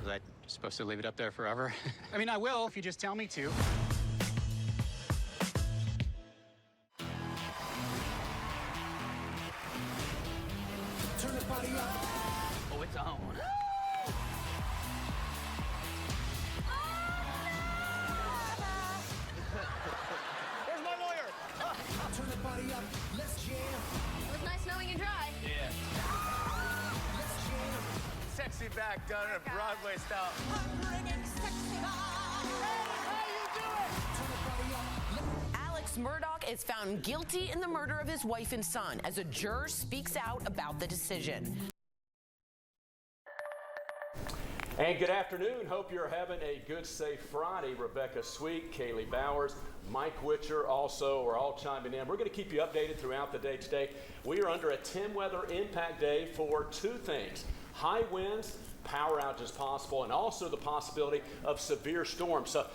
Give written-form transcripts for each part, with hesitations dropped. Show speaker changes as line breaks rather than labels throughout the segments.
Was I supposed to leave it up there forever? I mean, I will if you just tell me to.
Turn the body up.
Oh, it's on.
Where's my lawyer?
Turn the body up. Let's jam.
It was nice knowing you dry.
Yeah.
Let's jam.
Sexy back done in Broadway style.
I'm bringing sexy back.
How you doing?
Turn the body up.
Alex Murdaugh is found guilty in the murder of his wife and son as a juror speaks out about the decision.
And good afternoon. Hope you're having a good, safe Friday. Rebecca Sweet, Kaylee Bowers, Mike Witcher also are all chiming in. We're going to keep you updated throughout the day today. We are under a 10 weather impact day for two things: high winds, power outages possible, and also the possibility of severe storms. So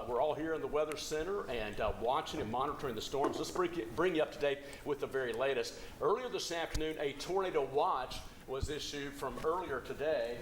we're all here in the Weather Center and watching and monitoring the storms. Let's bring you up to date with the very latest. Earlier this afternoon, a tornado watch was issued from earlier today.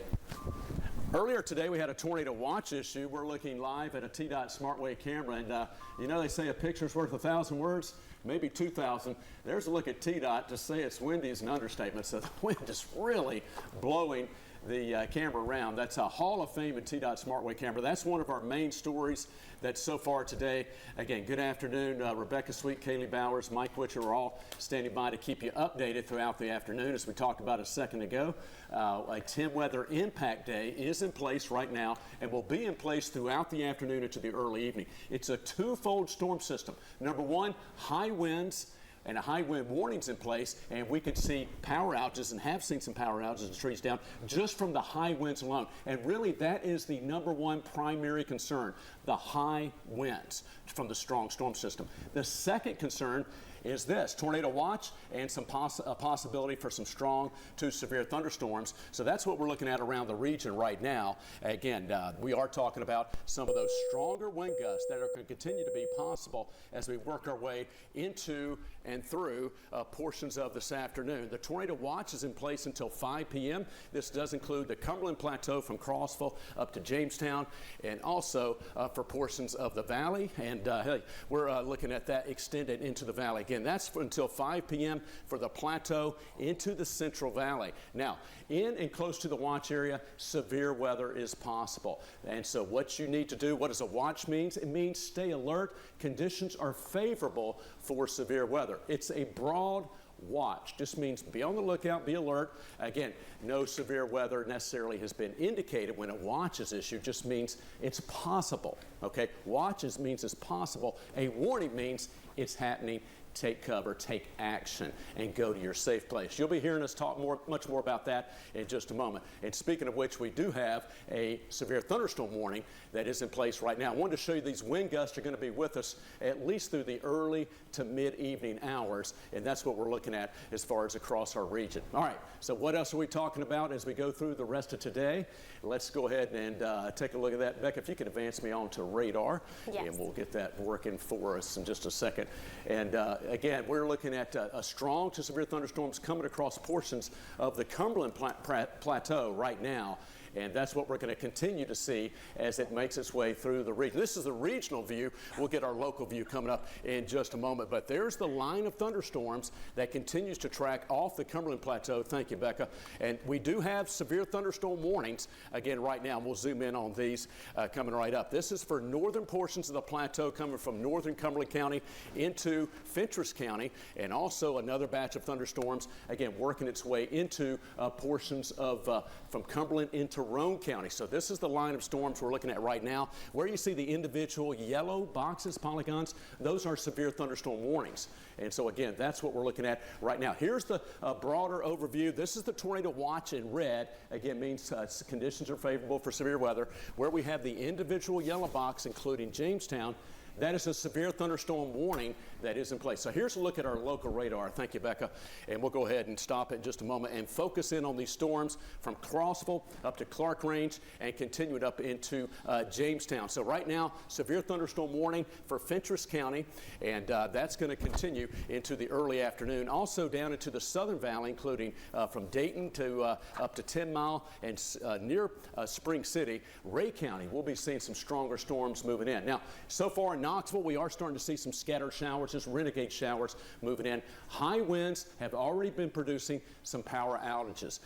Earlier today, we had a tornado watch issue. We're looking live at a TDOT SmartWay camera, and you know they say a picture's worth 1,000 words, maybe 2,000. There's a look at TDOT. To say it's windy is an understatement, so the wind is really blowing the camera around. That's a Hall of Fame and TDOT SmartWay camera. That's one of our main stories that's so far today. Again, good afternoon. Rebecca Sweet, Kaylee Bowers, Mike Witcher are all standing by to keep you updated throughout the afternoon. As we talked about a second ago, a 10 weather impact day is in place right now and will be in place throughout the afternoon into the early evening. It's a twofold storm system. Number one, high winds and a high wind warnings in place, and we could see power outages and have seen some power outages and trees down just from the high winds alone. And really that is the number one primary concern, the high winds from the strong storm system. The second concern is this: tornado watch and some possibility for some strong to severe thunderstorms. So that's what we're looking at around the region right now. Again, we are talking about some of those stronger wind gusts that are going to continue to be possible as we work our way into and through portions of this afternoon. The tornado watch is in place until 5 p.m. This does include the Cumberland Plateau from Crossville up to Jamestown, and also for portions of the valley. And hey, we're looking at that extended into the valley. Again, that's until 5 p.m. for the plateau into the Central Valley. Now, in and close to the watch area, severe weather is possible. And so what you need to do, what does a watch mean? It means stay alert. Conditions are favorable for severe weather. It's a broad watch. Just means be on the lookout, be alert. Again, no severe weather necessarily has been indicated when a watch is issued. Just means it's possible. Okay, watches means it's possible. A warning means it's happening. Take cover, take action, and go to your safe place. You'll be hearing us talk much more about that in just a moment. And speaking of which, we do have a severe thunderstorm warning that is in place right now. I wanted to show you these wind gusts are going to be with us at least through the early to mid-evening hours, and that's what we're looking at as far as across our region. All right, so what else are we talking about as we go through the rest of today? Let's go ahead and take a look at that. Becca, if you could advance me on to radar,
yes,
and we'll get that working for us in just a second. And again, we're looking at a strong to severe thunderstorms coming across portions of the Cumberland Plateau right now. And that's what we're going to continue to see as it makes its way through the region. This is the regional view. We'll get our local view coming up in just a moment. But there's the line of thunderstorms that continues to track off the Cumberland Plateau. Thank you, Becca. And we do have severe thunderstorm warnings again right now. We'll zoom in on these coming right up. This is for northern portions of the plateau coming from northern Cumberland County into Fentress County, and also another batch of thunderstorms, again, working its way into portions of from Cumberland into Roane County. So this is the line of storms we're looking at right now. Where you see the individual yellow boxes, polygons, those are severe thunderstorm warnings. And so again, that's what we're looking at right now. Here's the broader overview. This is the tornado watch in red. Again, means conditions are favorable for severe weather. Where we have the individual yellow box, including Jamestown, that is a severe thunderstorm warning that is in place. So here's a look at our local radar. Thank you, Becca. And we'll go ahead and stop it in just a moment and focus in on these storms from Crossville up to Clark Range and continuing up into Jamestown. So right now, severe thunderstorm warning for Fentress County, and that's going to continue into the early afternoon. Also down into the Southern Valley, including from Dayton to up to 10 Mile and near Spring City, Ray County. We'll be seeing some stronger storms moving in. Now, so far in Knoxville, we are starting to see some scattered showers, just renegade showers moving in. High winds have already been producing some power outages.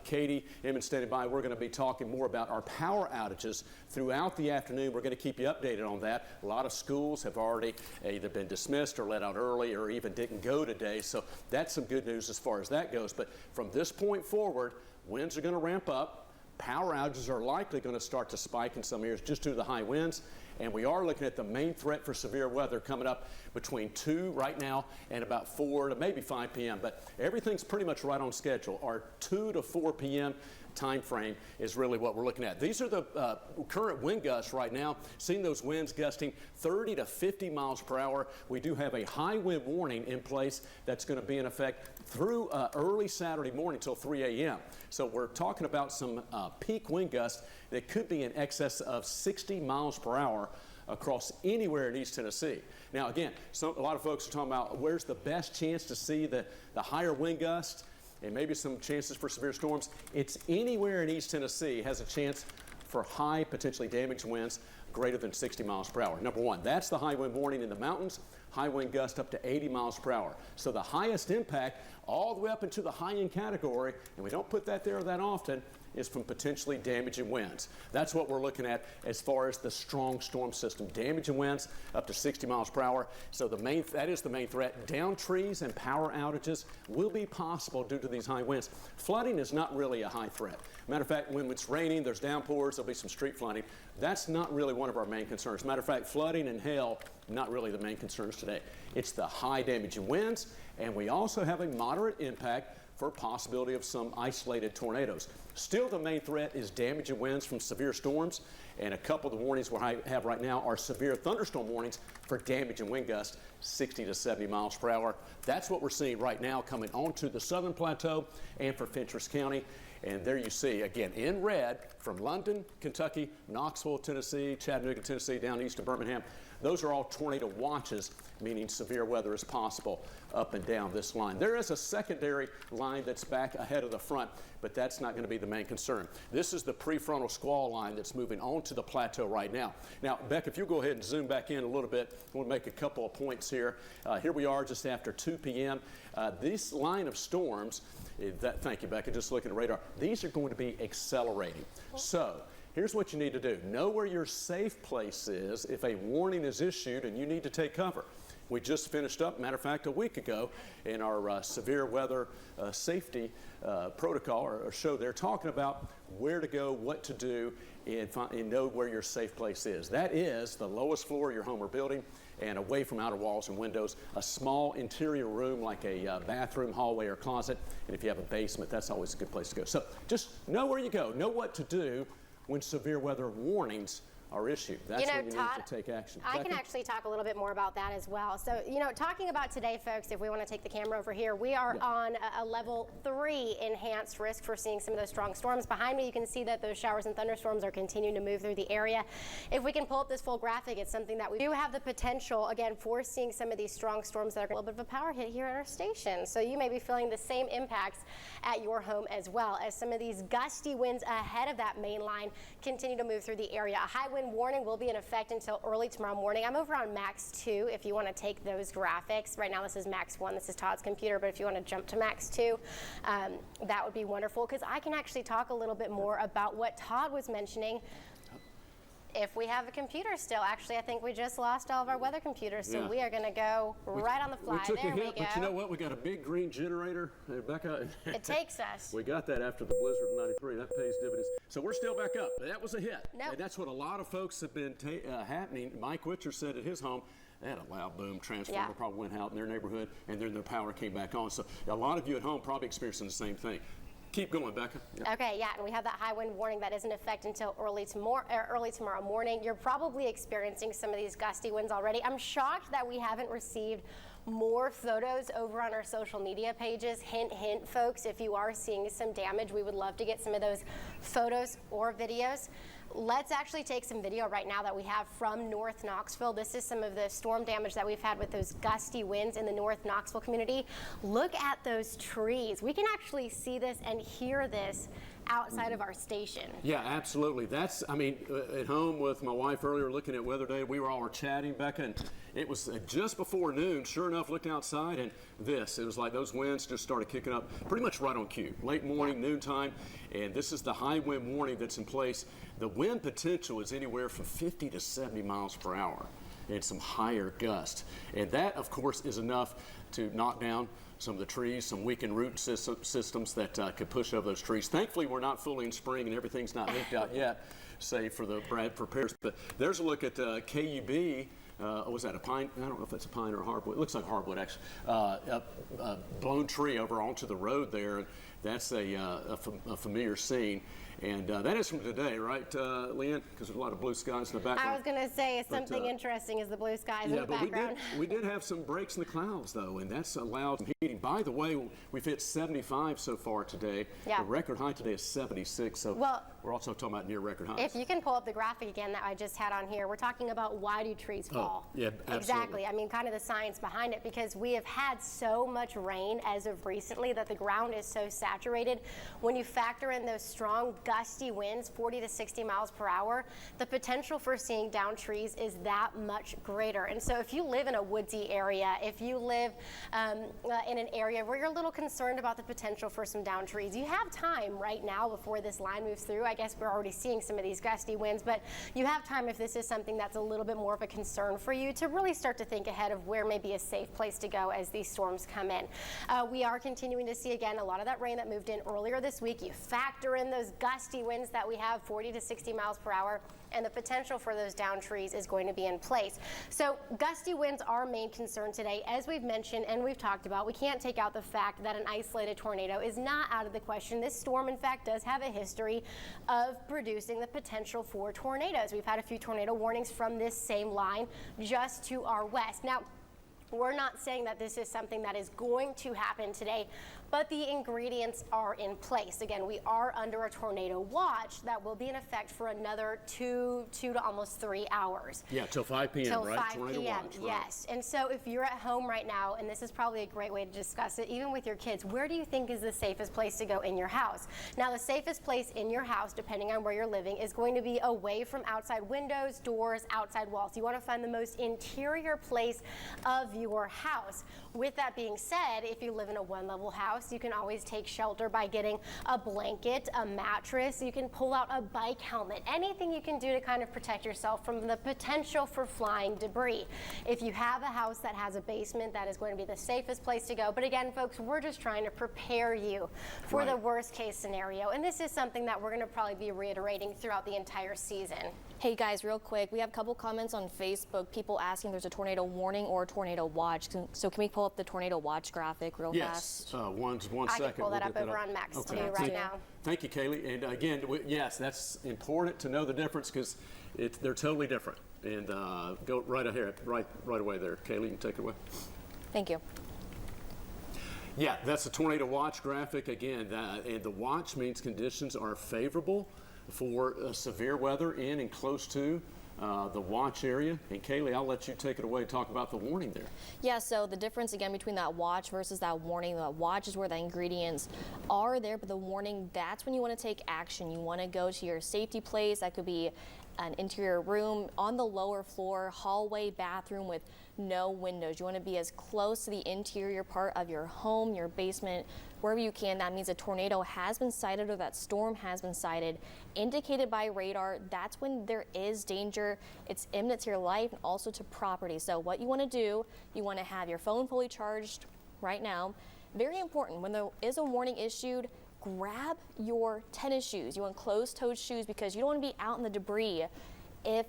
Katie, Emmett standing by. We're going to be talking more about our power outages throughout the afternoon. We're going to keep you updated on that. A lot of schools have already either been dismissed or let out early or even didn't go today. So that's some good news as far as that goes. But from this point forward, winds are going to ramp up. Power outages are likely going to start to spike in some areas just due to the high winds. And we are looking at the main threat for severe weather coming up between 2 right now and about 4 to maybe 5 p.m. But everything's pretty much right on schedule. Our 2 to 4 p.m. time frame is really what we're looking at. These are the current wind gusts right now, seeing those winds gusting 30 to 50 miles per hour. We do have a high wind warning in place that's going to be in effect through early Saturday morning until 3 a.m. So we're talking about some peak wind gusts that could be in excess of 60 miles per hour across anywhere in East Tennessee. Now again, a lot of folks are talking about where's the best chance to see the higher wind gusts and maybe some chances for severe storms. It's anywhere in East Tennessee has a chance for high, potentially damaged winds greater than 60 miles per hour. Number one, that's the high wind warning in the mountains, high wind gust up to 80 miles per hour. So the highest impact all the way up into the high end category, and we don't put that there that often, is from potentially damaging winds. That's what we're looking at as far as the strong storm system. Damaging winds up to 60 miles per hour. So that is the main threat. Down trees and power outages will be possible due to these high winds. Flooding is not really a high threat. Matter of fact, when it's raining, there's downpours, there'll be some street flooding. That's not really one of our main concerns. Matter of fact, flooding and hail, not really the main concerns today. It's the high damaging winds, and we also have a moderate impact for possibility of some isolated tornadoes. Still, the main threat is damaging winds from severe storms, and a couple of the warnings we have right now are severe thunderstorm warnings for damaging wind gusts 60 to 70 miles per hour. That's what we're seeing right now coming onto the southern plateau and for Fentress County. And there you see, again, in red, from London, Kentucky, Knoxville, Tennessee, Chattanooga, Tennessee, down east to Birmingham. Those are all tornado watches, meaning severe weather is possible up and down this line. There is a secondary line that's back ahead of the front, but that's not going to be the main concern. This is the prefrontal squall line that's moving onto the plateau right now. Now, Beck, if you go ahead and zoom back in a little bit, I want to make a couple of points here. Here we are just after 2 p.m. This line of storms, thank you, Becca, just looking at radar, these are going to be accelerating. So here's what you need to do. Know where your safe place is if a warning is issued and you need to take cover. We just finished up, matter of fact, a week ago in our severe weather safety protocol or show there, talking about where to go, what to do, and know where your safe place is. That is the lowest floor of your home or building and away from outer walls and windows, a small interior room like a bathroom, hallway, or closet. And if you have a basement, that's always a good place to go. So just know where you go, know what to do when severe weather warnings are issued. That's when you
Todd,
need to take action.
I can actually talk a little bit more about that as well. So, talking about today, folks, if we want to take the camera over here, we are on a level 3 enhanced risk for seeing some of those strong storms. Behind me, you can see that those showers and thunderstorms are continuing to move through the area. If we can pull up this full graphic, it's something that we do have the potential, again, for seeing some of these strong storms that are a little bit of a power hit here at our station. So you may be feeling the same impacts at your home as well, as some of these gusty winds ahead of that main line continue to move through the area. A high wind warning will be in effect until early tomorrow morning. I'm over on Max 2 if you want to take those graphics. Right now this is Max 1. This is Todd's computer, but if you want to jump to Max 2, that would be wonderful, because I can actually talk a little bit more about what Todd was mentioning. If we have a computer still, actually, I think we just lost all of our weather computers, so we are going to go right on the fly.
We took
there
a hit,
we go.
but you know what? We got a big green generator, Rebecca.
It takes us.
We got that after the blizzard of '93. That pays dividends. So we're still back up. That was a hit.
Nope.
And that's what a lot of folks have been happening. Mike Witcher said at his home, they had a loud boom transformer probably went out in their neighborhood, and then their power came back on. So a lot of you at home probably experiencing the same thing. Keep going, Becca. Yeah.
Okay, yeah, and we have that high wind warning that is in effect until early tomorrow morning. You're probably experiencing some of these gusty winds already. I'm shocked that we haven't received more photos over on our social media pages. Hint, hint, folks, if you are seeing some damage, we would love to get some of those photos or videos. Let's actually take some video right now that we have from North Knoxville. This is some of the storm damage that we've had with those gusty winds in the North Knoxville community. Look at those trees. We can actually see this and hear this outside of our station.
Yeah, absolutely. That's, I mean, at home with my wife earlier looking at weather day, we were all chatting, Becca, and it was just before noon. Sure enough, looked outside, and it was like those winds just started kicking up pretty much right on cue. Late morning, noontime, and this is the high wind warning that's in place. The wind potential is anywhere from 50 to 70 miles per hour and some higher gusts. And that, of course, is enough to knock down some of the trees, some weakened root systems that could push over those trees. Thankfully, we're not fully in spring and everything's not leaked out yet, save for the Bradford pears. But there's a look at KUB. Was that a pine? I don't know if that's a pine or a hardwood. It looks like hardwood, actually. A blown tree over onto the road there. That's a familiar scene. And that is from today, right, Leanne? Because there's a lot of blue skies in the background.
I was going to say something interesting is the blue skies in the
but
background.
we did have some breaks in the clouds, though, and that's allowed some heating. By the way, we've hit 75 so far today.
Yeah.
The record high today is 76, so we're also talking about near record highs.
If you can pull up the graphic again that I just had on here, we're talking about why do trees fall?
Yeah, absolutely.
Exactly. I mean, kind of the science behind it, because we have had so much rain as of recently that the ground is so saturated. When you factor in those strong gusty winds, 40 to 60 miles per hour, the potential for seeing down trees is that much greater. And so if you live in a woodsy area, if you live in an area where you're a little concerned about the potential for some down trees, you have time right now before this line moves through. I guess we're already seeing some of these gusty winds, but you have time if this is something that's a little bit more of a concern for you to really start to think ahead of where may be a safe place to go as these storms come in. We are continuing to see, again, a lot of that rain that moved in earlier this week. You factor in those gusty winds that we have, 40 to 60 miles per hour, and the potential for those down trees is going to be in place. So gusty winds are our main concern today. As we've mentioned and we've talked about, we can't take out the fact that an isolated tornado is not out of the question. This storm, in fact, does have a history of producing the potential for tornadoes. We've had a few tornado warnings from this same line just to our west. Now, we're not saying that this is something that is going to happen today, but the ingredients are in place. Again, we are under a tornado watch that will be in effect for another two to almost 3 hours.
Yeah, till 5 p.m.,
Till
right?
5
Tornado
p.m.,
watch,
yes. And so if you're at home right now, and this is probably a great way to discuss it, even with your kids, where do you think is the safest place to go in your house? Now, the safest place in your house, depending on where you're living, is going to be away from outside windows, doors, outside walls. You want to find the most interior place of your house. With that being said, if you live in a one-level house, you can always take shelter by getting a blanket, a mattress. You can pull out a bike helmet, anything you can do to kind of protect yourself from the potential for flying debris. If you have a house that has a basement, that is going to be the safest place to go. But again, folks, we're just trying to prepare you for the worst case scenario. And this is something that we're going to probably be reiterating throughout the entire season.
Hey guys, real quick, we have a couple comments on Facebook, people asking if there's a tornado warning or a tornado watch. So can we pull up the tornado watch graphic real fast?
Yes, one second.
I can pull that
We'll
up
get
over on Max
Okay.
too right now.
Thank you, Kaylee. And again, yes, that's important to know the difference because they're totally different. And go right ahead, right away there. Kaylee, you can take it away.
Thank you.
Yeah, that's the tornado watch graphic again. And the watch means conditions are favorable for severe weather in and close to the watch area. And Kaylee, I'll let you take it away and talk about the warning there.
Yeah, so the difference again between that watch versus that warning, the watch is where the ingredients are there, but the warning, that's when you want to take action. You want to go to your safety place. That could be an interior room, on the lower floor, hallway, bathroom with no windows. You want to be as close to the interior part of your home, your basement, wherever you can. That means a tornado has been sighted or that storm has been sighted, indicated by radar. That's when there is danger. It's imminent to your life and also to property. So what you want to do, you want to have your phone fully charged right now. Very important, when there is a warning issued, grab your tennis shoes. You want closed-toed shoes because you don't want to be out in the debris if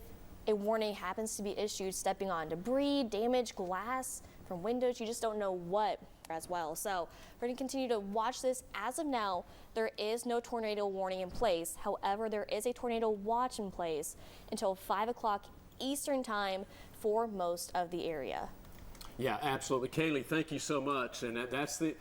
a warning happens to be issued, stepping on debris, damaged glass from windows. You just don't know what as well. So we're going to continue to watch this. As of now, there is no tornado warning in place. However, there is a tornado watch in place until 5 o'clock Eastern time for most of the area.
Yeah, absolutely. Kaylee, thank you so much. And that's the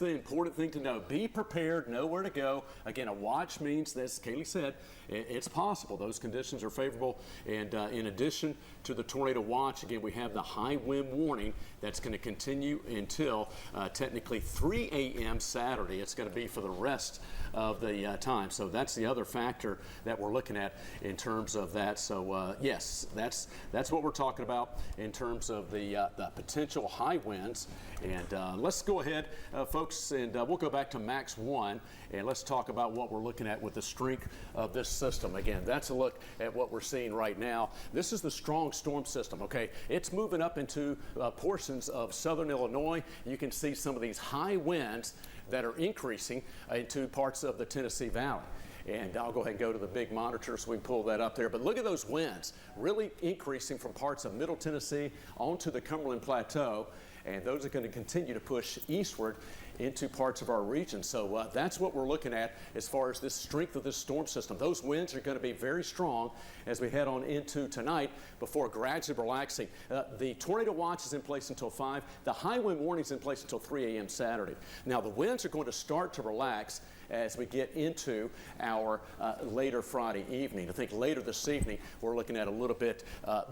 important thing to know. Be prepared, know where to go. Again, a watch means, as Kaylee said, it's possible. Those conditions are favorable. And in addition to the tornado watch, again, we have the high wind warning that's going to continue until technically 3 a.m. Saturday. It's going to be for the rest of the time. So that's the other factor that we're looking at in terms of that. So yes, that's what we're talking about in terms of the potential high winds. And let's go ahead, folks, and we'll go back to Max 1, and let's talk about what we're looking at with the strength of this system. Again, that's a look at what we're seeing right now. This is the strong storm system, okay? It's moving up into portions of southern Illinois. You can see some of these high winds that are increasing into parts of the Tennessee Valley. And I'll go ahead and go to the big monitor so we can pull that up there. But look at those winds really increasing from parts of Middle Tennessee onto the Cumberland Plateau. And those are going to continue to push eastward into parts of our region. So that's what we're looking at as far as this strength of this storm system. Those winds are going to be very strong as we head on into tonight before gradually relaxing. The tornado watch is in place until 5. The high wind warning is in place until 3 a.m. Saturday. Now the winds are going to start to relax as we get into our later Friday evening. I think later this evening we're looking at a little bit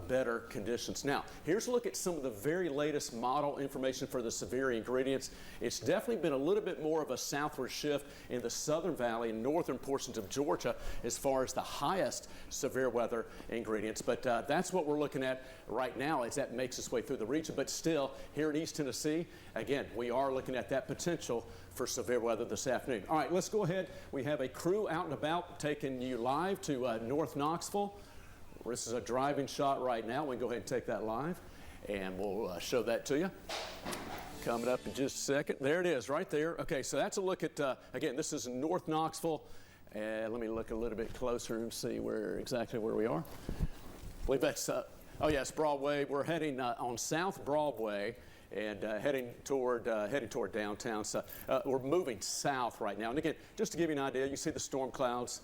better conditions. Now here's a look at some of the very latest model information for the severe ingredients. It's definitely been a little bit more of a southward shift in the southern valley and northern portions of Georgia as far as the highest severe weather ingredients. But that's what we're looking at right now as that makes its way through the region. But still, here in East Tennessee, again, we are looking at that potential for severe weather this afternoon. All right, let's go ahead. We have a crew out and about taking you live to North Knoxville. This is a driving shot right now. We can go ahead and take that live, and we'll show that to you. Coming up in just a second. There it is, right there. Okay, so that's a look at, again, this is North Knoxville. Let me look a little bit closer and see exactly where we are. I believe that's, oh yes, Broadway. We're heading on South Broadway and heading toward downtown. So we're moving south right now. And again, just to give you an idea, you see the storm clouds.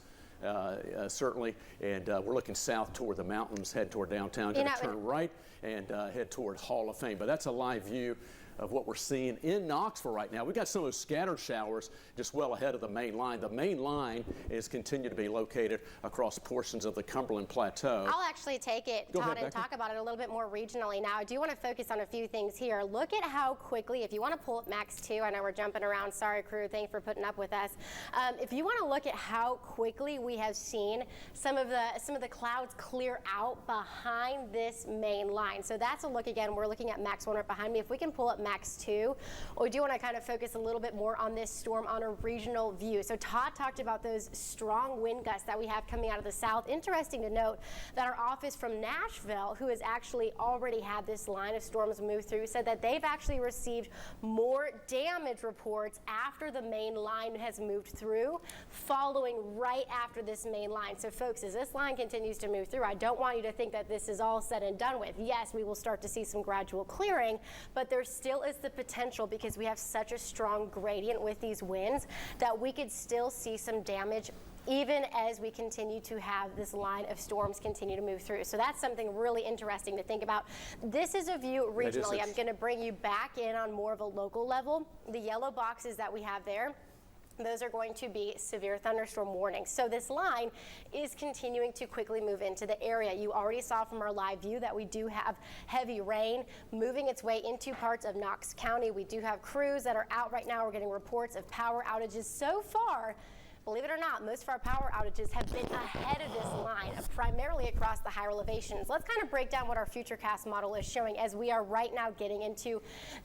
Certainly, and we're looking south toward the mountains, head toward downtown, going to turn right and head toward Hall of Fame. But that's a live view of what we're seeing in Knoxville right now. We've got some of those scattered showers just well ahead of the main line. The main line is continued to be located across portions of the Cumberland Plateau.
I'll actually take it, Todd, and talk about it a little bit more regionally. Now, I do want to focus on a few things here. Look at how quickly, if you want to pull up Max 2, I know we're jumping around. Sorry, crew. Thanks for putting up with us. If you want to look at how quickly we have seen some of the clouds clear out behind this main line. So that's a look again. We're looking at Max 1 right behind me. If we can pull up Max 2, we do want to kind of focus a little bit more on this storm on a regional view. So Todd talked about those strong wind gusts that we have coming out of the south. Interesting to note that our office from Nashville, who has actually already had this line of storms move through, said that they've actually received more damage reports after the main line has moved through, following right after this main line. So folks, as this line continues to move through, I don't want you to think that this is all said and done with. Yes, we will start to see some gradual clearing, but there still is the potential, because we have such a strong gradient with these winds, that we could still see some damage even as we continue to have this line of storms continue to move through. So that's something really interesting to think about. This is a view regionally. I'm going to bring you back in on more of a local level. The yellow boxes that we have there, those are going to be severe thunderstorm warnings. So this line is continuing to quickly move into the area. You already saw from our live view that we do have heavy rain moving its way into parts of Knox County. We do have crews that are out right now. We're getting reports of power outages so far. Believe it or not, most of our power outages have been ahead of this line, primarily across the higher elevations. Let's kind of break down what our Futurecast model is showing, as we are right now getting into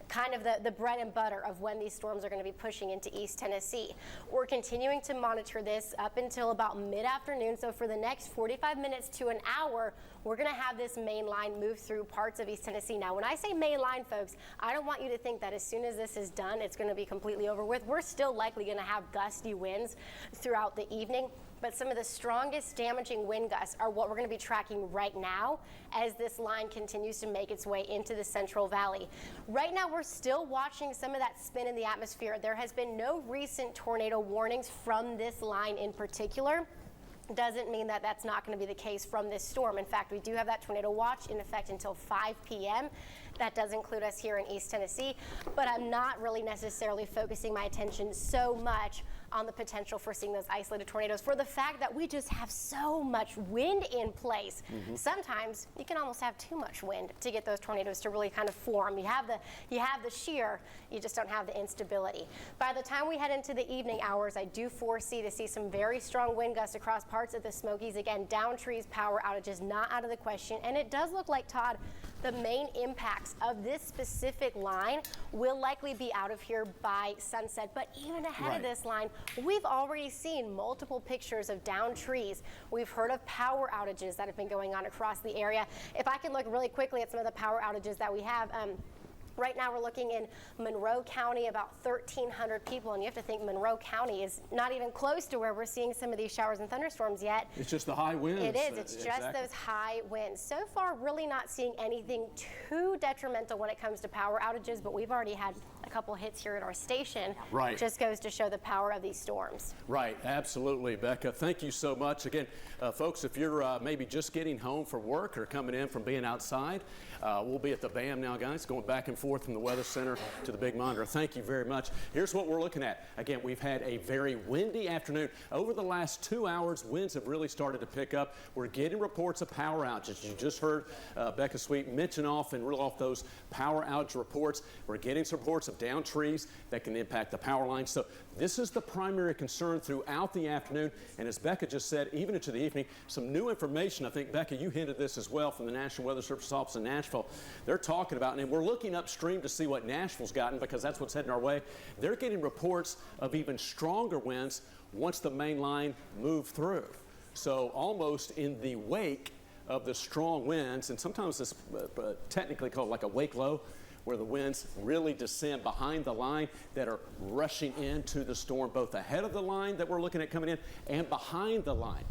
kind of the bread and butter of when these storms are going to be pushing into East Tennessee. We're continuing to monitor this up until about mid-afternoon. So for the next 45 minutes to an hour, we're going to have this main line move through parts of East Tennessee. Now, when I say main line, folks, I don't want you to think that as soon as this is done, it's going to be completely over with. We're still likely going to have gusty winds throughout the evening. but some of the strongest damaging wind gusts are what we're going to be tracking right now as this line continues to make its way into the Central Valley. Right now, we're still watching some of that spin in the atmosphere. There has been no recent tornado warnings from this line in particular. Doesn't mean that that's not going to be the case from this storm. In fact, we do have that tornado watch in effect until 5 p.m. That does include us here in East Tennessee, but I'm not really necessarily focusing my attention so much on the potential for seeing those isolated tornadoes for the fact that we just have so much wind in place. Sometimes you can almost have too much wind to get those tornadoes to really kind of form. You have the shear, you just don't have the instability. By the time we head into the evening hours, I do foresee to see some very strong wind gusts across parts of the Smokies. Again, down trees, power outages not out of the question, and it does look like, Todd, the main impacts of this specific line will likely be out of here by sunset. But even ahead of this line, we've already seen multiple pictures of downed trees. We've heard of power outages that have been going on across the area. If I can look really quickly at some of the power outages that we have, right now we're looking in Monroe County, about 1,300 people, and you have to think Monroe County is not even close to where we're seeing some of these showers and thunderstorms yet.
It's just the high winds.
It is. It's just those high winds. So far, really not seeing anything too detrimental when it comes to power outages, but we've already had a couple hits here at our station.
Right.
Just goes to show the power of these storms.
Right, absolutely, Becca. Thank you so much. Again, folks, if you're maybe just getting home from work or coming in from being outside, we'll be at the BAM now, guys, going back and forth from the Weather Center to the big monitor. Thank you very much. Here's what we're looking at. Again, we've had a very windy afternoon. Over the last 2 hours, winds have really started to pick up. We're getting reports of power outages. You just heard Becca Sweet mention off and reel off those power outage reports. We're getting some reports of downed trees that can impact the power lines. So this is the primary concern throughout the afternoon. And as Becca just said, even into the evening, some new information. I think, Becca, you hinted this as well from the National Weather Service office in Nashville. They're talking about, and we're looking upstream to see what Nashville's gotten because that's what's heading our way. They're getting reports of even stronger winds once the main line moved through. So almost in the wake of the strong winds, and sometimes it's technically called like a wake low, where the winds really descend behind the line that are rushing into the storm, both ahead of the line that we're looking at coming in and behind the line.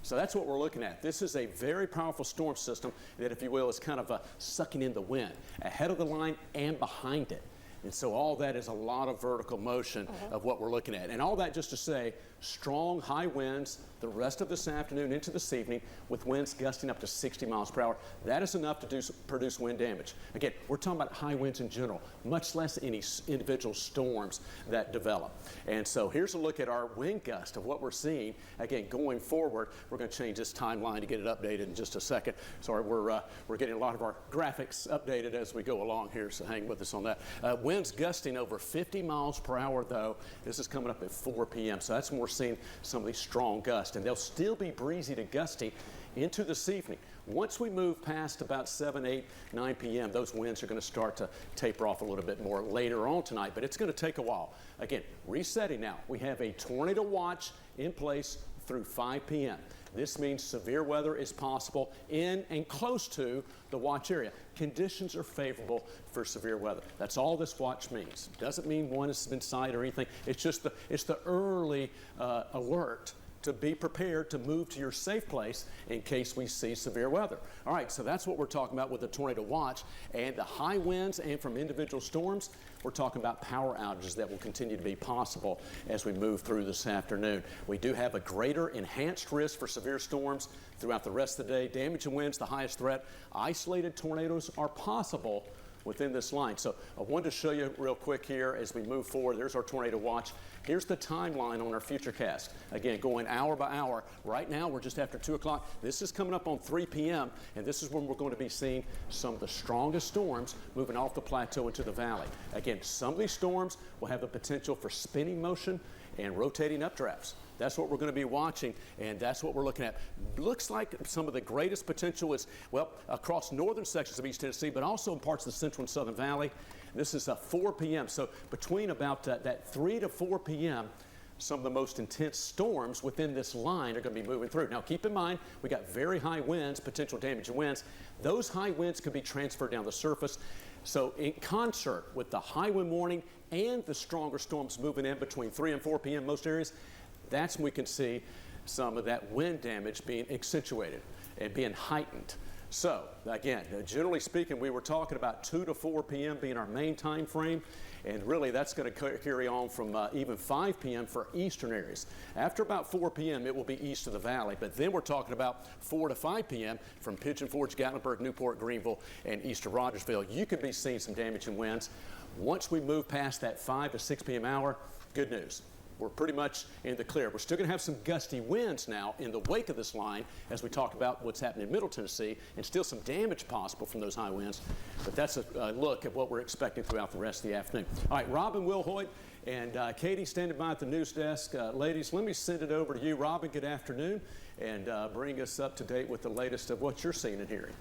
So that's what we're looking at. This is a very powerful storm system that, if you will, is kind of sucking in the wind ahead of the line and behind it. And so all that is a lot of vertical motion of what we're looking at. And all that just to say, strong high winds the rest of this afternoon into this evening with winds gusting up to 60 miles per hour. That is enough to produce wind damage. Again, we're talking about high winds in general, much less any individual storms that develop. And so here's a look at our wind gust of what we're seeing. Again, going forward, we're going to change this timeline to get it updated in just a second. Sorry, we're getting a lot of our graphics updated as we go along here, so hang with us on that. Winds gusting over 50 miles per hour, though. This is coming up at 4 p.m., so that's when we're seeing some of these strong gusts, and they'll still be breezy to gusty into this evening. Once we move past about 7, 8, 9 p.m., those winds are going to start to taper off a little bit more later on tonight, but it's going to take a while. Again, resetting now. We have a tornado watch in place through 5 p.m. This means severe weather is possible in and close to the watch area. Conditions are favorable for severe weather. That's all this watch means. Doesn't mean one has been sighted or anything. It's just the early alert to be prepared to move to your safe place in case we see severe weather. All right, so that's what we're talking about with the tornado watch and the high winds, and from individual storms, we're talking about power outages that will continue to be possible as we move through this afternoon. We do have a greater enhanced risk for severe storms throughout the rest of the day. Damage and winds, the highest threat. Isolated tornadoes are possible within this line. So I wanted to show you real quick here as we move forward. There's our tornado watch. Here's the timeline on our futurecast. Again, going hour by hour. Right now, we're just after 2 o'clock. This is coming up on 3 p.m., and this is when we're going to be seeing some of the strongest storms moving off the plateau into the valley. Again, some of these storms will have the potential for spinning motion and rotating updrafts. That's what we're going to be watching, and that's what we're looking at. Looks like some of the greatest potential is, well, across northern sections of East Tennessee, but also in parts of the central and southern valley. This is 4 p.m., so between about that 3 to 4 p.m., some of the most intense storms within this line are going to be moving through. Now, keep in mind, we got very high winds, potential damage and winds. Those high winds could be transferred down the surface. So in concert with the high wind warning and the stronger storms moving in between 3 and 4 p.m. most areas, that's when we can see some of that wind damage being accentuated and being heightened. So, again, generally speaking, we were talking about 2 to 4 p.m. being our main time frame, and really that's going to carry on from even 5 p.m. for eastern areas. After about 4 p.m., it will be east of the valley, but then we're talking about 4 to 5 p.m. from Pigeon Forge, Gatlinburg, Newport, Greenville, and east of Rogersville. You could be seeing some damaging winds. Once we move past that 5 to 6 p.m. hour, good news. We're pretty much in the clear. We're still going to have some gusty winds now in the wake of this line as we talk about what's happening in Middle Tennessee, and still some damage possible from those high winds. But that's a look at what we're expecting throughout the rest of the afternoon. All right, Robin, Will Hoyt, and Katie standing by at the news desk. Ladies, let me send it over to you. Robin, good afternoon, and bring us up to date with the latest of what you're seeing and hearing.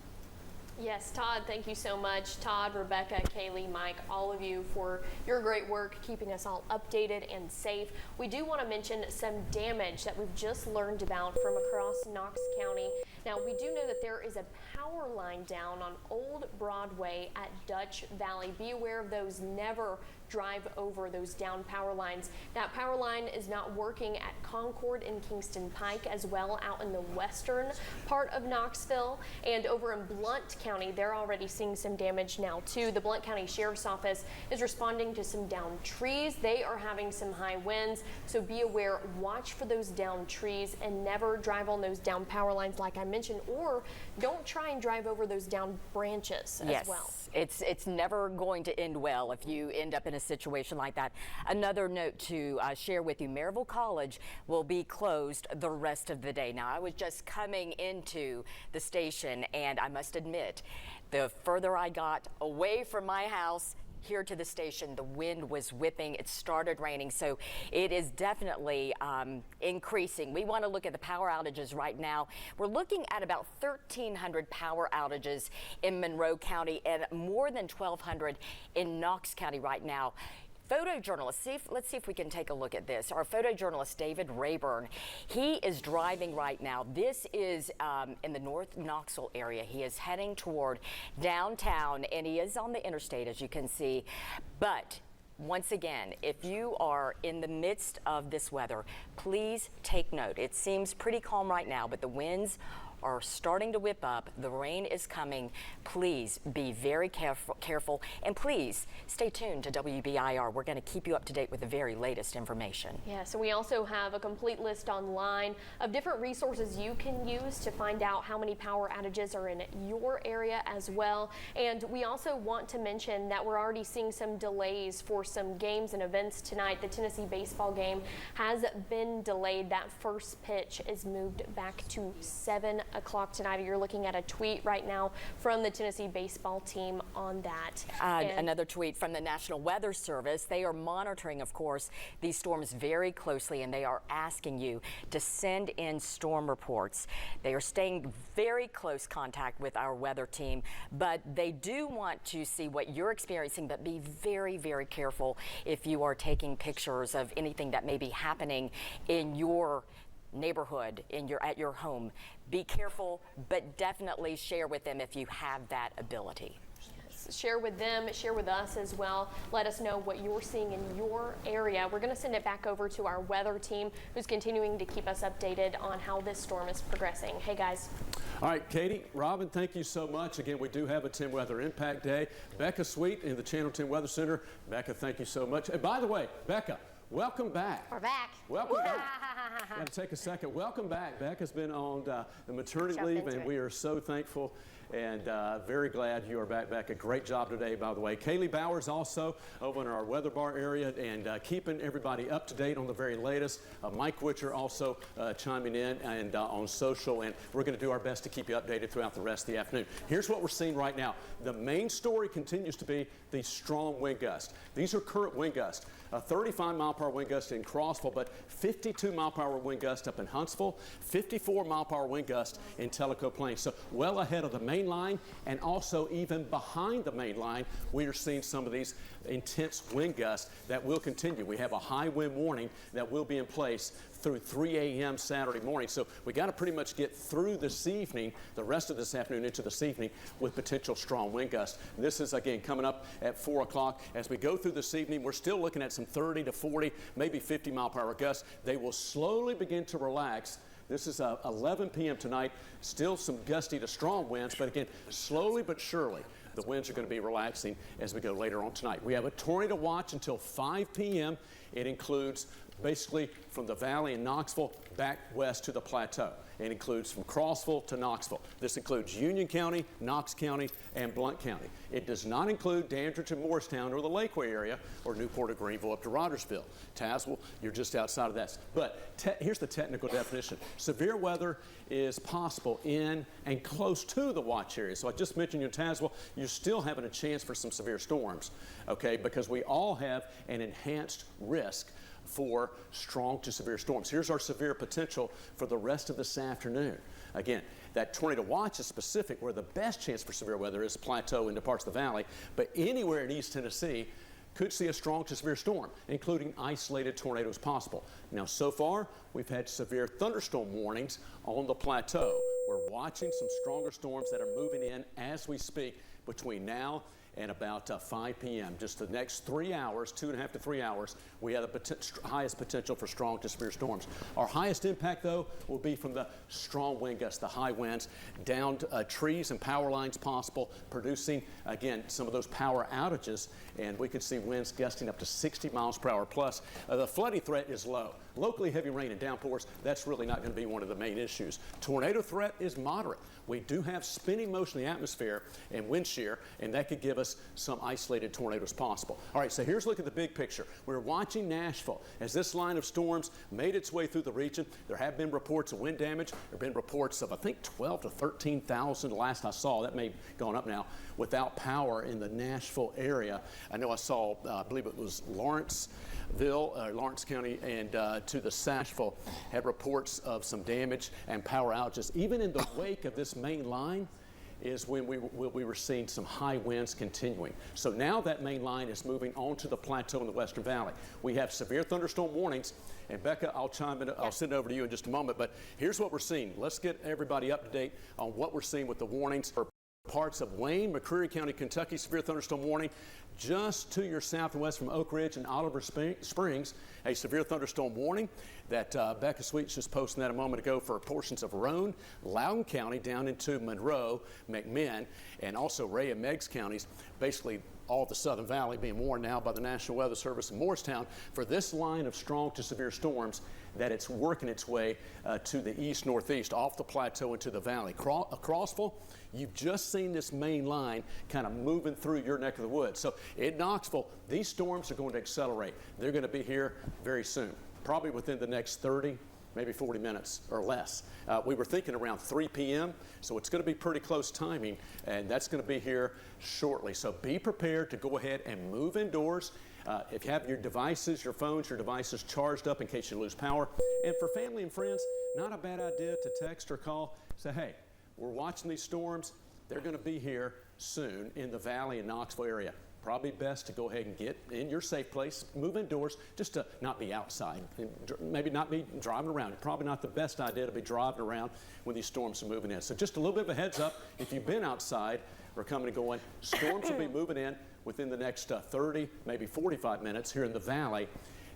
Yes, Todd, thank you so much. Todd, Rebecca, Kaylee, Mike, all of you for your great work keeping us all updated and safe. We do want to mention some damage that we've just learned about from across Knox County. Now, we do know that there is a power line down on Old Broadway at Dutch Valley. Be aware of those. Never drive over those down power lines. That power line is not working at Concord and Kingston Pike, as well out in the western part of Knoxville. And over in Blount County, they're already seeing some damage now too. The Blount County Sheriff's Office is responding to some downed trees. They are having some high winds, so be aware, watch for those downed trees, and never drive on those down power lines like I mentioned, or don't try and drive over those down branches as well.
It's never going to end well if you end up in a situation like that. Another note to share with you, Maryville College will be closed the rest of the day. Now, I was just coming into the station, and I must admit, the further I got away from my house here to the station, the wind was whipping. It started raining, so it is definitely increasing. We want to look at the power outages right now. We're looking at about 1,300 power outages in Monroe County and more than 1,200 in Knox County right now. Photojournalist, let's see if we can take a look at this. Our photojournalist, David Rayburn, he is driving right now. This is in the North Knoxville area. He is heading toward downtown, and he is on the interstate, as you can see. But once again, if you are in the midst of this weather, please take note. It seems pretty calm right now, but the winds are starting to whip up. The rain is coming. Please be very careful, and please stay tuned to WBIR. We're going to keep you up to date with the very latest information.
Yes, and we also have a complete list online of different resources you can use to find out how many power outages are in your area as well. And we also want to mention that we're already seeing some delays for some games and events tonight. The Tennessee baseball game has been delayed. That first pitch is moved back to 7 o'clock tonight. You're looking at a tweet right now from the Tennessee baseball team on that.
Another tweet from the National Weather Service. They are monitoring, of course, these storms very closely, and they are asking you to send in storm reports. They are staying very close contact with our weather team, but they do want to see what you're experiencing, but be very, very careful if you are taking pictures of anything that may be happening in your neighborhood, at your home. Be careful, but definitely share with them if you have that ability.
Share with them, share with us as well. Let us know what you're seeing in your area. We're going to send it back over to our weather team, who's continuing to keep us updated on how this storm is progressing. Hey, guys.
All right, Katie, Robin, thank you so much. Again, we do have a 10 Weather Impact Day. Becca Sweet in the Channel 10 Weather Center. Becca, thank you so much. And by the way, Becca, welcome back.
We're back.
Welcome back. Got to take a second. Welcome back. Becca's been on the maternity leave, and we are so thankful and very glad you are back. Becca, great job today, by the way. Kaylee Bowers also over in our weather bar area and keeping everybody up to date on the very latest. Mike Witcher also chiming in and on social, and we're going to do our best to keep you updated throughout the rest of the afternoon. Here's what we're seeing right now. The main story continues to be the strong wind gusts. These are current wind gusts. A 35-mile-per-hour wind gust in Crossville, but 52-mile-per-hour wind gust up in Huntsville, 54-mile-per-hour wind gust in Tellico Plains. So well ahead of the main line, and also even behind the main line, we are seeing some of these intense wind gusts that will continue. We have a high wind warning that will be in place through 3 a.m. Saturday morning. So we got to pretty much get through this evening, the rest of this afternoon into this evening, with potential strong wind gusts. This is, again, coming up at 4 o'clock. As we go through this evening, we're still looking at some 30 to 40, maybe 50-mile-per-hour gusts. They will slowly begin to relax This is 11 p.m. tonight. Still some gusty to strong winds, but again, slowly but surely, the winds are going to be relaxing as we go later on tonight. We have a tornado watch until 5 p.m. It includes basically from the valley in Knoxville back west to the plateau. It includes from Crossville to Knoxville. This includes Union County, Knox County, and Blount County. It does not include Dandridge and Morristown or the Lakeway area or Newport or Greenville up to Rogersville. Tazewell, you're just outside of that. But here's the technical definition. Severe weather is possible in and close to the watch area. So I just mentioned you in Tazewell, you're still having a chance for some severe storms, okay, because we all have an enhanced risk for strong to severe storms. Here's our severe potential for the rest of this afternoon. Again, that tornado watch is specific where the best chance for severe weather is plateau into parts of the valley, but anywhere in East Tennessee could see a strong to severe storm, including isolated tornadoes possible. Now, so far, we've had severe thunderstorm warnings on the plateau. We're watching some stronger storms that are moving in as we speak between now and about 5 p.m. Just the next 3 hours, 2.5 to 3 hours, we have the highest potential for strong to severe storms. Our highest impact, though, will be from the strong wind gusts, the high winds, down to, trees and power lines possible, producing, again, some of those power outages, and we could see winds gusting up to 60 miles per hour plus. The flooding threat is low. Locally heavy rain and downpours, that's really not going to be one of the main issues. Tornado threat is moderate. We do have spinning motion in the atmosphere and wind shear, and that could give us some isolated tornadoes possible. All right, so here's a look at the big picture. We're watching Nashville as this line of storms made its way through the region. There have been reports of wind damage. There have been reports of, I think, 12 to 13,000 last I saw. That may have gone up now, without power in the Nashville area. I know I saw, I believe it was Lawrence County and to the Nashville had reports of some damage and power outages. Even in the wake of this main line is when we were seeing some high winds continuing. So now that main line is moving onto the plateau in the Western Valley. We have severe thunderstorm warnings, and Becca, I'll chime in, I'll send it over to you in just a moment, but here's what we're seeing. Let's get everybody up to date on what we're seeing with the warnings for parts of Wayne, McCreary County, Kentucky, severe thunderstorm warning. Just to your south and west from Oak Ridge and Oliver Springs, a severe thunderstorm warning that Becca Sweets just posted that a moment ago for portions of Roane, Loudoun County down into Monroe, McMinn, and also Ray and Meigs counties, basically all of the Southern Valley being warned now by the National Weather Service in Morristown for this line of strong to severe storms that it's working its way to the east-northeast off the plateau into the valley. Crossville, you've just seen this main line kind of moving through your neck of the woods. So in Knoxville, these storms are going to accelerate. They're going to be here very soon, probably within the next 30, maybe 40 minutes or less. We were thinking around 3 p.m., so it's going to be pretty close timing, and that's going to be here shortly. So be prepared to go ahead and move indoors. If you have your devices, your phones, your devices charged up in case you lose power. And for family and friends, not a bad idea to text or call. Say, hey, we're watching these storms. They're going to be here soon in the Valley and Knoxville area. Probably best to go ahead and get in your safe place, move indoors, just to not be outside, and maybe not be driving around. Probably not the best idea to be driving around when these storms are moving in. So just a little bit of a heads up, if you've been outside or coming and going, storms will be moving in within the next 30, maybe 45 minutes here in the Valley,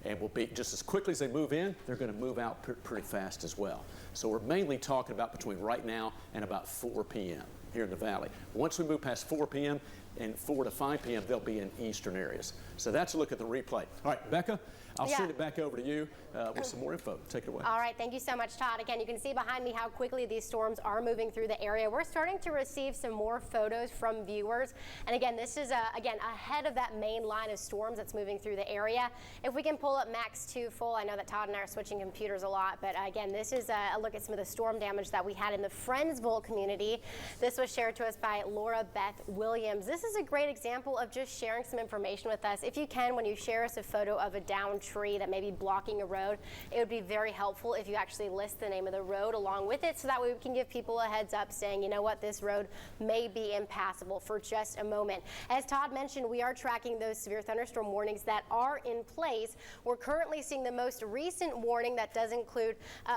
and will be just as quickly as they move in, they're going to move out pretty fast as well. So we're mainly talking about between right now and about 4 p.m. here in the Valley. Once we move past 4 p.m. and 4 to 5 p.m., they'll be in eastern areas. So that's a look at the replay. All right, Becca, I'll send it back over to you with some more info. Take it away.
All right, thank you so much, Todd. Again, you can see behind me how quickly these storms are moving through the area. We're starting to receive some more photos from viewers. And again, this is, again, ahead of that main line of storms that's moving through the area. If we can pull up Max 2 full, I know that Todd and I are switching computers a lot, but again, this is a look at some of the storm damage that we had in the Friendsville community. This was shared to us by Laura Beth Williams. This is a great example of just sharing some information with us. If you can, when you share us a photo of a downed tree that may be blocking a road, it would be very helpful if you actually list the name of the road along with it, so that way we can give people a heads up saying, you know what, this road may be impassable for just a moment. As Todd mentioned, we are tracking those severe thunderstorm warnings that are in place. We're currently seeing the most recent warning that does include,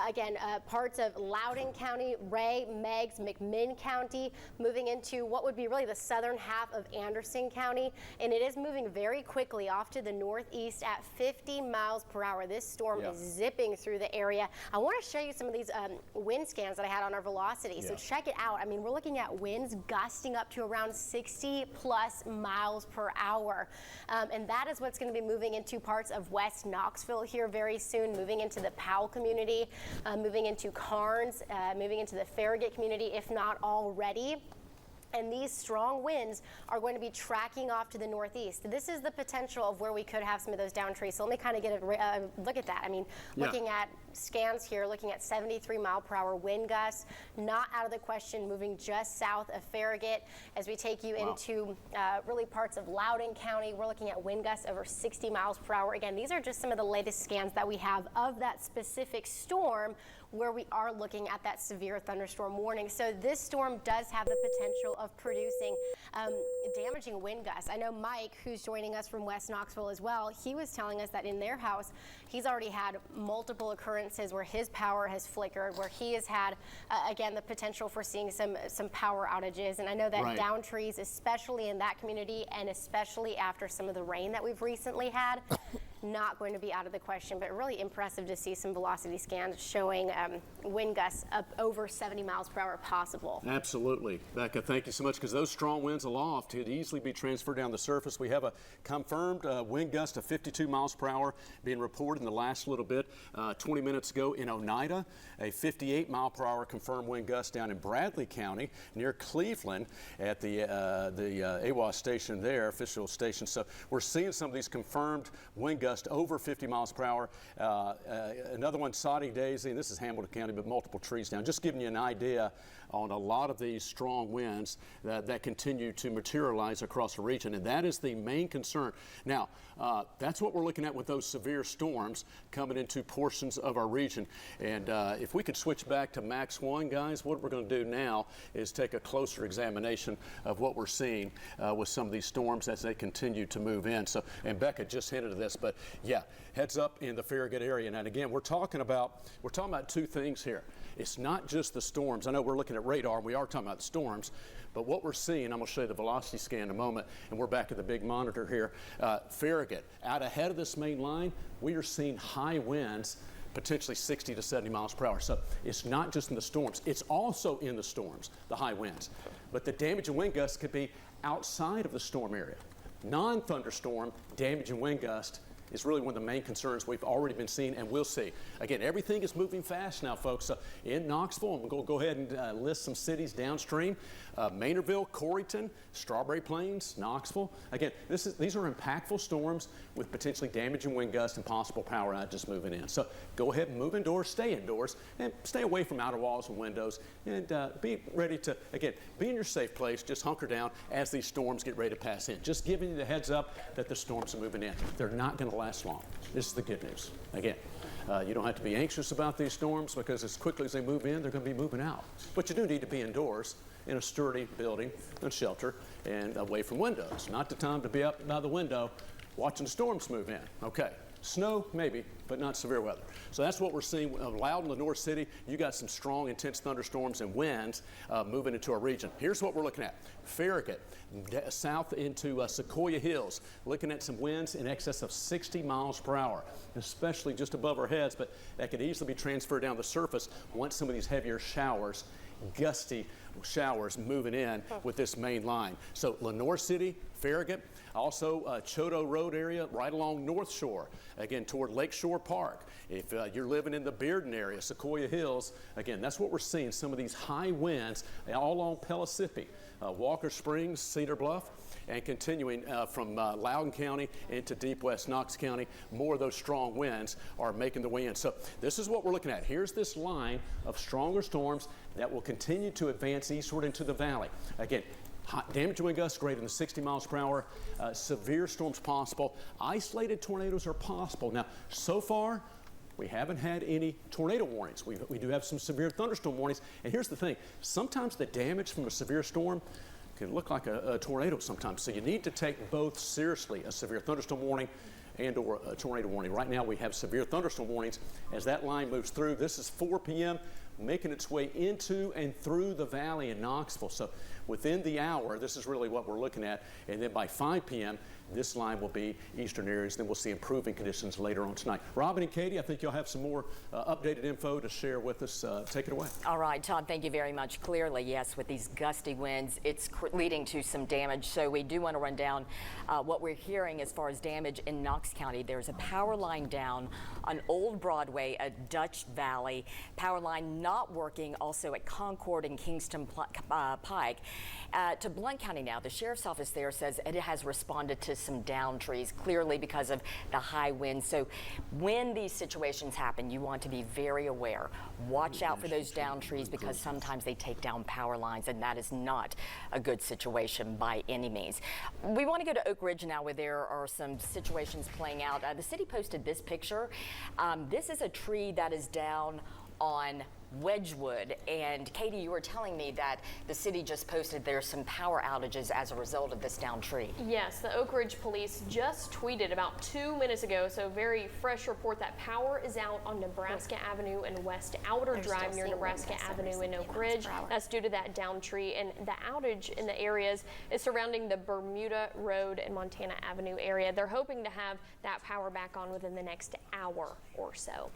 again, parts of Loudoun County, Ray, Meigs, McMinn County, moving into what would be really the southern half of Anderson County, and it is moving very quickly off to the northeast at 50 60 miles per hour. This storm is zipping through the area. I want to show you some of these wind scans that I had on our velocity. So check it out. I mean, we're looking at winds gusting up to around 60 plus miles per hour. And that is what's going to be moving into parts of West Knoxville here very soon, moving into the Powell community, moving into Carnes, moving into the Farragut community, if not already. And these strong winds are going to be tracking off to the northeast. This is the potential of where we could have some of those down trees. So let me kind of get a look at that. I mean, looking at scans here, looking at 73 mile per hour wind gusts, not out of the question, moving just south of Farragut. As we take you into really parts of Loudoun County, we're looking at wind gusts over 60 miles per hour. Again, these are just some of the latest scans that we have of that specific storm, where we are looking at that severe thunderstorm warning. So this storm does have the potential of producing damaging wind gusts. I know Mike, who's joining us from West Knoxville as well, he was telling us that in their house, he's already had multiple occurrences where his power has flickered, where he has had, again, the potential for seeing some power outages. And I know that down trees, especially in that community, and especially after some of the rain that we've recently had, not going to be out of the question, but really impressive to see some velocity scans showing wind gusts up over 70 miles per hour possible.
Absolutely. Becca, thank you so much, because those strong winds aloft could easily be transferred down the surface. We have a confirmed wind gust of 52 miles per hour being reported in the last little bit 20 minutes ago in Oneida, a 58 mile per hour confirmed wind gust down in Bradley County near Cleveland at the AWA station there, official station. So we're seeing some of these confirmed wind gusts over 50 miles per hour. Another one, Soddy Daisy, and this is Hamilton County, but multiple trees down. Just giving you an idea on a lot of these strong winds that continue to materialize across the region, and that is the main concern. Now, that's what we're looking at with those severe storms coming into portions of our region. And if we could switch back to Max 1, guys, what we're going to do now is take a closer examination of what we're seeing with some of these storms as they continue to move in. So, and Becca just hinted at this, but yeah, heads up in the Farragut area. And again, we're talking about two things here. It's not just the storms. I know we're looking at radar, and we are talking about the storms, but what we're seeing, I'm going to show you the velocity scan in a moment, and we're back at the big monitor here. Farragut, out ahead of this main line, we are seeing high winds, potentially 60 to 70 miles per hour. So it's not just in the storms, it's also in the storms, the high winds. But the damage and wind gusts could be outside of the storm area. Non-thunderstorm damage and wind gust is really one of the main concerns we've already been seeing and will see. Again, everything is moving fast now, folks. So in Knoxville, I'm going to go ahead and list some cities downstream. Maynardville, Corryton, Strawberry Plains, Knoxville. Again, these are impactful storms with potentially damaging wind gusts and possible power outages moving in. So go ahead and move indoors, stay indoors, and stay away from outer walls and windows, and be ready to, again, be in your safe place. Just hunker down as these storms get ready to pass in. Just giving you the heads up that the storms are moving in. They're not going to last long. This is the good news. Again, you don't have to be anxious about these storms, because as quickly as they move in, they're going to be moving out. But you do need to be indoors in a sturdy building and shelter and away from windows. Not the time to be up by the window watching the storms move in. Okay. Snow, maybe, but not severe weather. So that's what we're seeing. Loudoun, Lenore City, you got some strong, intense thunderstorms and winds moving into our region. Here's what we're looking at. Farragut, south into Sequoia Hills, looking at some winds in excess of 60 miles per hour, especially just above our heads, but that could easily be transferred down the surface once some of these heavier showers, gusty showers moving in with this main line. So Lenore City, Farragut, also Choteau Road area right along North Shore, again toward Lakeshore Park. If you're living in the Bearden area, Sequoia Hills, again, that's what we're seeing, some of these high winds all along Pellissippi, Walker Springs, Cedar Bluff, and continuing from Loudoun County into deep West Knox County. More of those strong winds are making their way in. So this is what we're looking at. Here's this line of stronger storms that will continue to advance eastward into the valley. Again, damage wind gusts greater than 60 miles per hour, severe storms possible, isolated tornadoes are possible. Now, so far, we haven't had any tornado warnings. We do have some severe thunderstorm warnings. And here's the thing, sometimes the damage from a severe storm can look like a tornado sometimes. So you need to take both seriously, a severe thunderstorm warning and or a tornado warning. Right now we have severe thunderstorm warnings as that line moves through. This is 4 p.m. making its way into and through the valley in Knoxville. So within the hour, this is really what we're looking at. And then by 5 p.m., This line will be eastern areas. Then we'll see improving conditions later on tonight. Robin and Katie, I think you'll have some more updated info to share with us. Take it away.
All right, Todd, thank you very much. Clearly, yes, with these gusty winds, it's leading to some damage. So we do want to run down what we're hearing as far as damage in Knox County. There's a power line down on Old Broadway at Dutch Valley. Power line not working also at Concord and Kingston Pike. To Blount County now, the sheriff's office there says it has responded to some down trees, clearly because of the high winds. So when these situations happen, you want to be very aware. Watch out for those down trees because sometimes they take down power lines, and that is not a good situation by any means. We want to go to Oak Ridge now, where there are some situations playing out. The city posted this picture. This is a tree that is down on Wedgwood, and Katie, you were telling me that the city just posted there's some power outages as a result of this down tree.
Yes, the Oak Ridge police just tweeted about 2 minutes ago, so very fresh report that power is out on Nebraska Avenue and West Outer Drive near Nebraska Avenue in Oak Ridge. That's due to that down tree, and the outage in the areas is surrounding the Bermuda Road and Montana Avenue area. They're hoping to have that power back on within the next hour or so.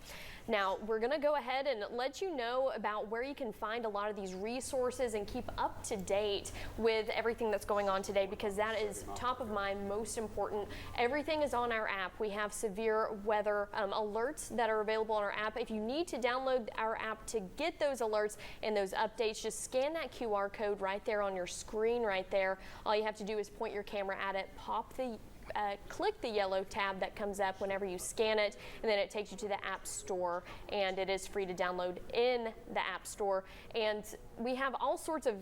Now, we're going to go ahead and let you know about where you can find a lot of these resources and keep up to date with everything that's going on today, because that is top of mind, most important. Everything is on our app. We have severe weather alerts that are available on our app. If you need to download our app to get those alerts and those updates, just scan that QR code right there on your screen right there. All you have to do is point your camera at it, click the yellow tab that comes up whenever you scan it, and then it takes you to the App Store, and it is free to download in the App Store. And we have all sorts of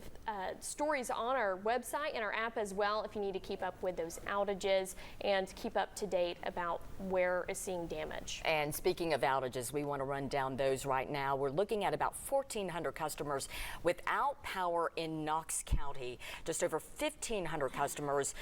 stories on our website and our app as well if you need to keep up with those outages and keep up to date about where is seeing damage.
And speaking of outages, we want to run down those right now. We're looking at about 1,400 customers without power in Knox County, just over 1,500 customers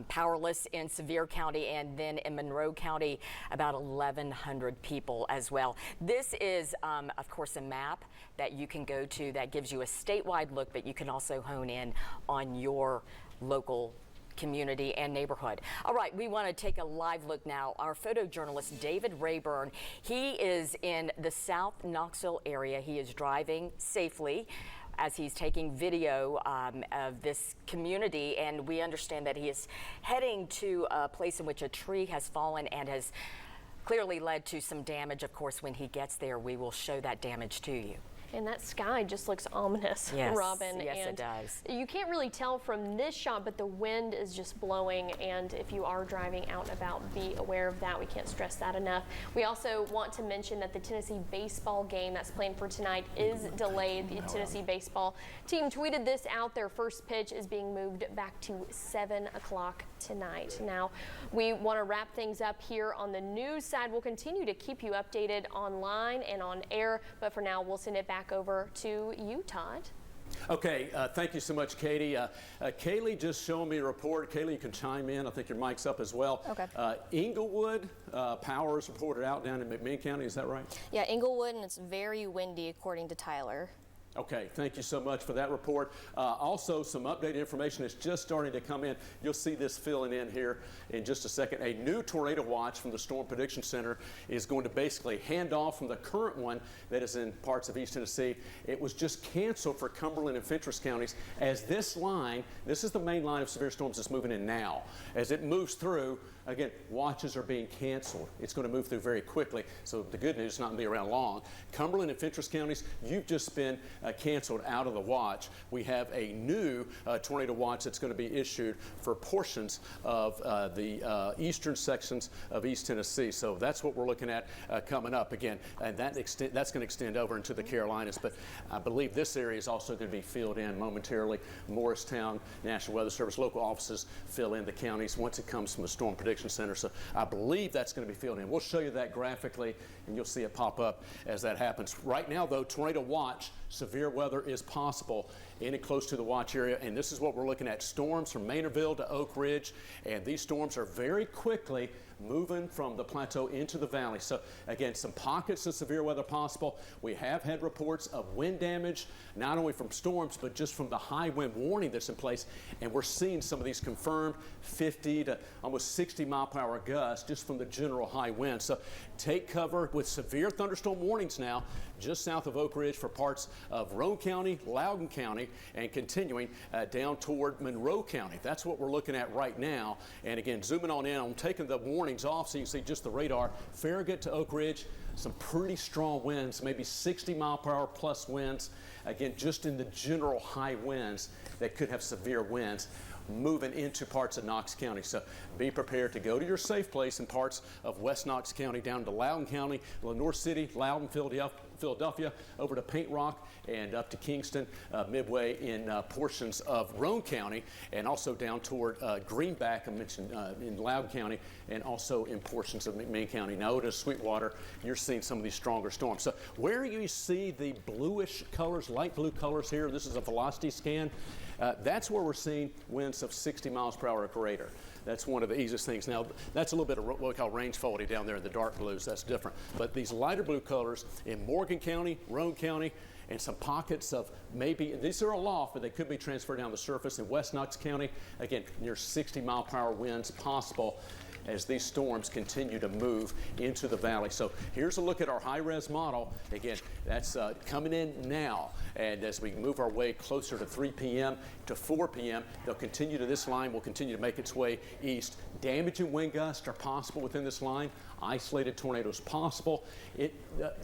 powerless in Sevier County, and then in Monroe County, about 1,100 people as well. This is, of course, a map that you can go to that gives you a statewide look, but you can also hone in on your local community and neighborhood. All right, we want to take a live look now. Our photojournalist, David Rayburn, he is in the South Knoxville area. He is driving safely as he's taking video of this community, and we understand that he is heading to a place in which a tree has fallen and has clearly led to some damage. Of course, when he gets there, we will show that damage to you.
And that sky just looks ominous,
yes,
Robin.
Yes,
and
it does.
You can't really tell from this shot, but the wind is just blowing. And if you are driving out and about, be aware of that. We can't stress that enough. We also want to mention that the Tennessee baseball game that's planned for tonight is delayed. The Tennessee baseball team tweeted this out. Their first pitch is being moved back to 7 o'clock tonight. Now, we want to wrap things up here on the news side. We'll continue to keep you updated online and on air, but for now, we'll send it back over to you, Todd.
Okay, thank you so much, Katie. Kaylee just showed me a report. Kaylee, you can chime in. I think your mic's up as well.
Okay.
Inglewood, power is reported out down in McMinn County. Is that right?
Yeah, Inglewood, and it's very windy, according to Tyler.
Okay, thank you so much for that report. Also, some updated information is just starting to come in. You'll see this filling in here in just a second. A new tornado watch from the Storm Prediction Center is going to basically hand off from the current one that is in parts of East Tennessee. It was just canceled for Cumberland and Fentress counties, as this line, this is the main line of severe storms that's moving in now. As it moves through, again, watches are being canceled. It's going to move through very quickly. So the good news is not going to be around long. Cumberland and Fentress counties, you've just been canceled out of the watch. We have a new tornado watch that's going to be issued for portions of the eastern sections of East Tennessee. So that's what we're looking at coming up again. And that's going to extend over into the Carolinas. But I believe this area is also going to be filled in momentarily. Morristown, National Weather Service, local offices fill in the counties once it comes from the Storm Prediction Center. So I believe that's going to be filled in. We'll show you that graphically, and you'll see it pop up as that happens. Right now, though, tornado watch severe weather is possible in and close to the watch area. And this is what we're looking at, storms from Maynardville to Oak Ridge. And these storms are very quickly moving from the plateau into the valley. So again, some pockets of severe weather possible. We have had reports of wind damage, not only from storms, but just from the high wind warning that's in place. And we're seeing some of these confirmed 50 to almost 60 mile per hour gusts just from the general high wind. So take cover with severe thunderstorm warnings now just south of Oak Ridge for parts of Roane County, Loudoun County, and continuing down toward Monroe County. That's what we're looking at right now. And again, zooming on in, I'm taking the warnings off so you can see just the radar. Farragut to Oak Ridge, some pretty strong winds, maybe 60 mile per hour plus winds. Again, just in the general high winds that could have severe winds moving into parts of Knox County. So be prepared to go to your safe place in parts of West Knox County, down to Loudoun County, Lenoir City, Loudoun, Philadelphia, over to Paint Rock, and up to Kingston, midway in portions of Roane County, and also down toward Greenback, I mentioned in Loudoun County, and also in portions of McMinn County. Now to Sweetwater, you're seeing some of these stronger storms. So where you see the bluish colors, light blue colors here, this is a velocity scan. That's where we're seeing winds of 60 miles per hour or greater. That's one of the easiest things. Now, that's a little bit of what we call range faulty down there in the dark blues. That's different. But these lighter blue colors in Morgan County, Roane County, and some pockets of maybe, these are aloft, but they could be transferred down the surface in West Knox County. Again, near 60 mile per hour winds possible as these storms continue to move into the valley. So here's a look at our high-res model. Again, that's coming in now. And as we move our way closer to 3 p.m. to 4 p.m., they'll continue to this line, will continue to make its way east. Damage and wind gusts are possible within this line. Isolated tornadoes possible.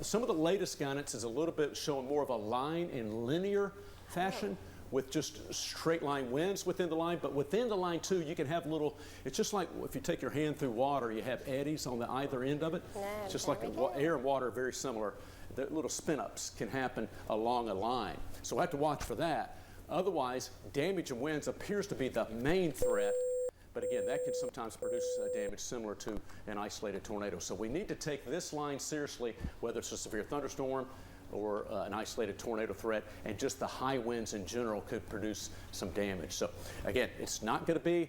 Some of the latest guidance is a little bit showing more of a line in linear fashion, with just straight line winds within the line, but within the line too, you can have little, it's just like if you take your hand through water, you have eddies on the either end of it. It's just like air and water are very similar. The little spin-ups can happen along a line. So we'll have to watch for that. Otherwise, damage and winds appears to be the main threat, but again, that can sometimes produce damage similar to an isolated tornado. So we need to take this line seriously, whether it's a severe thunderstorm, or an isolated tornado threat, and just the high winds in general could produce some damage. So again, it's not going to be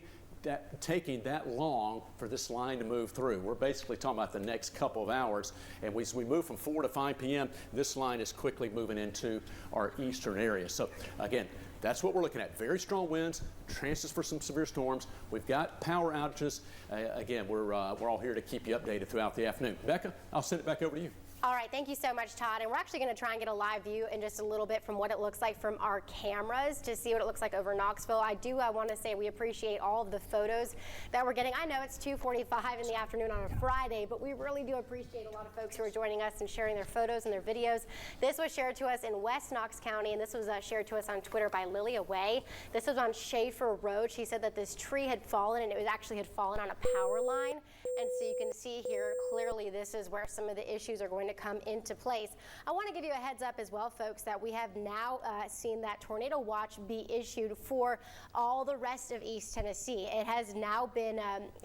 taking that long for this line to move through. We're basically talking about the next couple of hours, and as we move from 4 to 5 p.m., this line is quickly moving into our eastern area. So again, that's what we're looking at. Very strong winds, chances for some severe storms. We've got power outages. Again, we're all here to keep you updated throughout the afternoon. Becca, I'll send it back over to you.
All right, thank you so much, Todd. And we're actually going to try and get a live view in just a little bit from what it looks like from our cameras to see what it looks like over Knoxville. I want to say we appreciate all of the photos that we're getting. I know it's 2:45 in the afternoon on a Friday, but we really do appreciate a lot of folks who are joining us and sharing their photos and their videos. This was shared to us in West Knox County, and this was shared to us on Twitter by Lilia Way. This was on Schaefer Road. She said that this tree had fallen, and it had fallen on a power line. And so you can see here, clearly this is where some of the issues are going to come into place. I want to give you a heads up as well, folks, that we have now seen that tornado watch be issued for all the rest of East Tennessee. It has now been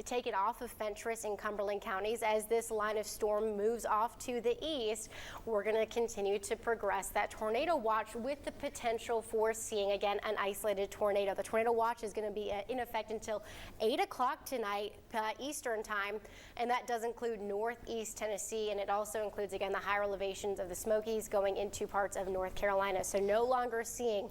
taken off of Fentress and Cumberland counties. As this line of storm moves off to the east, we're going to continue to progress that tornado watch with the potential for seeing, again, an isolated tornado. The tornado watch is going to be in effect until 8 o'clock tonight Eastern time, and that does include northeast Tennessee, and it also includes, again, the higher elevations of the Smokies going into parts of North Carolina. So no longer seeing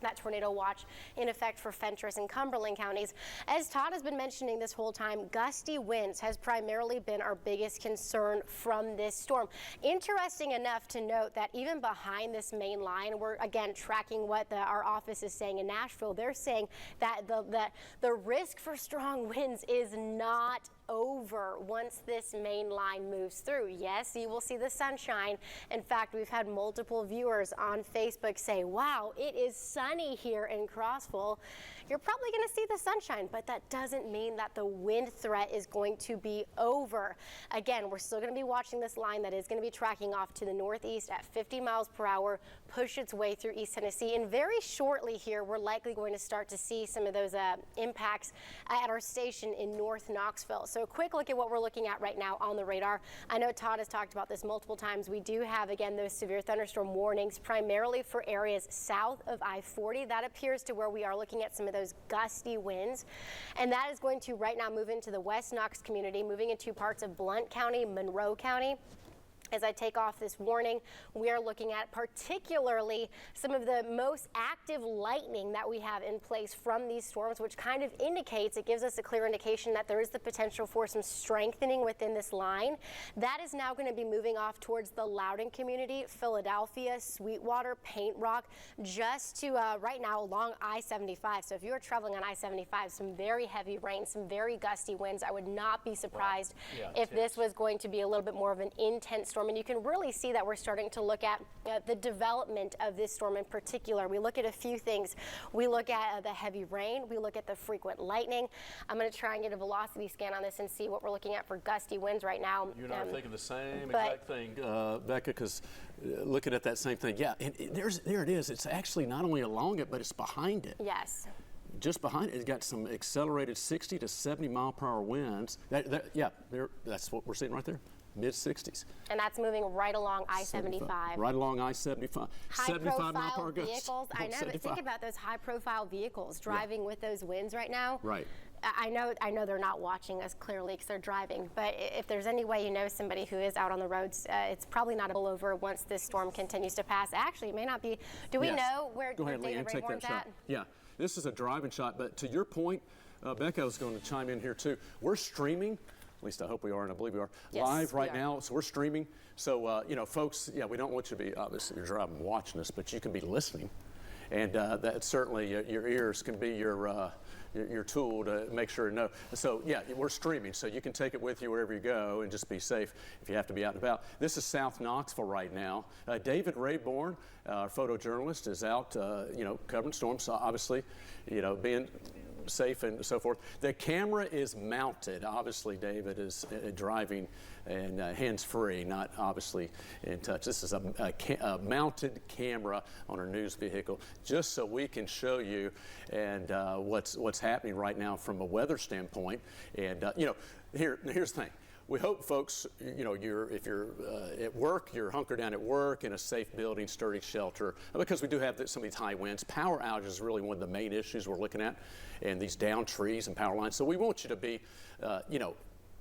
that tornado watch in effect for Fentress and Cumberland counties. As Todd has been mentioning this whole time, gusty winds has primarily been our biggest concern from this storm. Interesting enough to note that even behind this main line, we're again tracking what our office is saying in Nashville. They're saying that the risk for strong winds is not over once this main line moves through. Yes, you will see the sunshine. In fact, we've had multiple viewers on Facebook say, wow, it is sunny here in Crossville. You're probably going to see the sunshine, but that doesn't mean that the wind threat is going to be over. Again, we're still going to be watching this line that is going to be tracking off to the northeast at 50 miles per hour, push its way through East Tennessee. And very shortly here, we're likely going to start to see some of those impacts at our station in North Knoxville. So a quick look at what we're looking at right now on the radar. I know Todd has talked about this multiple times. We do have, again, those severe thunderstorm warnings primarily for areas south of I-40. That appears to where we are looking at some of those gusty winds. And that is going to right now move into the West Knox community, moving into parts of Blount County, Monroe County. As I take off this warning, we are looking at particularly some of the most active lightning that we have in place from these storms, which kind of indicates, it gives us a clear indication that there is the potential for some strengthening within this line. That is now going to be moving off towards the Loudoun community, Philadelphia, Sweetwater, Paint Rock, just to right now along I-75. So if you're traveling on I-75, some very heavy rain, some very gusty winds. I would not be surprised if this was going to be a little bit more of an intense storm, and you can really see that we're starting to look at the development of this storm in particular. We look at a few things. We look at the heavy rain. We look at the frequent lightning. I'm going to try and get a velocity scan on this and see what we're looking at for gusty winds right now.
You and I are thinking the same exact thing, Becca, because looking at that same thing, and there it is. It's actually not only along it, but it's behind it.
Yes.
Just behind it, it's got some accelerated 60 to 70 mile per hour winds. That's what we're seeing right there. Mid-60s.
And that's moving right along I-75.
Right along I-75. 75 mile per hour gusts.
Vehicles. I know, but think about those high-profile vehicles driving with those winds right now.
Right.
I know they're not watching us clearly because they're driving, but if there's any way you know somebody who is out on the roads, it's probably not all over once this storm continues to pass. Actually, it may not be. Do we know where David Rayborn's at?
Yeah, this is a driving shot, but to your point, Becca was going to chime in here too. We're streaming. At least I hope we are, and I believe we are, live right now. So we're streaming. So, folks, we don't want you to be, obviously, you're driving watching us, but you can be listening. And that certainly your ears can be your tool to make sure to know. So, we're streaming, so you can take it with you wherever you go and just be safe if you have to be out and about. This is South Knoxville right now. David Rayborn, our photojournalist, is out, covering storms, so obviously, being safe and so forth. The camera is mounted. Obviously, David is driving and hands-free, not obviously in touch. This is a mounted camera on our news vehicle, just so we can show you and what's happening right now from a weather standpoint. And here's the thing. We hope, folks, if you're at work, you're hunkered down at work in a safe building, sturdy shelter, because we do have some of these high winds. Power outages is really one of the main issues we're looking at, and these down trees and power lines. So we want you to be,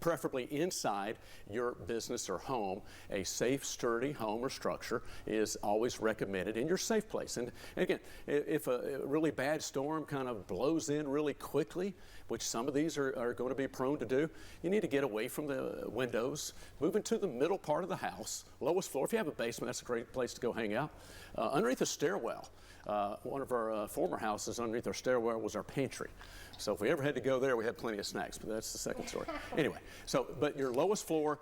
preferably inside your business or home. A safe, sturdy home or structure is always recommended in your safe place. And again, if a really bad storm kind of blows in really quickly, which some of these are going to be prone to do, you need to get away from the windows, move into the middle part of the house, lowest floor. If you have a basement, that's a great place to go hang out. Underneath a stairwell. One of our former houses underneath our stairwell was our pantry. So if we ever had to go there, we had plenty of snacks, but that's the second story. Anyway, but your lowest floor,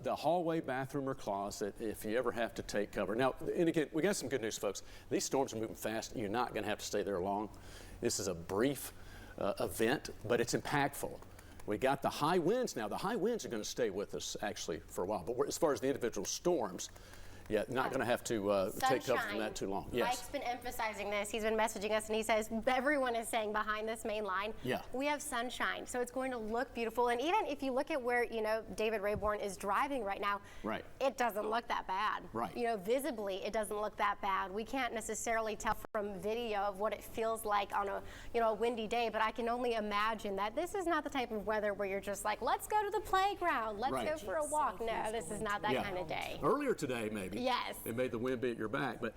the hallway, bathroom, or closet, if you ever have to take cover. Now, and again, we got some good news, folks. These storms are moving fast. You're not going to have to stay there long. This is a brief event, but it's impactful. We got the high winds now. The high winds are going to stay with us, actually, for a while. But as far as the individual storms, not going to have to take cover from that too long. Yes.
Mike's been emphasizing this. He's been messaging us, and he says everyone is saying behind this main line, we have sunshine, so it's going to look beautiful. And even if you look at where David Rayborn is driving right now, it doesn't look that bad. Visibly, it doesn't look that bad. We can't necessarily tell from video of what it feels like on a windy day, but I can only imagine that this is not the type of weather where you're just like, let's go to the playground, let's go for a walk. No, this is not that kind of day.
Earlier today, maybe.
Yes.
It made the wind be at your back. But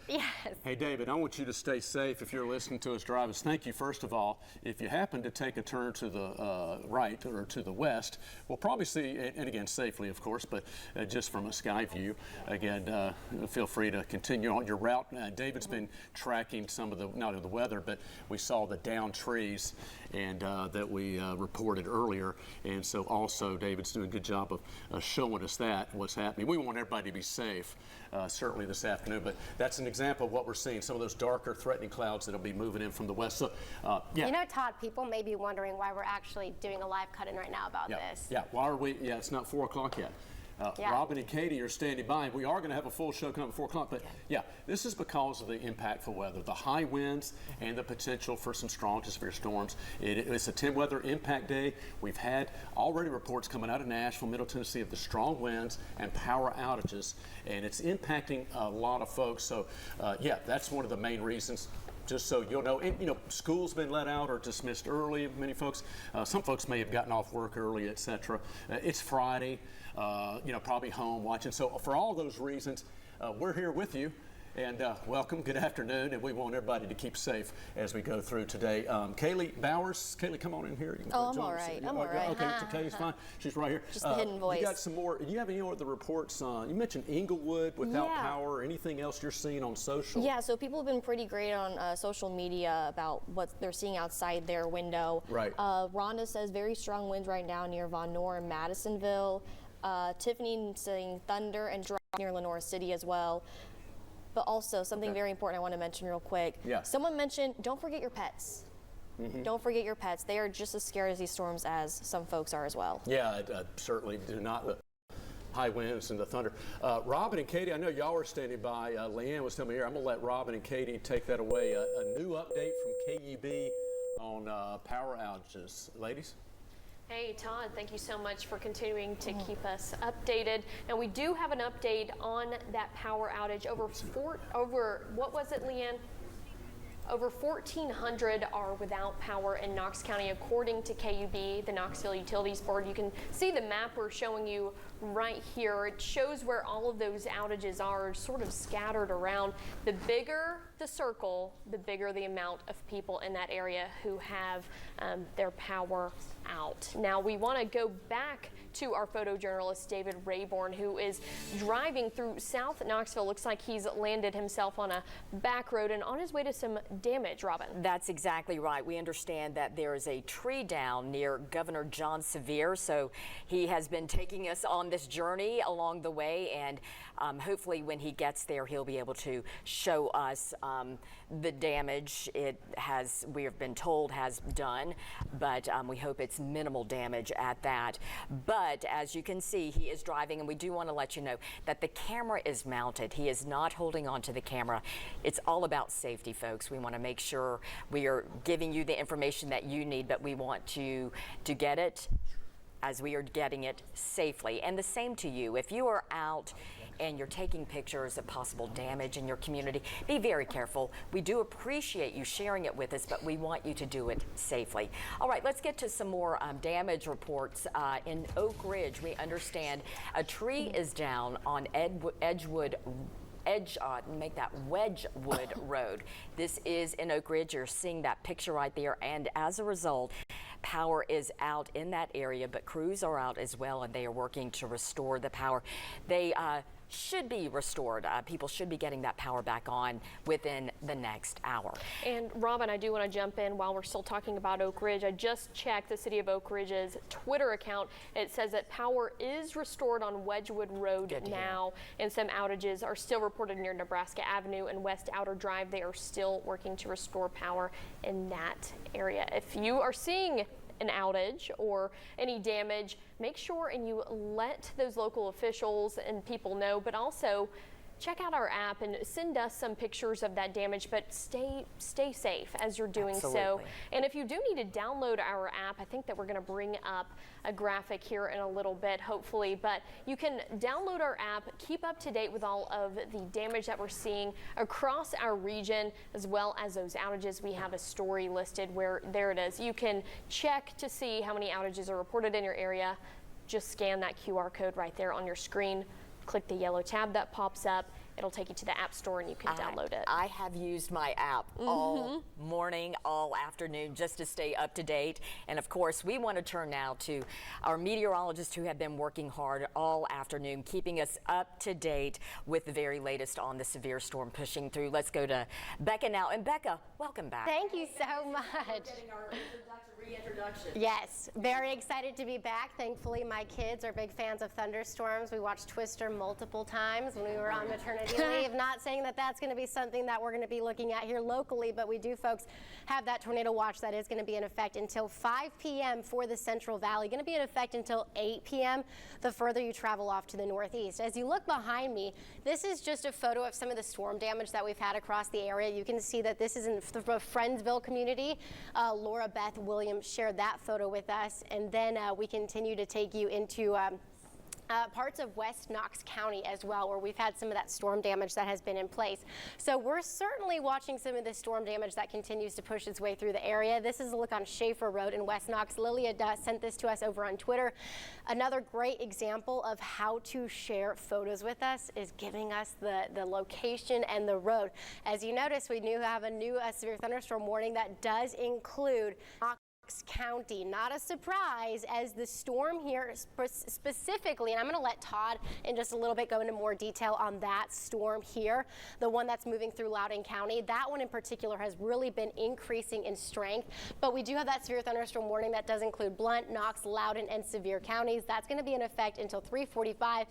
hey, David, I want you to stay safe if you're listening to us drive us. Thank you, first of all. If you happen to take a turn to the right or to the west, we'll probably see, and again, safely, of course, but just from a sky view, again, feel free to continue on your route. David's been tracking some of not only the weather, but we saw the down trees and that we reported earlier. And so also, David's doing a good job of showing us what's happening. We want everybody to be safe. Certainly this afternoon, but that's an example of what we're seeing, some of those darker threatening clouds that'll be moving in from the west. So,
Todd, people may be wondering why we're actually doing a live cut-in right now about this.
Why are we, it's not 4 o'clock yet.
Yeah.
Robin and Katie are standing by. We are going to have a full show coming at 4 o'clock, but yeah, this is because of the impactful weather, the high winds, and the potential for some strong to severe storms. It's a 10 weather impact day. We've had already reports coming out of Nashville, Middle Tennessee, of the strong winds and power outages, and it's impacting a lot of folks. So, yeah, that's one of the main reasons. Just so you'll know, and, school's been let out or dismissed early. Many folks, some folks may have gotten off work early, etc. It's Friday, probably home watching. So for all those reasons, we're here with you. And welcome, good afternoon, and we want everybody to keep safe as we go through today. Kaylee Bowers, Kaylee, come on in here. You can
Oh, I'm
join
all
us.
right. I'm all right.
Okay, so Kaylee's fine. She's right here.
Just the hidden voice.
You got some more. Do you have any more of the reports? You mentioned Inglewood without power. Or anything else you're seeing on social?
Yeah, so people have been pretty great on social media about what they're seeing outside their window.
Right.
Rhonda says very strong winds right now near Von Nor and Madisonville. Tiffany saying thunder and drought near Lenore City as well. But also something very important I want to mention real quick.
Yeah.
Someone mentioned, don't forget your pets. Don't forget your pets. They are just as scared as these storms as some folks are as well.
Yeah, I certainly do not. The high winds and the thunder. Robin and Katie, I know y'all are standing by. Leanne was telling me here. I'm going to let Robin and Katie take that away. A new update from KUB on power outages. Ladies?
Hey, Todd, thank you so much for continuing to keep us updated. And we do have an update on that power outage. What was it, Leanne? Over 1,400 are without power in Knox County, according to KUB, the Knoxville Utilities Board. You can see the map we're showing you right here. It shows where all of those outages are sort of scattered around. The bigger the circle, the bigger the amount of people in that area who have their power out. Now, we want to go back to our photojournalist, David Rayborn, who is driving through South Knoxville. Looks like he's landed himself on a back road and on his way to some damage, Robin.
That's exactly right. We understand that there is a tree down near Governor John Sevier, so he has been taking us on this journey along the way, and hopefully when he gets there, he'll be able to show us the damage it has, we have been told, has done, but we hope it's minimal damage at that. But as you can see, he is driving, and we do want to let you know that the camera is mounted. He is not holding on to the camera. It's all about safety, folks. We want to make sure we are giving you the information that you need, but we want you to get it as we are getting it safely. And the same to you. If you are out and you're taking pictures of possible damage in your community, be very careful. We do appreciate you sharing it with us, but we want you to do it safely. All right, let's get to some more damage reports. In Oak Ridge, we understand a tree is down on Wedgewood Road. This is in Oak Ridge. You're seeing that picture right there, and as a result, power is out in that area, but crews are out as well, and they are working to restore the power. They should be restored. People should be getting that power back on within the next hour.
And Robin, I do want to jump in while we're still talking about Oak Ridge. I just checked the City of Oak Ridge's Twitter account. It says that power is restored on Wedgewood Road now, and some outages are still reported near Nebraska Avenue and West Outer Drive. They are still working to restore power in that area. If you are seeing an outage or any damage, make sure and you let those local officials and people know, but also check out our app and send us some pictures of that damage, but stay safe as you're doing so. And if you do need to download our app, I think that we're going to bring up a graphic here in a little bit, hopefully, but you can download our app, keep up to date with all of the damage that we're seeing across our region, as well as those outages. We have a story listed where, there it is. You can check to see how many outages are reported in your area. Just scan that QR code right there on your screen. Click the yellow tab that pops up. It'll take you to the App Store and you can download it.
I have used my app all morning, all afternoon, just to stay up to date. And of course, we want to turn now to our meteorologists who have been working hard all afternoon, keeping us up to date with the very latest on the severe storm pushing through. Let's go to Becca now. And Becca, welcome back.
Thank you so much.
Getting our reintroduction.
Yes, very excited to be back. Thankfully, my kids are big fans of thunderstorms. We watched Twister multiple times when we were on maternity believe. Not saying that that's going to be something that we're going to be looking at here locally, but we do, folks, have that tornado watch that is going to be in effect until 5 p.m. for the Central Valley. Going to be in effect until 8 p.m. the further you travel off to the northeast. As you look behind me, this is just a photo of some of the storm damage that we've had across the area. You can see that this is in the Friendsville community. Laura Beth Williams shared that photo with us, and then we continue to take you into parts of West Knox County as well, where we've had some of that storm damage that has been in place. So we're certainly watching some of the storm damage that continues to push its way through the area. This is a look on Schaefer Road in West Knox. Lilia sent this to us over on Twitter. Another great example of how to share photos with us is giving us the location and the road. As you notice, we do have a new severe thunderstorm warning that does include County. Not a surprise, as the storm here specifically, and I'm going to let Todd in just a little bit go into more detail on that storm here, the one that's moving through Loudoun County. That one in particular has really been increasing in strength, but we do have that severe thunderstorm warning that does include Blount, Knox, Loudoun, and Sevier counties. That's going to be in effect until 3:45,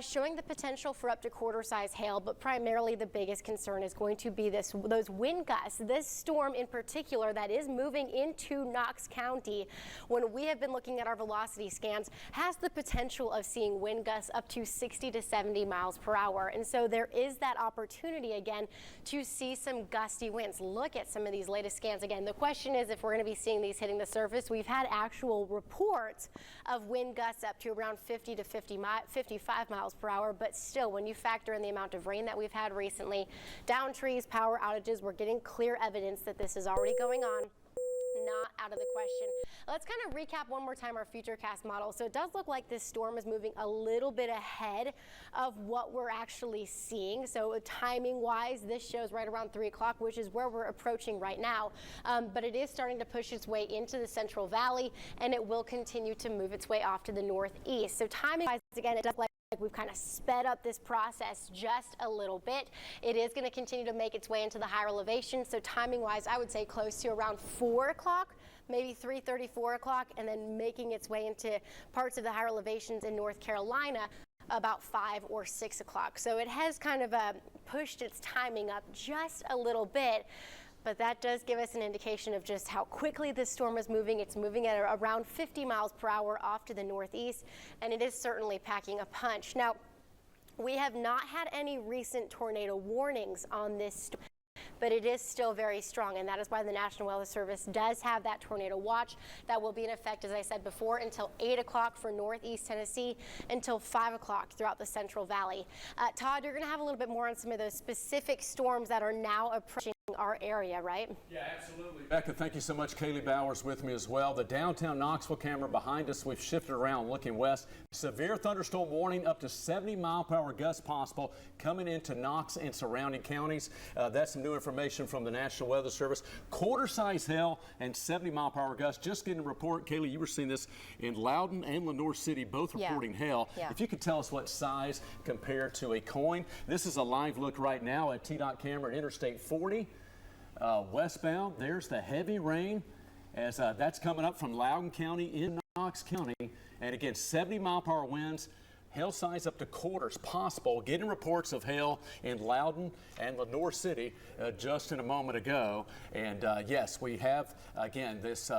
showing the potential for up to quarter-size hail, but primarily the biggest concern is going to be those wind gusts. This storm in particular that is moving into Knox County, when we have been looking at our velocity scans, has the potential of seeing wind gusts up to 60 to 70 miles per hour. And so there is that opportunity again to see some gusty winds. Look at some of these latest scans again. The question is if we're going to be seeing these hitting the surface. We've had actual reports of wind gusts up to around 50 to 55 miles per hour, but still, when you factor in the amount of rain that we've had recently, down trees, power outages, we're getting clear evidence that this is already going on. Not out of the question. Let's kind of recap one more time our futurecast model. So it does look like this storm is moving a little bit ahead of what we're actually seeing. So timing wise, this shows right around 3 o'clock, which is where we're approaching right now. But it is starting to push its way into the Central Valley, and it will continue to move its way off to the northeast. So timing wise, again, it does like we've kind of sped up this process just a little bit. It is going to continue to make its way into the higher elevation. So timing wise, I would say close to around 4 o'clock, maybe 3:30, 4 o'clock, and then making its way into parts of the higher elevations in North Carolina about 5 or 6 o'clock. So it has kind of pushed its timing up just a little bit. But that does give us an indication of just how quickly this storm is moving. It's moving at around 50 miles per hour off to the northeast, and it is certainly packing a punch. Now, we have not had any recent tornado warnings on this storm, but it is still very strong, and that is why the National Weather Service does have that tornado watch that will be in effect, as I said before, until 8 o'clock for northeast Tennessee, until 5 o'clock throughout the Central Valley. Todd, you're going to have a little bit more on some of those specific storms that are now approaching our area, right?
Yeah, absolutely. Becca, thank you so much. Kaylee Bowers with me as well. The downtown Knoxville camera behind us, we've shifted around looking west. Severe thunderstorm warning, up to 70 mile per hour gusts possible coming into Knox and surrounding counties. That's some new information from the National Weather Service. Quarter-size hail and 70 mile per hour gusts. Just getting a report, Kaylee, you were seeing this in Loudoun and Lenoir City, both reporting hail. If you could tell us what size compared to a coin. This is a live look right now at TDOT camera at Interstate 40. Westbound, there's the heavy rain as that's coming up from Loudoun County in Knox County. And again, 70 mile per hour winds. Hail size up to quarters possible. Getting reports of hail in Loudoun and Lenoir City just in a moment ago. And yes, we have, again, this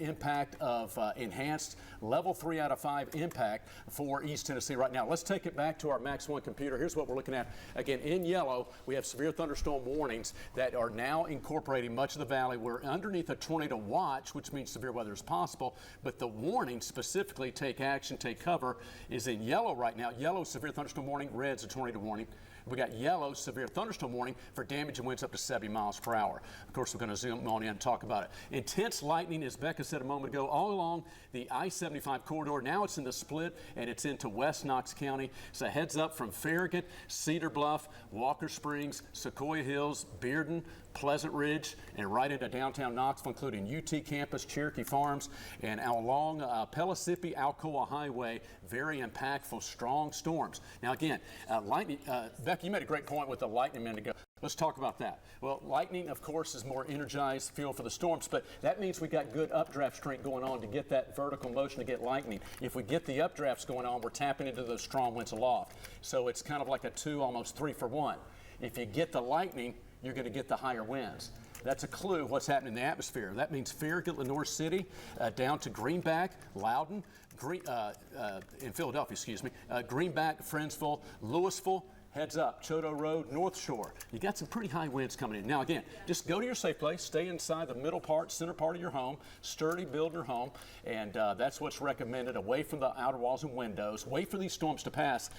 impact of enhanced level 3 out of 5 impact for East Tennessee right now. Let's take it back to our Max 1 computer. Here's what we're looking at. Again, in yellow, we have severe thunderstorm warnings that are now incorporating much of the valley. We're underneath a tornado watch, which means severe weather is possible. But the warning specifically, take action, take cover, is in yellow right now. Yellow, severe thunderstorm warning. Red's a tornado warning. We got yellow, severe thunderstorm warning for damage and winds up to 70 miles per hour. Of course, we're going to zoom on in and talk about it. Intense lightning, as Becca said a moment ago, all along the I-75 corridor. Now it's in the split, and it's into West Knox County. So heads up from Farragut, Cedar Bluff, Walker Springs, Sequoia Hills, Bearden, Pleasant Ridge, and right into downtown Knoxville, including UT Campus, Cherokee Farms, and along Pellissippi, Alcoa Highway. Very impactful, strong storms. Now, again, lightning. Becky, you made a great point with the lightning a minute ago. Let's talk about that. Well, lightning, of course, is more energized fuel for the storms, but that means we got good updraft strength going on to get that vertical motion to get lightning. If we get the updrafts going on, we're tapping into those strong winds aloft. So it's kind of like a 2, almost 3 for 1. If you get the lightning, you're going to get the higher winds. That's a clue what's happening in the atmosphere. That means Farragut, Lenore City, down to Greenback, Loudon, in Philadelphia, excuse me, Greenback, Friendsville, Louisville. Heads up, Choteau Road, North Shore. You got some pretty high winds coming in. Now again, just go to your safe place, stay inside the middle part, center part of your home, sturdy, build your home, and that's what's recommended, away from the outer walls and windows. Wait for these storms to pass.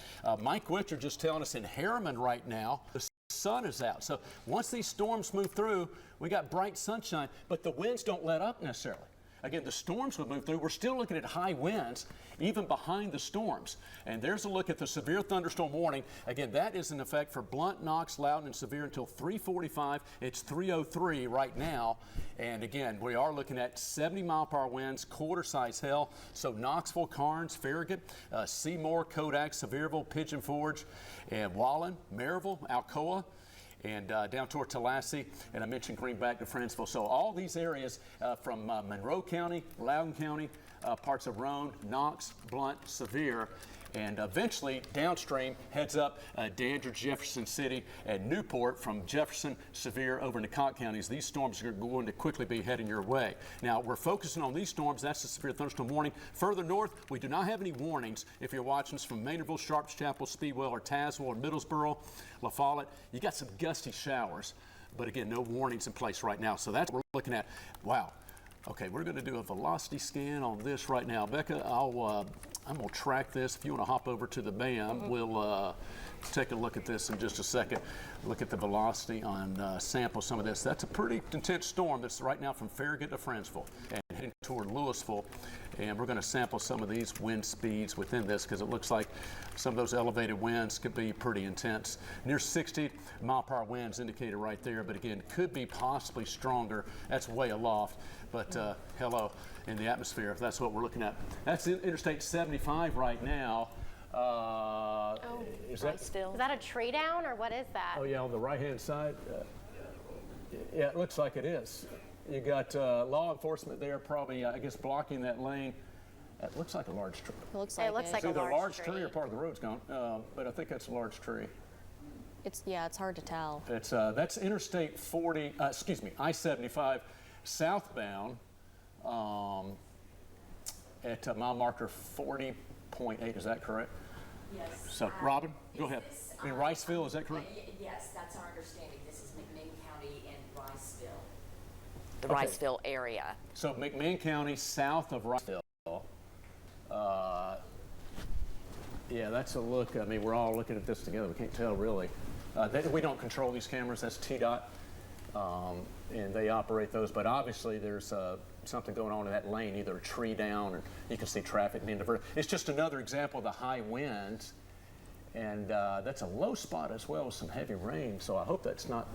Mike Witcher just telling us in Harriman right now, the sun is out. So once these storms move through, we got bright sunshine, but the winds don't let up necessarily. Again, the storms would move through. We're still looking at high winds, even behind the storms. And there's a look at the severe thunderstorm warning. Again, that is in effect for Blunt, Knox, Loudon, and severe until 3:45. It's 3:03 right now. And again, we are looking at 70-mile-per-hour winds, quarter-size hail. So Knoxville, Carnes, Farragut, Seymour, Kodak, Sevierville, Pigeon Forge, and Wallen, Maryville, Alcoa, and down toward Tallahassee, and I mentioned Greenback to Friendsville. So all these areas from Monroe County, Loudoun County, parts of Roane, Knox, Blunt, Sevier, and eventually downstream heads up Dandridge, Jefferson City, and Newport from Jefferson, Sevier over into Cocke counties. These storms are going to quickly be heading your way. Now, we're focusing on these storms. That's the severe thunderstorm warning. Further north, we do not have any warnings. If you're watching us from Maynardville, Sharps Chapel, Speedwell, or Tazewell, or Middlesboro, La Follette, you got some gusty showers. But again, no warnings in place right now. So that's what we're looking at. Wow. Okay, we're going to do a velocity scan on this right now. Becca, I'm going to track this. If you want to hop over to the BAM, we'll take a look at this in just a second. Look at the velocity on sample some of this. That's a pretty intense storm that's right now from Farragut to Friendsville and heading toward Louisville. And we're going to sample some of these wind speeds within this because it looks like some of those elevated winds could be pretty intense. Near 60-mile-per-hour winds indicated right there, but again, could be possibly stronger. That's way aloft, but hello in the atmosphere, if that's what we're looking at. That's Interstate 75 right now.
Is that
a tree down, or what is that?
Oh, yeah, on the right-hand side. Yeah, it looks like it is. You got law enforcement there, probably, I guess, blocking that lane. It looks like a large tree.
It looks like
like
it's either a large tree or part of the road's gone, but I think that's a large tree.
It's hard to tell.
It's that's Interstate 40, I-75 southbound at mile marker 40.8. Is that correct?
Yes.
So, Robin, go ahead. In Riceville, is that correct?
Yes, that's our understanding. This is McMinn County and Riceville.
The Riceville area.
So McMinn County, south of Riceville. Yeah, that's a look. I mean, we're all looking at this together. We can't tell really. We don't control these cameras. That's TDOT, and they operate those. But obviously, there's something going on in that lane, either a tree down, or you can see traffic being diverted. It's just another example of the high winds, and that's a low spot as well with some heavy rain. So I hope that's not,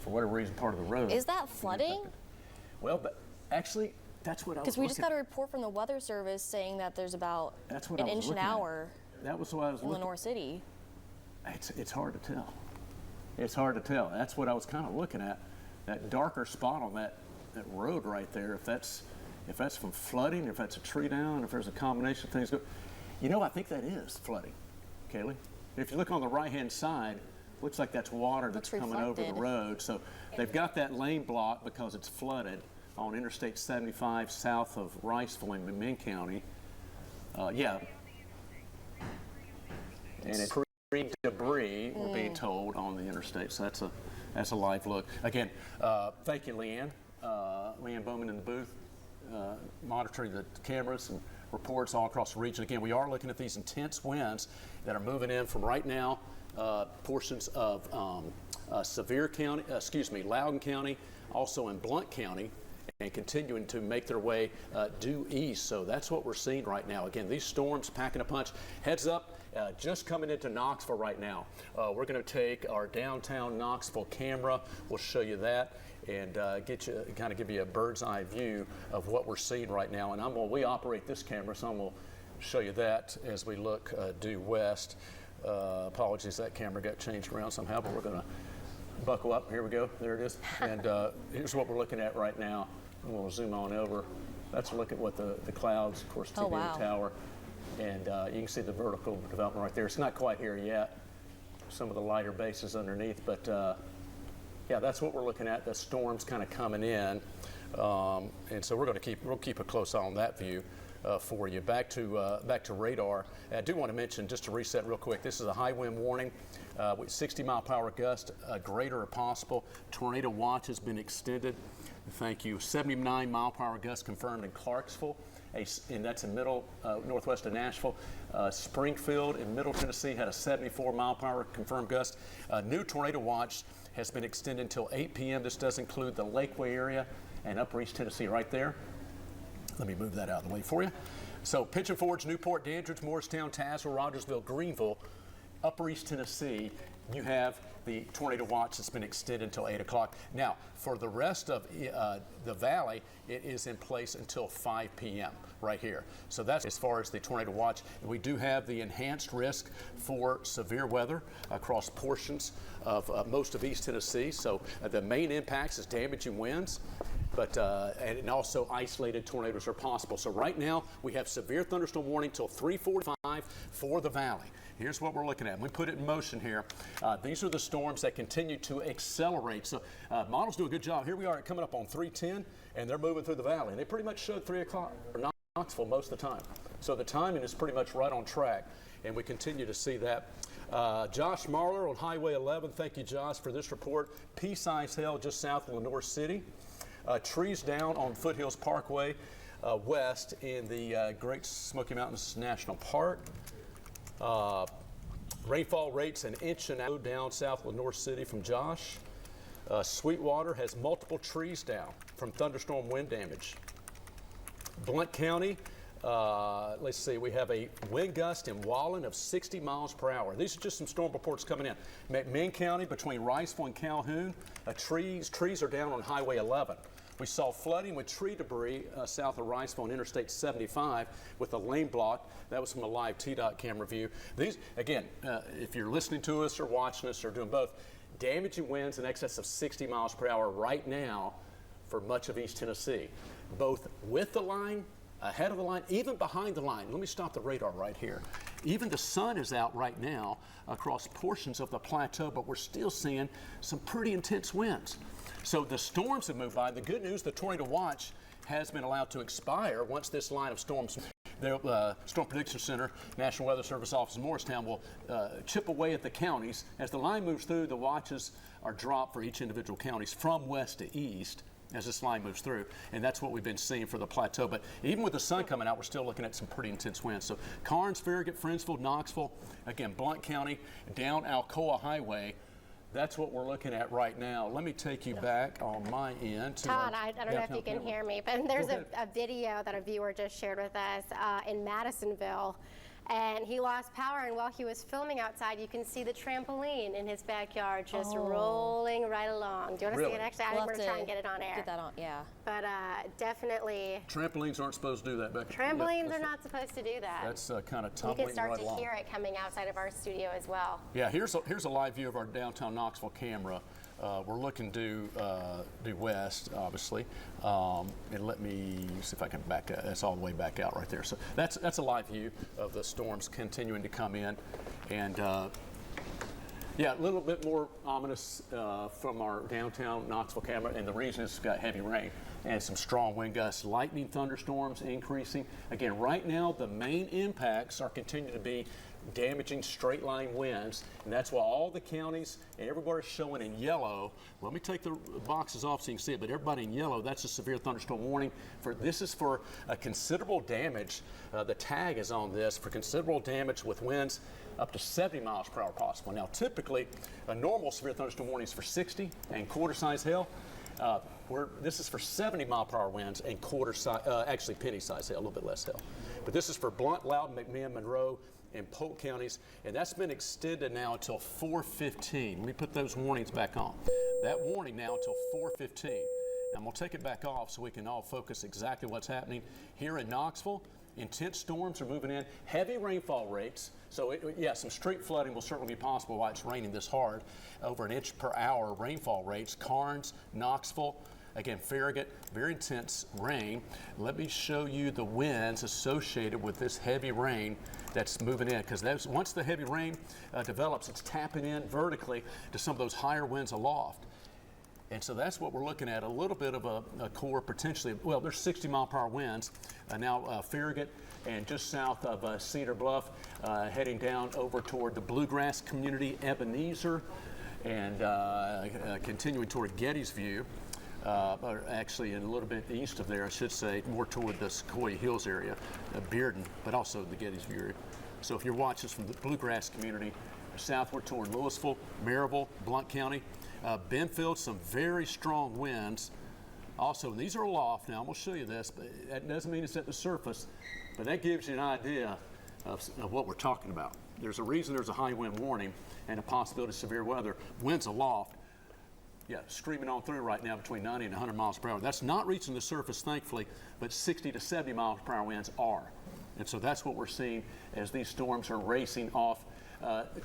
for whatever reason, part of the road.
Is that flooding?
Well, but actually, that's what I was
Because we just got a report from the Weather Service saying that there's about an inch an hour.
That was what I was
in
looking
Lenore City.
It's hard to tell. It's hard to tell. That's what I was kind of looking at. That darker spot on that road right there. If that's from flooding, if that's a tree down, if there's a combination of things. You know, I think that is flooding, Kaylee. If you look on the right-hand side, looks like that's water that's coming over the road. So they've got that lane blocked because it's flooded on Interstate 75 south of Riceville in McMinn County. Yeah. And it's debris, we're being told, on the interstate. So that's a live look. Again, thank you, Leanne. Leanne Bowman in the booth, monitoring the cameras and reports all across the region. Again, we are looking at these intense winds that are moving in from right now portions of Sevier County, Loudoun County, also in Blunt County, and continuing to make their way due east. So that's what we're seeing right now. Again, these storms packing a punch. Heads up, just coming into Knoxville right now. We're going to take our downtown Knoxville camera. We'll show you that and give you a bird's eye view of what we're seeing right now. And we operate this camera, so I'm going to show you that as we look due west. Apologies, that camera got changed around somehow, but we're going to buckle up. Here we go. There it is. And here's what we're looking at right now. We'll zoom on over. That's a look at what the clouds, of course,
Oh,
TV
wow.
tower. And you can see the vertical development right there. It's not quite here yet. Some of the lighter bases underneath, but yeah, that's what we're looking at. The storm's kind of coming in, and so we'll keep a close eye on that view for you. Back to radar. I do want to mention, just to reset real quick, this is a high wind warning with 60-mile-per-hour gust, greater if possible. Tornado watch has been extended. Thank you. 79-mile-per-hour gust confirmed in Clarksville, and that's in northwest of Nashville. Springfield in Middle Tennessee had a 74-mile-per-hour confirmed gust. New tornado watch has been extended until 8 p.m. This does include the Lakeway area and Upper East Tennessee right there. Let me move that out of the way for you. So Pigeon Forge, Newport, Dandridge, Morristown, Tazewell, Rogersville, Greenville, Upper East Tennessee, you have the tornado watch that's been extended until 8 o'clock. Now, for the rest of the valley, it is in place until 5 p.m. right here. So that's as far as the tornado watch. We do have the enhanced risk for severe weather across portions of most of East Tennessee. So the main impacts is damaging winds, but and also isolated tornadoes are possible. So right now we have severe thunderstorm warning till 3:45 for the valley. Here's what we're looking at. We put it in motion here. These are the storms that continue to accelerate. So models do a good job. Here we are coming up on 310, and they're moving through the valley. And they pretty much showed 3 o'clock for Knoxville most of the time. So the timing is pretty much right on track, and we continue to see that. Josh Marler on Highway 11. Thank you, Josh, for this report. Pea-size hail just south of Lenore City. Trees down on Foothills Parkway west in the Great Smoky Mountains National Park. Rainfall rates an inch and a half down south of Lenore City from Josh. Sweetwater has multiple trees down from thunderstorm wind damage. Blount County, let's see, we have a wind gust in Wallen of 60 miles per hour. These are just some storm reports coming in. McMinn County between Riceville and Calhoun, trees are down on Highway 11. We saw flooding with tree debris south of Riceville on Interstate 75 with a lane block. That was from a live TDOT camera view. These, again, if you're listening to us or watching us or doing both, damaging winds in excess of 60 miles per hour right now for much of East Tennessee, both with the line, ahead of the line, even behind the line. Let me stop the radar right here. Even the sun is out right now across portions of the plateau, but we're still seeing some pretty intense winds. So the storms have moved by. The good news, the tornado watch has been allowed to expire once this line of storms. The Storm Prediction Center, National Weather Service office in Morristown will chip away at the counties. As the line moves through, the watches are dropped for each individual counties from west to east as this line moves through, and that's what we've been seeing for the plateau. But even with the sun coming out, we're still looking at some pretty intense winds. So Carnes, Farragut, Friendsville, Knoxville, again, Blount County, down Alcoa Highway. That's what we're looking at right now. Let me take you back on my end.
Todd, I don't know if you can hear me, but there's a video that a viewer just shared with us in Madisonville. And he lost power, and while he was filming outside, you can see the trampoline in his backyard just rolling right along. Do you want to see it? Actually, I think we're going to try and get it on air.
Get that on, yeah.
But definitely.
Trampolines aren't supposed to do that, Becky.
Trampolines are not supposed to do that.
That's kind of tumbling right along.
You can start to hear it coming outside of our studio as well.
Yeah, here's a live view of our downtown Knoxville camera. We're looking due west, obviously, and let me see if I can back up. That's all the way back out right there. So that's a live view of the storms continuing to come in, and yeah, a little bit more ominous from our downtown Knoxville camera, and the reason is it's got heavy rain and some strong wind gusts, lightning thunderstorms increasing. Again, right now the main impacts are continuing to be damaging straight line winds, and that's why all the counties and everybody's showing in yellow. Let me take the boxes off so you can see it, but everybody in yellow, that's a severe thunderstorm warning. This is for a considerable damage. The tag is on this for considerable damage with winds up to 70 miles per hour possible. Now, typically, a normal severe thunderstorm warning is for 60 and quarter-size hail. This is for 70 mile per hour winds and actually penny-size hail, a little bit less hail. But this is for Blount, Loudoun, McMinn, Monroe, and Polk counties, and that's been extended now until 4:15. Let me put those warnings back on. That warning now until 4:15. Now I'm going to take it back off so we can all focus exactly what's happening here in Knoxville Intense storms are moving in, heavy rainfall rates. So, yeah, some street flooding will certainly be possible while it's raining this hard. Over an inch per hour rainfall rates. Carnes, Knoxville, again, Farragut, very intense rain. Let me show you the winds associated with this heavy rain that's moving in, because once the heavy rain develops, it's tapping in vertically to some of those higher winds aloft. And so that's what we're looking at, a little bit of a core potentially, well, there's 60-mile-per-hour winds. Now Farragut and just south of Cedar Bluff, heading down over toward the Bluegrass community, Ebenezer, and continuing toward Gettysview, or actually a little bit east of there, I should say, more toward the Sequoia Hills area, Bearden, but also the Gettysview area. So if you're watching from the Bluegrass community, southward toward Louisville, Maryville, Blount County, Benfield, some very strong winds. Also, and these are aloft now, I'm going to show you this, but that doesn't mean it's at the surface, but that gives you an idea of what we're talking about. There's a reason there's a high wind warning and a possibility of severe weather. Winds aloft, yeah, streaming on through right now between 90 and 100 miles per hour. That's not reaching the surface, thankfully, but 60 to 70 miles per hour winds are. And so that's what we're seeing as these storms are racing off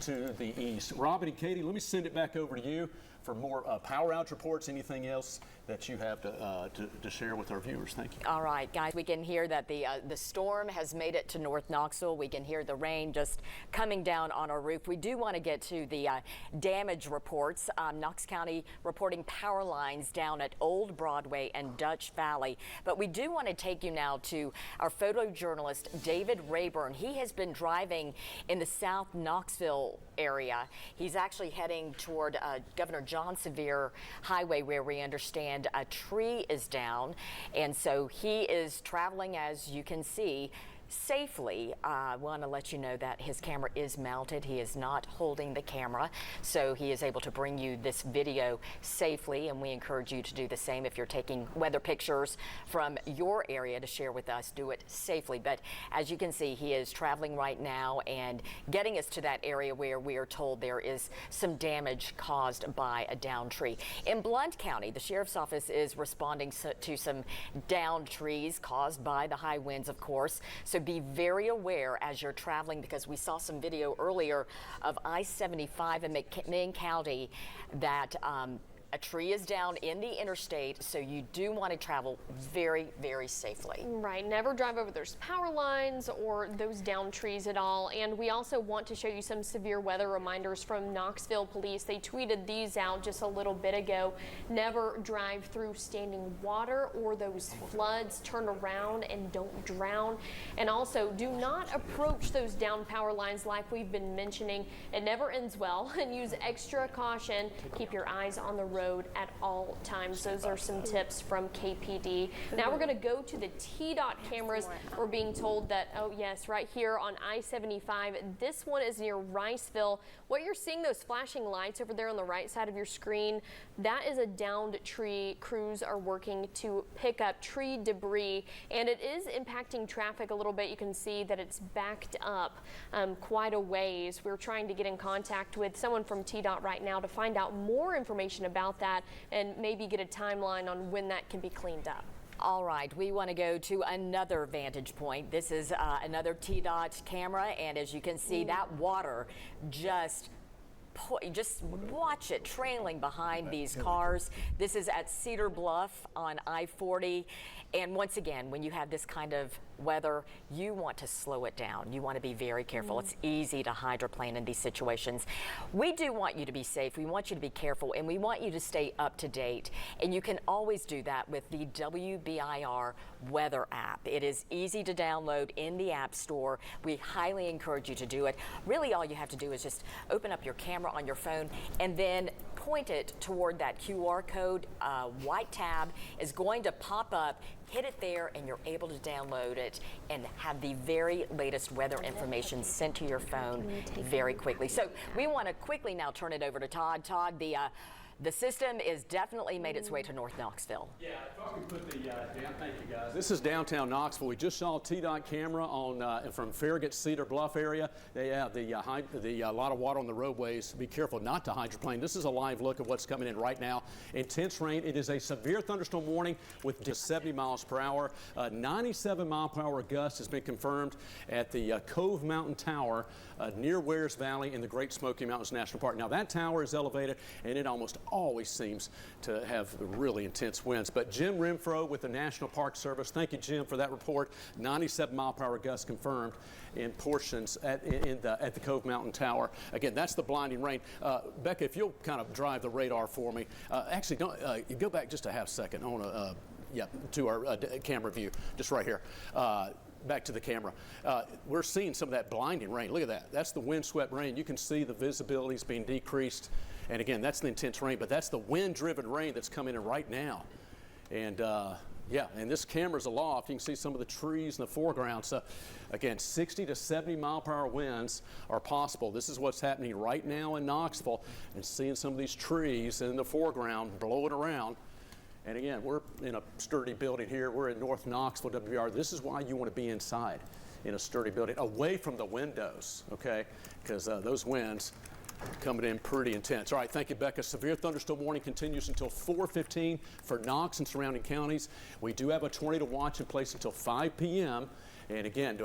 to the east. Robin and Katie, let me send it back over to you for more power outage reports, anything else that you have to share with our viewers. Thank you.
All right, guys, we can hear that the storm has made it to North Knoxville. We can hear the rain just coming down on our roof. We do want to get to the damage reports. Knox County reporting power lines down at Old Broadway and Dutch Valley. But we do want to take you now to our photojournalist, David Rayburn. He has been driving in the South Knoxville area. He's actually heading toward Governor John Sevier Highway, where we understand a tree is down, and so he is traveling, as you can see, safely. I want to let you know that his camera is mounted. He is not holding the camera, so he is able to bring you this video safely, and we encourage you to do the same. If you're taking weather pictures from your area to share with us, do it safely. But as you can see, he is traveling right now and getting us to that area where we are told there is some damage caused by a downed tree. In Blount County, the Sheriff's Office is responding to some downed trees caused by the high winds, of course. So be very aware as you're traveling, because we saw some video earlier of I-75 in McMinn County that a tree is down in the interstate, so you do want to travel very, very safely.
Right, never drive over those power lines or those downed trees at all. And we also want to show you some severe weather reminders from Knoxville Police. They tweeted these out just a little bit ago. Never drive through standing water or those floods. Turn around and don't drown. And also, do not approach those downed power lines like we've been mentioning. It never ends well, and use extra caution. Keep your eyes on the road at all times. Those are some tips from KPD. Now we're going to go to the TDOT cameras. We're being told that, oh yes, right here on I-75, this one is near Riceville. What you're seeing, those flashing lights over there on the right side of your screen, that is a downed tree. Crews are working to pick up tree debris, and it is impacting traffic a little bit. You can see that it's backed up quite a ways. We're trying to get in contact with someone from TDOT right now to find out more information about that and maybe get a timeline on when that can be cleaned up.
All right, we want to go to another vantage point. This is another TDOT camera, and as you can see, that water just watch it trailing behind these cars. This is at Cedar Bluff on I-40. And once again, when you have this kind of weather, you want to slow it down. You want to be very careful. It's easy to hydroplane in these situations. We do want you to be safe. We want you to be careful, and we want you to stay up to date. And you can always do that with the WBIR weather app. It is easy to download in the App Store. We highly encourage you to do it. Really, all you have to do is just open up your camera on your phone and then point it toward that QR code. White tab is going to pop up. Hit it there, and you're able to download it and have the very latest weather information sent to your phone very quickly. So we want to quickly now turn it over to Todd. Todd, the system is definitely made its way to North Knoxville.
Yeah, I thought we put the Thank you, guys. This is downtown Knoxville. We just saw a TDOT camera on from Farragut Cedar Bluff area. They have the lot of water on the roadways. Be careful not to hydroplane. This is a live look of what's coming in right now. Intense rain. It is a severe thunderstorm warning with just 70 miles per hour. 97 mile per hour gust has been confirmed at the Cove Mountain Tower near Wares Valley in the Great Smoky Mountains National Park. Now that tower is elevated and it almost always seems to have really intense winds. But Jim Renfro with the National Park Service, thank you, Jim, for that report. 97 mile per hour gusts confirmed in portions at the Cove Mountain Tower. Again, that's the blinding rain. Becca, if you'll kind of drive the radar for me. Actually, don't go back just a half second. I want to to our camera view, just right here. Back to the camera. We're seeing some of that blinding rain. Look at that. That's the windswept rain. You can see the visibility is being decreased. And again, that's the intense rain, but that's the wind-driven rain that's coming in right now. And and this camera's aloft. You can see some of the trees in the foreground. So again, 60 to 70 mile per hour winds are possible. This is what's happening right now in Knoxville, and seeing some of these trees in the foreground blowing around. And again, we're in a sturdy building here. We're in North Knoxville, WBIR. This is why you want to be inside in a sturdy building, away from the windows, okay? Because those winds coming in pretty intense. All right, thank you, Becca. Severe thunderstorm warning continues until 4:15 for Knox and surrounding counties. We do have a tornado watch in place until 5 p.m. And again,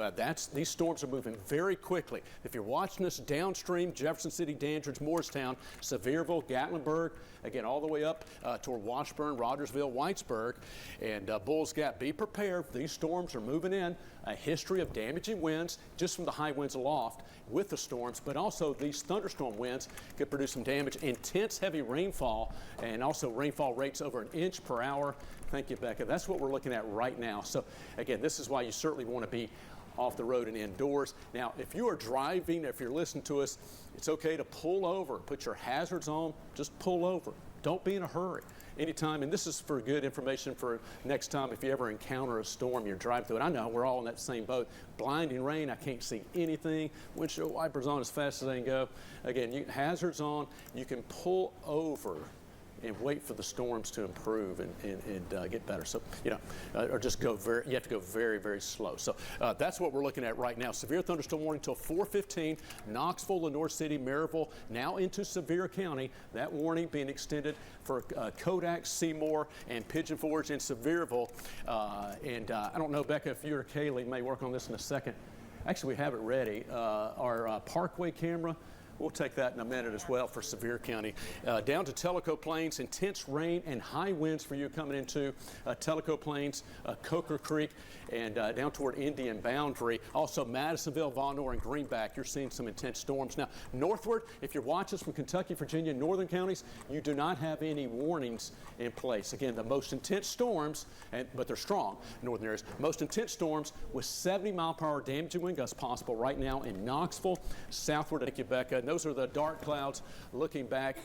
these storms are moving very quickly. If you're watching us downstream, Jefferson City, Dandridge, Morristown, Sevierville, Gatlinburg, again, all the way up toward Washburn, Rogersville, Whitesburg, and Bulls Gap, be prepared. These storms are moving in. A history of damaging winds just from the high winds aloft with the storms, but also these thunderstorm winds could produce some damage. Intense heavy rainfall and also rainfall rates over an inch per hour. Thank you, Becca. That's what we're looking at right now. So again, this is why you certainly want to be off the road and indoors. Now, if you are driving, if you're listening to us, it's okay to pull over, put your hazards on, just pull over. Don't be in a hurry. Anytime, and this is for good information for next time if you ever encounter a storm, you're driving through it. I know we're all in that same boat. Blinding rain, I can't see anything. Windshield wipers on as fast as they can go. Again, hazards on, you can pull over and wait for the storms to improve and get better. So, or just you have to go very, very slow. So that's what we're looking at right now. Severe thunderstorm warning until 4:15. Knoxville, Lenore City, Maryville, now into Sevier County. That warning being extended for Kodak, Seymour, and Pigeon Forge in Sevierville. I don't know, Becca, if you or Kaylee may work on this in a second. Actually, we have it ready. Our Parkway camera. We'll take that in a minute as well for Sevier County. Down to Tellico Plains, intense rain and high winds for you coming into Tellico Plains, Coker Creek, and down toward Indian Boundary. Also Madisonville, Vonore, and Greenback. You're seeing some intense storms. Now, northward, if you're watching us from Kentucky, Virginia, and northern counties, you do not have any warnings in place. Again, the most intense storms, but they're strong, northern areas, most intense storms with 70 mile per hour damaging wind gusts possible right now in Knoxville, southward. Thank you, Becca. And those are the dark clouds looking back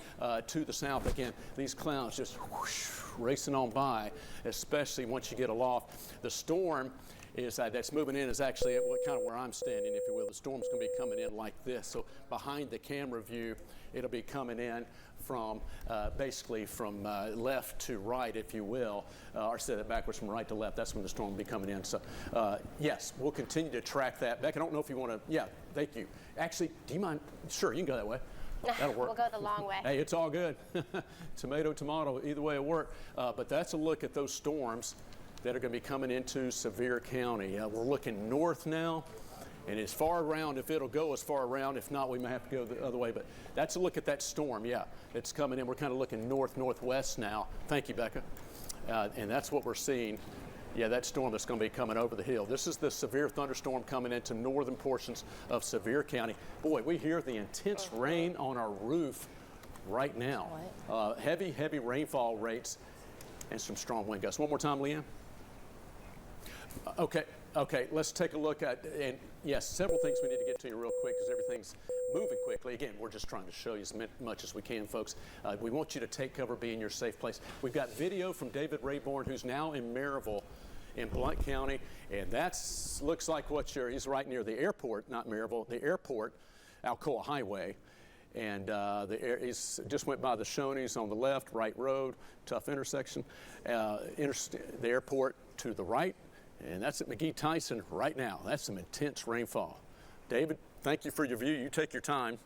to the south. Again, these clouds just whoosh, racing on by, especially once you get aloft. The storm that's moving in is actually at kind of where I'm standing, if you will. The storm's going to be coming in like this. So behind the camera view, it'll be coming in from basically from left to right, if you will, or say that backwards from right to left. That's when the storm will be coming in. So yes, we'll continue to track that. Beck, I don't know if you want to, thank you. Actually, do you mind? Sure, you can go that way. That'll work.
We'll go the long way.
Hey, it's all good. Tomato, tomato, either way it'll work. But that's a look at those storms that are going to be coming into Sevier County. We're looking north now, and as far around, if it'll go as far around, if not, we may have to go the other way. But that's a look at that storm, it's coming in. We're kind of looking north-northwest now. Thank you, Becca. And that's what we're seeing. That storm that's going to be coming over the hill. This is the severe thunderstorm coming into northern portions of Sevier County. Boy, we hear the intense rain on our roof right now. Heavy rainfall rates and some strong wind gusts. One more time, Leanne. Okay, let's take a look at, and yes, several things we need to get to you real quick because everything's moving quickly. Again, we're just trying to show you as much as we can, folks. We want you to take cover, be in your safe place. We've got video from David Rayborn, who's now in Maryville in Blount County, and looks like he's right near the airport, not Maryville, the airport, Alcoa Highway. And just went by the Shoney's on the left, right road, tough intersection. The airport to the right, and that's at McGee-Tyson right now. That's some intense rainfall. David, thank you for your view. You take your time,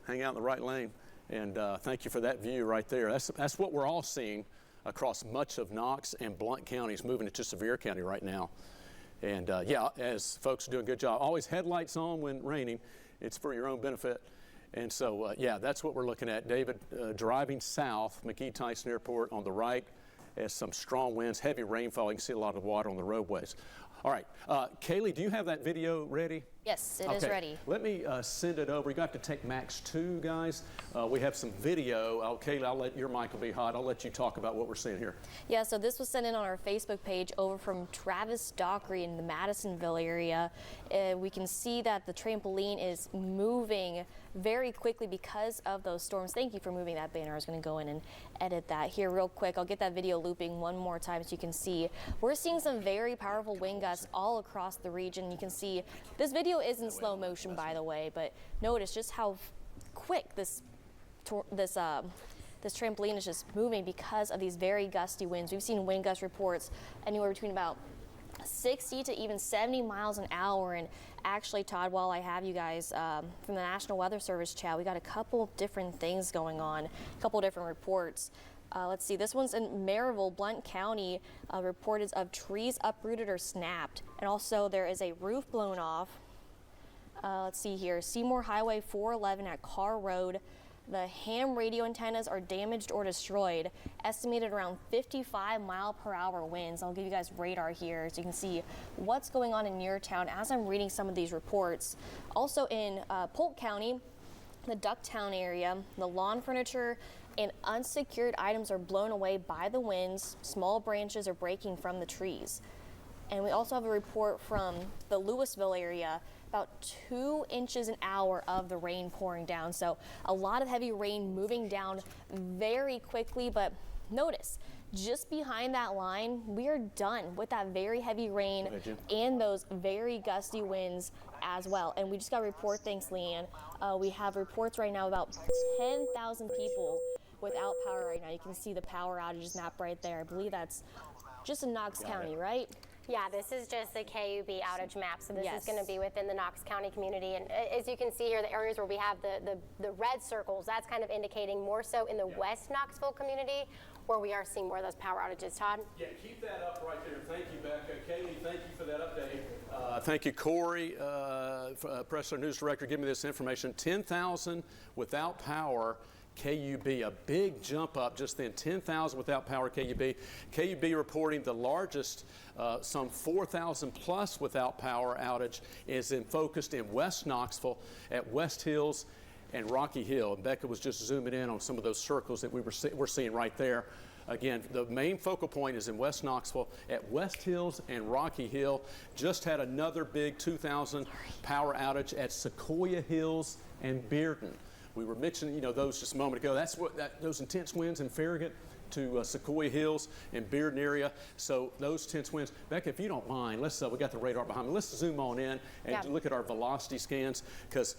hang out in the right lane, and thank you for that view right there. That's what we're all seeing across much of Knox and Blount counties, moving into Sevier County right now. And yeah, as folks are doing a good job, always headlights on when raining. It's for your own benefit. And so, yeah, that's what we're looking at. David, driving south, McGee-Tyson Airport on the right, as some strong winds, heavy rainfall. You can see a lot of water on the roadways. All right, Kaylee, do you have that video ready?
Yes, it is ready.
Let me send it over. You got to take Max 2, guys. We have some video. Kaylee, I'll let your mic will be hot. I'll let you talk about what we're seeing here.
Yeah, so this was sent in on our Facebook page over from Travis Dockery in the Madisonville area. We can see that the trampoline is moving very quickly because of those storms. Thank you for moving that banner. I was going to go in and edit that here real quick. I'll get that video looping one more time so you can see. We're seeing some very powerful wind gusts all across the region. You can see this video is in slow motion, by the way, but notice just how quick this trampoline is just moving because of these very gusty winds. We've seen wind gust reports anywhere between about 60 to even 70 miles an hour. And actually, Todd, while I have you guys from the National Weather Service chat, we got a couple different things going on, a couple different reports. Let's see, this one's in Maryville, Blount County, reported of trees uprooted or snapped. And also there is a roof blown off. Let's see here, Seymour Highway 411 at Carr Road. The ham radio antennas are damaged or destroyed, estimated around 55-mile-per-hour winds. I'll give you guys radar here so you can see what's going on in your town as I'm reading some of these reports. Also in Polk County, the Ducktown area, the lawn furniture and unsecured items are blown away by the winds. Small branches are breaking from the trees. And we also have a report from the Louisville area, about 2 inches an hour of the rain pouring down. So a lot of heavy rain moving down very quickly, but notice just behind that line, we are done with that very heavy rain and those very gusty winds as well. And we just got a report, thanks Leanne. We have reports right now about 10,000 people without power right now. You can see the power outages map right there. I believe that's just in Knox County, right?
Yeah, this is just the KUB outage map, so this is going to be within the Knox County community. And as you can see here, the areas where we have the red circles, that's kind of indicating more so in the West Knoxville community, where we are seeing more of those power outages. Todd?
Yeah, keep that up right there. Thank you, Becca. Kaylee, thank you for that update. Thank you, Corey, Pressler News Director, give me this information. 10,000 without power. KUB, a big jump up just then, 10,000 without power KUB. KUB reporting the largest, some 4,000 plus without power outage is focused in West Knoxville at West Hills and Rocky Hill. And Becca was just zooming in on some of those circles that we're seeing right there. Again, the main focal point is in West Knoxville at West Hills and Rocky Hill. Just had another big 2,000 power outage at Sequoia Hills and Bearden. We were mentioning, those just a moment ago. That's what those intense winds in Farragut to Sequoia Hills and Bearden area. So those intense winds. Becca, if you don't mind, let's we got the radar behind me. Let's zoom on in and look at our velocity scans, because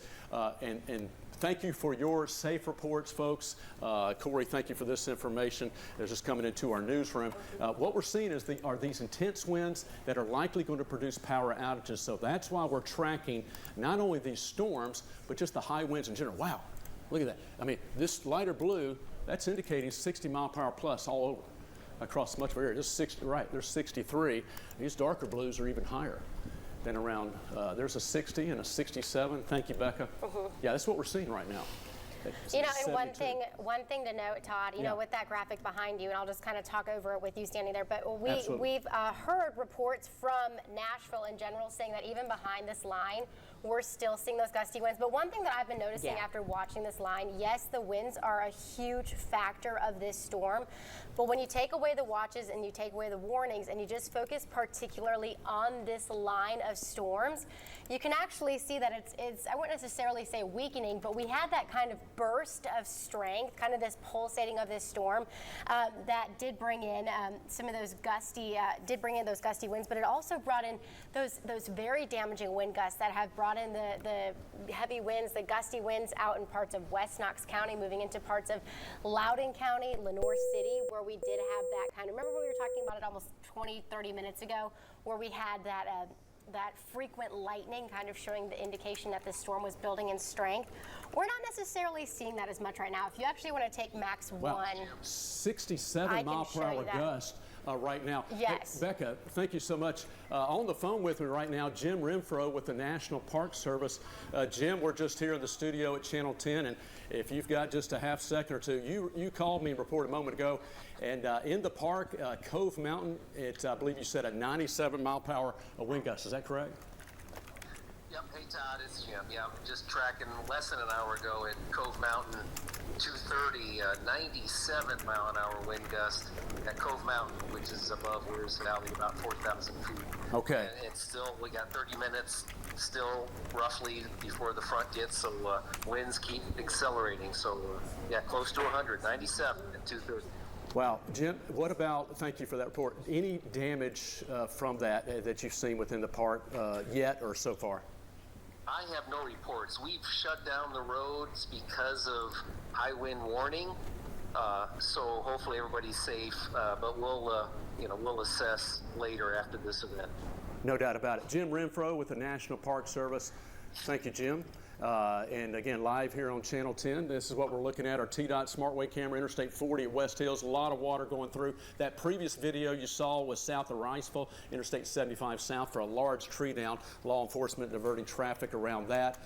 and thank you for your safe reports, folks. Corey, thank you for this information. They're just coming into our newsroom. What we're seeing are these intense winds that are likely going to produce power outages. So that's why we're tracking not only these storms, but just the high winds in general. Wow. Look at that. I mean, this lighter blue, that's indicating 60 mile per hour plus all over across much of our area. There's 60, right, there's 63. These darker blues are even higher than around, there's a 60 and a 67. Thank you, Becca. Yeah, that's what we're seeing right now.
And one thing to note, Todd, with that graphic behind you, and I'll just kind of talk over it with you standing there, but we've heard reports from Nashville in general saying that even behind this line, we're still seeing those gusty winds. But one thing that I've been noticing after watching this line, yes, the winds are a huge factor of this storm, but when you take away the watches and you take away the warnings and you just focus particularly on this line of storms, you can actually see that it's I wouldn't necessarily say weakening, but we had that kind of burst of strength, kind of this pulsating of this storm that did bring in some of those gusty winds, but it also brought in those very damaging wind gusts that have brought in the heavy winds, the gusty winds out in parts of West Knox County, moving into parts of Loudoun County, Lenoir City, where we did have that kind of, remember when we were talking about it almost 20-30 minutes ago, where we had that frequent lightning kind of showing the indication that the storm was building in strength. We're not necessarily seeing that as much right now. If you actually want to take max one,
67 mile per hour gust right now.
Yes.
Hey, Becca, thank you so much. On the phone with me right now, Jim Renfro with the National Park Service. Jim, we're just here in the studio at Channel 10, and if you've got just a half second or two, you called me and reported a moment ago, and in the park, Cove Mountain, it's, I believe you said a 97 mile per hour wind gust. Is that correct?
Yep. Hey, Todd, it's Jim. Yeah, I'm just tracking less than an hour ago at Cove Mountain, 230, 97 mile an hour wind gust at Cove Mountain, which is above Weir's Valley, about 4,000 feet.
Okay.
And it's still, we got 30 minutes still roughly before the front gets, so winds keep accelerating. So, yeah, close to 100, 97 at 230.
Wow. Jim, what about, thank you for that report, any damage from that you've seen within the park yet or so far?
I have no reports. We've shut down the roads because of high wind warning, so hopefully everybody's safe. But we'll assess later after this event.
No doubt about it. Jim Renfro with the National Park Service. Thank you, Jim. And again, live here on Channel 10. This is what we're looking at, our TDOT SmartWay camera, Interstate 40 at West Hills. A lot of water going through. That previous video you saw was south of Riceville, Interstate 75 south for a large tree down. Law enforcement diverting traffic around that.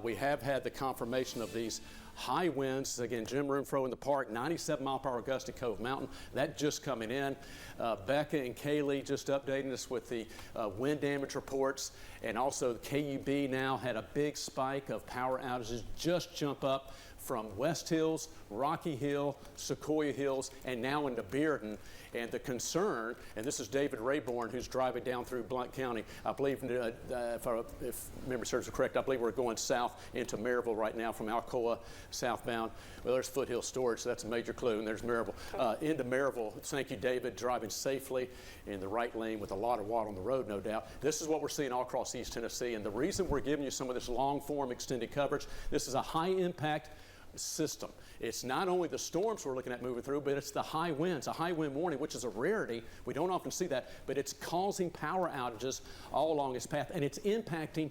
We have had the confirmation of these high winds. Again, Jim Renfro in the park, 97 mile per hour gust at Cove Mountain. That just coming in. Becca and Kaylee just updating us with the wind damage reports. And also KUB now had a big spike of power outages just jump up from West Hills, Rocky Hill, Sequoia Hills, and now into Bearden. And the concern, and this is David Rayborn, who's driving down through Blount County. I believe, if memory serves me correct, I believe we're going south into Maryville right now from Alcoa southbound. Well, there's Foothill Storage, so that's a major clue, and there's Maryville. Into Maryville, thank you, David, driving safely in the right lane with a lot of water on the road, no doubt. This is what we're seeing all across East Tennessee, and the reason we're giving you some of this long-form extended coverage, this is a high-impact system. It's not only the storms we're looking at moving through, but it's the high winds, a high wind warning, which is a rarity. We don't often see that, but it's causing power outages all along its path, and it's impacting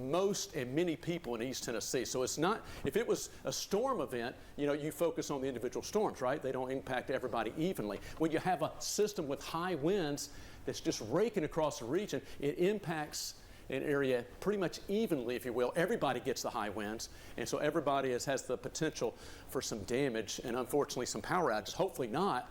most and many people in East Tennessee. So it's not, if it was a storm event, you focus on the individual storms, right? They don't impact everybody evenly. When you have a system with high winds that's just raking across the region, it impacts an area pretty much evenly, if you will. Everybody gets the high winds, and so everybody has the potential for some damage and unfortunately some power outages. Hopefully not.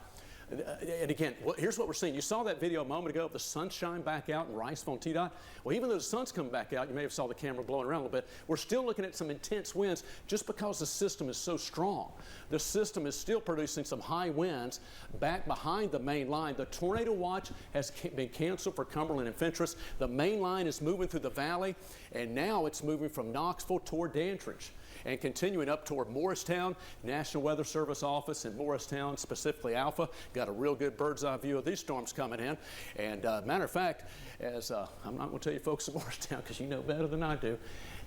And again, here's what we're seeing. You saw that video a moment ago of the sunshine back out in Riceville and TDOT. Well, even though the sun's coming back out, you may have saw the camera blowing around a little bit, we're still looking at some intense winds just because the system is so strong. The system is still producing some high winds back behind the main line. The tornado watch has been canceled for Cumberland and Fentress. The main line is moving through the valley, and now it's moving from Knoxville toward Dandridge and continuing up toward Morristown. National Weather Service office in Morristown, specifically Alpha, got a real good bird's eye view of these storms coming in. And matter of fact, as I'm not going to tell you folks in Morristown because you know better than I do,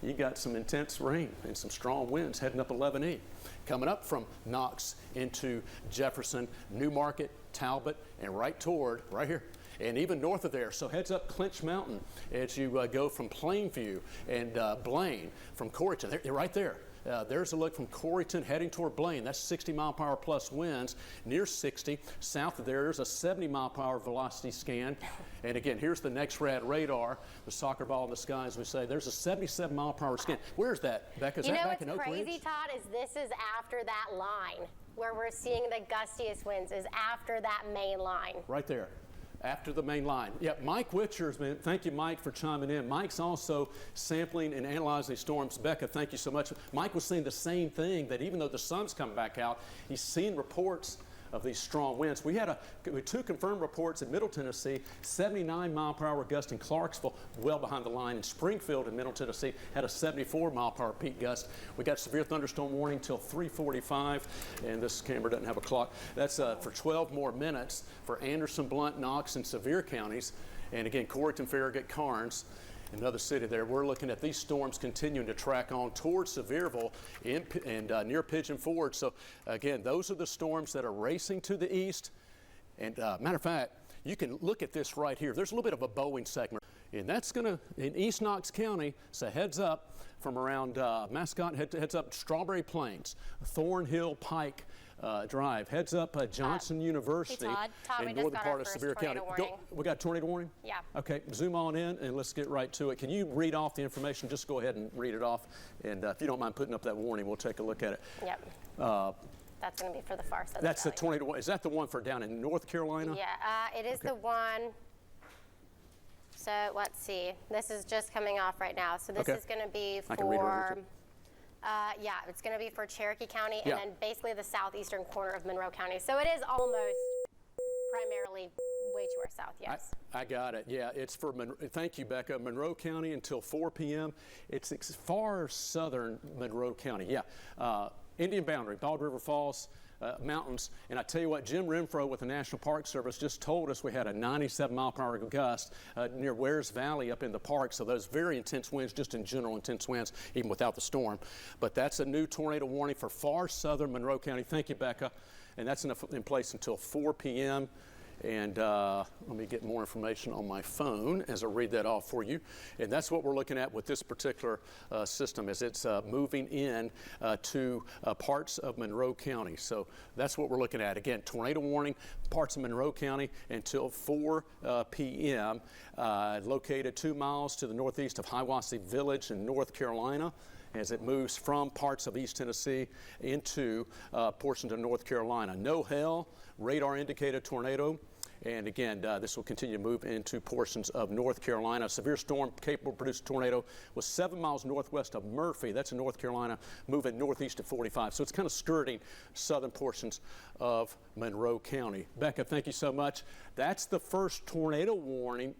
you got some intense rain and some strong winds heading up 11E. Coming up from Knox into Jefferson, Newmarket, Talbot, and right here, and even north of there. So heads up Clinch Mountain as you go from Plainview and Blaine, from Coreyton. They're right there. There's a look from Coreyton heading toward Blaine. That's 60 mile per hour plus winds, near 60. South of there's a 70 mile per hour velocity scan. And again, here's the next radar, the soccer ball in the sky, as we say. There's a 77 mile per hour scan. Where's that, Becca? Is that back in Oak Ridge?
You know what's crazy, Todd, is this is after that line where we're seeing the gustiest winds, is after that main line.
Right there. After the main line. Yeah, Mike Witcher's been, thank you, Mike, for chiming in. Mike's also sampling and analyzing storms. Becca, thank you so much. Mike was saying the same thing, that even though the sun's coming back out, he's seeing reports of these strong winds. We had two confirmed reports in Middle Tennessee, 79-mile-per-hour gust in Clarksville, well behind the line. In Springfield in Middle Tennessee had a 74-mile-per-hour peak gust. We got severe thunderstorm warning till 3:45, and this camera doesn't have a clock. That's for 12 more minutes for Anderson, Blount, Knox, and Sevier counties. And again, Corrigan, Farragut, Carnes, another city there. We're looking at these storms continuing to track on towards Sevierville and near Pigeon Forge. So again, those are the storms that are racing to the east. And matter of fact, you can look at this right here. There's a little bit of a bowing segment, and that's going to, in East Knox County, so heads up from around Mascot, heads up Strawberry Plains, Thornhill Pike Drive, heads up Johnson University in northern part of Sevier County. We got tornado warning?
Yeah.
Okay, zoom on in and let's get right to it. Can you read off the information? Just go ahead and read it off. And if you don't mind putting up that warning, we'll take a look at it.
Yep. That's going to be for the far southern
That's
valley.
the tornado. Is that the one for down in North Carolina?
Yeah, it is the one. So let's see. This is just coming off right now. So this is going to be
I can read it over
for.
too.
Yeah, it's going to be for Cherokee County and then basically the southeastern corner of Monroe County. So it is almost primarily way to our south, yes.
I got it. Yeah, it's for, thank you, Becca, Monroe County until 4 p.m. It's far southern Monroe County. Yeah, Indian boundary, Bald River Falls, mountains. And I tell you what, Jim Renfro with the National Park Service just told us we had a 97-mile-per-hour gust near Wares Valley up in the park. So those very intense winds, just in general intense winds, even without the storm. But that's a new tornado warning for far southern Monroe County. Thank you, Becca. And that's in place until 4 p.m. And let me get more information on my phone as I read that off for you. And that's what we're looking at with this particular system, as it's moving in to parts of Monroe County. So that's what we're looking at. Again, tornado warning, parts of Monroe County until 4 p.m. Located 2 miles to the northeast of Hiwassee Village in North Carolina, as it moves from parts of East Tennessee into portions of North Carolina. No hail, radar indicated tornado. And again, this will continue to move into portions of North Carolina. Severe storm capable of producing tornado was 7 miles northwest of Murphy. That's in North Carolina, moving northeast at 45. So it's kind of skirting southern portions of Monroe County. Becca, thank you so much. That's the first tornado warning,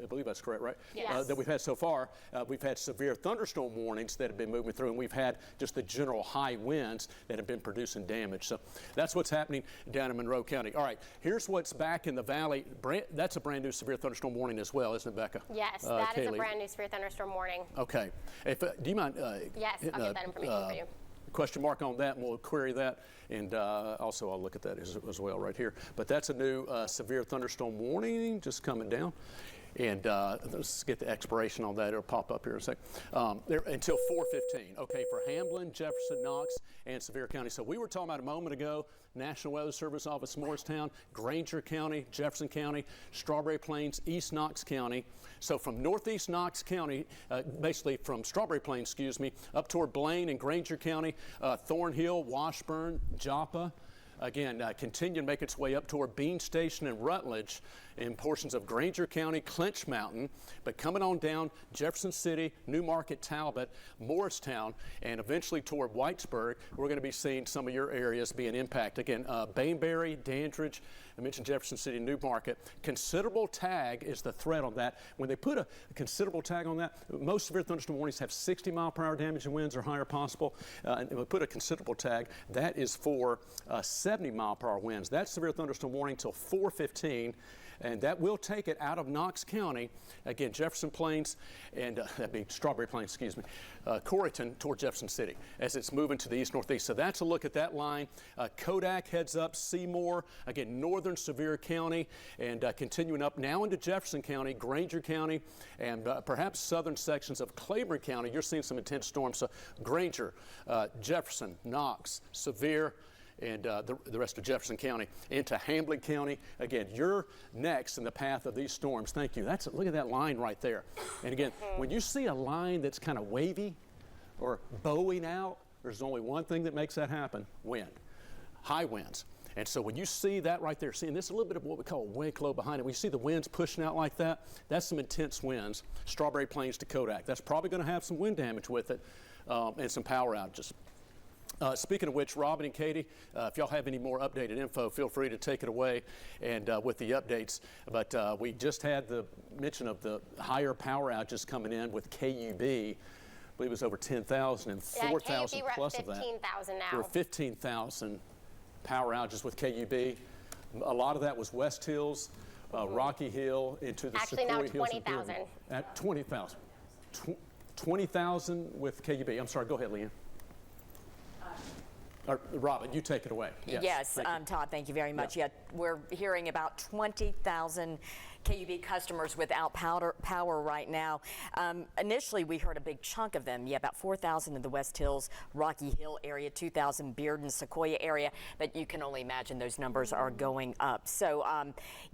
I believe that's correct, right?
Yes.
That we've had so far. We've had severe thunderstorm warnings that have been moving through, and we've had just the general high winds that have been producing damage. So that's what's happening down in Monroe County. All right, here's what's back in the valley. That's a brand new severe thunderstorm warning as well, isn't it, Becca?
Yes, that is a
Kaylee.
brand new severe thunderstorm warning.
Okay. Do you mind?
Yes, I'll get that information for you.
Question mark on that, and we'll query that, and also I'll look at that as well right here. But that's a new severe thunderstorm warning just coming down. And let's get the expiration on that. It'll pop up here in a second. Until 4:15. Okay, for Hamblin, Jefferson, Knox, and Sevier County. So we were talking about a moment ago, National Weather Service Office, Morristown, Granger County, Jefferson County, Strawberry Plains, East Knox County. So from northeast Knox County, basically from Strawberry Plains, up toward Blaine and Granger County, Thornhill, Washburn, Joppa. Again, continue to make its way up toward Bean Station and Rutledge in portions of Granger County, Clinch Mountain, but coming on down Jefferson City, New Market, Talbot, Morristown, and eventually toward Whitesburg. We're going to be seeing some of your areas being impacted. Again, Bainbury, Dandridge, I mentioned Jefferson City, New Market. Considerable tag is the threat on that. When they put a considerable tag on that, most severe thunderstorm warnings have 60-mile-per-hour damage and winds or higher possible. And we put a considerable tag. That is for 70-mile-per-hour winds. That's severe thunderstorm warning till 4:15. And that will take it out of Knox County, again, Jefferson Plains, and that'd be Strawberry Plains, Corrigan toward Jefferson City as it's moving to the east-northeast. So that's a look at that line. Kodak heads up, Seymour, again, northern Sevier County, and continuing up now into Jefferson County, Granger County, and perhaps southern sections of Claiborne County. You're seeing some intense storms. So Granger, Jefferson, Knox, Sevier, and the rest of Jefferson County into Hamblin County. Again, you're next in the path of these storms. Thank you. Look at that line right there. And again, when you see a line that's kind of wavy or bowing out, there's only one thing that makes that happen: wind, high winds. And so when you see that right there, seeing this a little bit of what we call a wind low behind it, when you see the winds pushing out like that, that's some intense winds. Strawberry Plains to Kodak. That's probably going to have some wind damage with it and some power outages. Speaking of which, Robin and Katie, if y'all have any more updated info, feel free to take it away and with the updates. But we just had the mention of the higher power outages coming in with KUB. I believe it was over 10,000 and 4,000 plus of that.
15,000 now.
We're 15,000 power outages with KUB. A lot of that was West Hills, Rocky Hill, into the
Actually,
Sequoia
now
Hills.
20,000.
At 20,000. 20,000 with KUB. I'm sorry, go ahead, Leanne. Robin, you take it away.
Yes, Todd, thank you very much. Yeah, we're hearing about 20,000 KUB customers without power right now. Initially, we heard a big chunk of them. Yeah, about 4,000 in the West Hills, Rocky Hill area, 2,000 Bearden, Sequoia area. But you can only imagine those numbers are going up. So,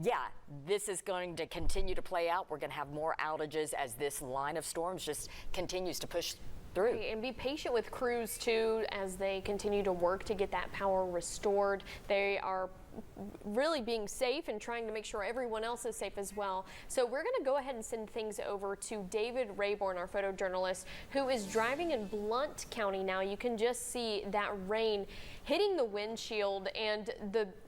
yeah, this is going to continue to play out. We're going to have more outages as this line of storms just continues to push through.
And be patient with crews too as they continue to work to get that power restored. They are really being safe and trying to make sure everyone else is safe as well. So we're going to go ahead and send things over to David Rayborn, our photojournalist, who is driving in Blount County now. You can just see that rain hitting the windshield and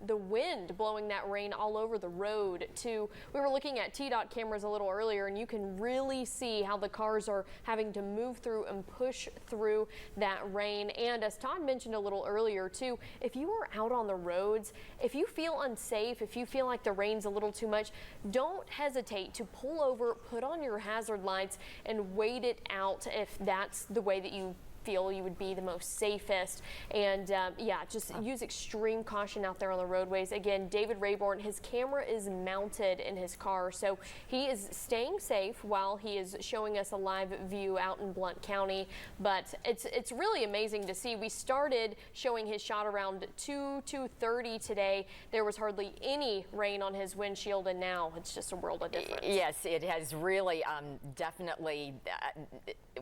the wind blowing that rain all over the road too. We were looking at TDOT cameras a little earlier, and you can really see how the cars are having to move through and push through that rain. And as Todd mentioned a little earlier too, if you are out on the roads, if you feel unsafe, if you feel like the rain's a little too much, don't hesitate to pull over, put on your hazard lights, and wait it out if that's the way that you feel you would be the most safest. And yeah, just use extreme caution out there on the roadways. Again, David Rayborn, his camera is mounted in his car, so he is staying safe while he is showing us a live view out in Blount County. But it's really amazing to see. We started showing his shot around 2:30 today. There was hardly any rain on his windshield, and now it's just a world of difference.
Yes, it has really definitely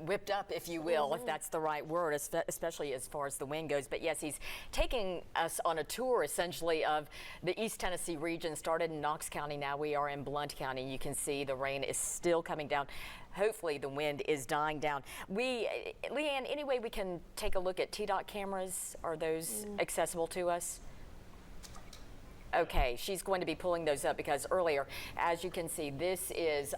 whipped up, if you will, if that's the right word, especially as far as the wind goes. But yes, he's taking us on a tour essentially of the East Tennessee region. Started in Knox County, now we are in Blount County. You can see the rain is still coming down. Hopefully the wind is dying down. Leanne, any way we can take a look at TDOT cameras? Are those accessible to us? Okay, she's going to be pulling those up because earlier, as you can see, this is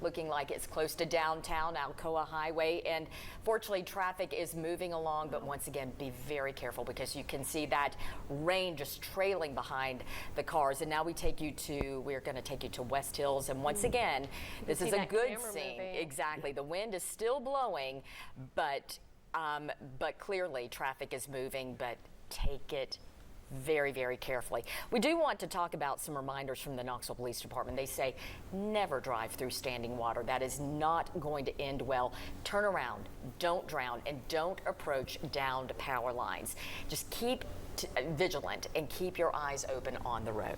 looking like it's close to downtown Alcoa Highway, and fortunately traffic is moving along, but once again be very careful because you can see that rain just trailing behind the cars. And now we're going to take you to West Hills, and once again this is a good scene. Exactly, the wind is still blowing, but clearly traffic is moving, but take it very, very carefully. We do want to talk about some reminders from the Knoxville Police Department. They say never drive through standing water. That is not going to end well. Turn around, don't drown, and don't approach downed power lines. Just keep vigilant and keep your eyes open on the road.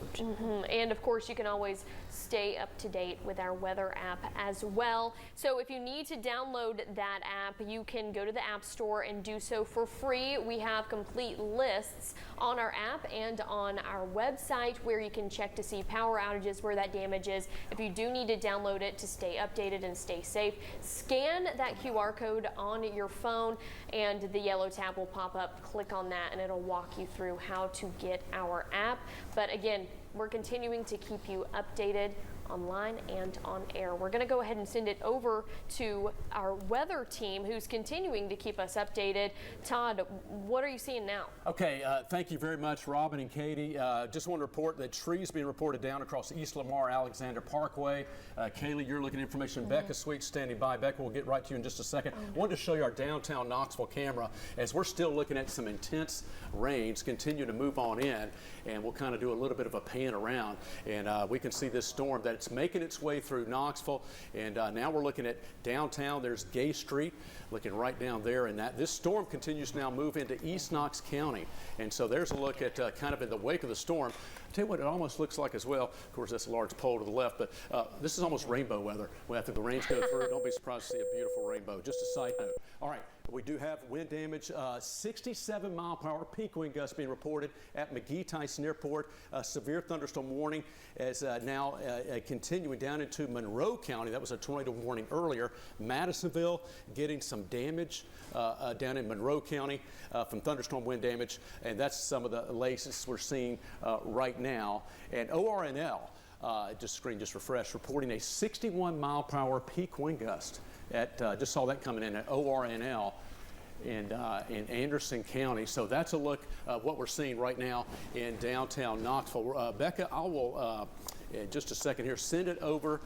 And of course, you can always stay up to date with our weather app as well. So if you need to download that app, you can go to the App Store and do so for free. We have complete lists on our app and on our website where you can check to see power outages, where that damage is. If you do need to download it to stay updated and stay safe, scan that QR code on your phone and the yellow tab will pop up. Click on that and it'll walk you through how to get our app. But again, we're continuing to keep you updated online and on air. We're going to go ahead and send it over to our weather team who's continuing to keep us updated. Todd, what are you seeing now?
Okay, thank you very much, Robin and Katie. Just want to report that trees being reported down across East Lamar Alexander Parkway. Kaylee, you're looking at information. Becca Sweet standing by. Becca, we'll get right to you in just a second. I wanted to show you our downtown Knoxville camera as we're still looking at some intense rains continue to move on in, and we'll kind of do a little bit of a pan around, and we can see this storm that's making its way through Knoxville. And now we're looking at downtown. There's Gay Street, looking right down there, and this storm continues to now move into East Knox County. And so there's a look at kind of in the wake of the storm, Tell you what, it almost looks like as well. Of course, that's a large pole to the left, but this is almost rainbow weather. Well, after the rains go through, don't be surprised to see a beautiful rainbow. Just a side note. All right, we do have wind damage. 67 mile per hour peak wind gusts being reported at McGee-Tyson Airport. Severe thunderstorm warning is now continuing down into Monroe County. That was a tornado warning earlier. Madisonville getting some damage down in Monroe County from thunderstorm wind damage, and that's some of the latest we're seeing right now. And ORNL, screen just refreshed, reporting a 61 mile per hour peak wind gust at, just saw that coming in at ORNL in Anderson County. So that's a look at what we're seeing right now in downtown Knoxville. Becca, I will, in just a second here, send it over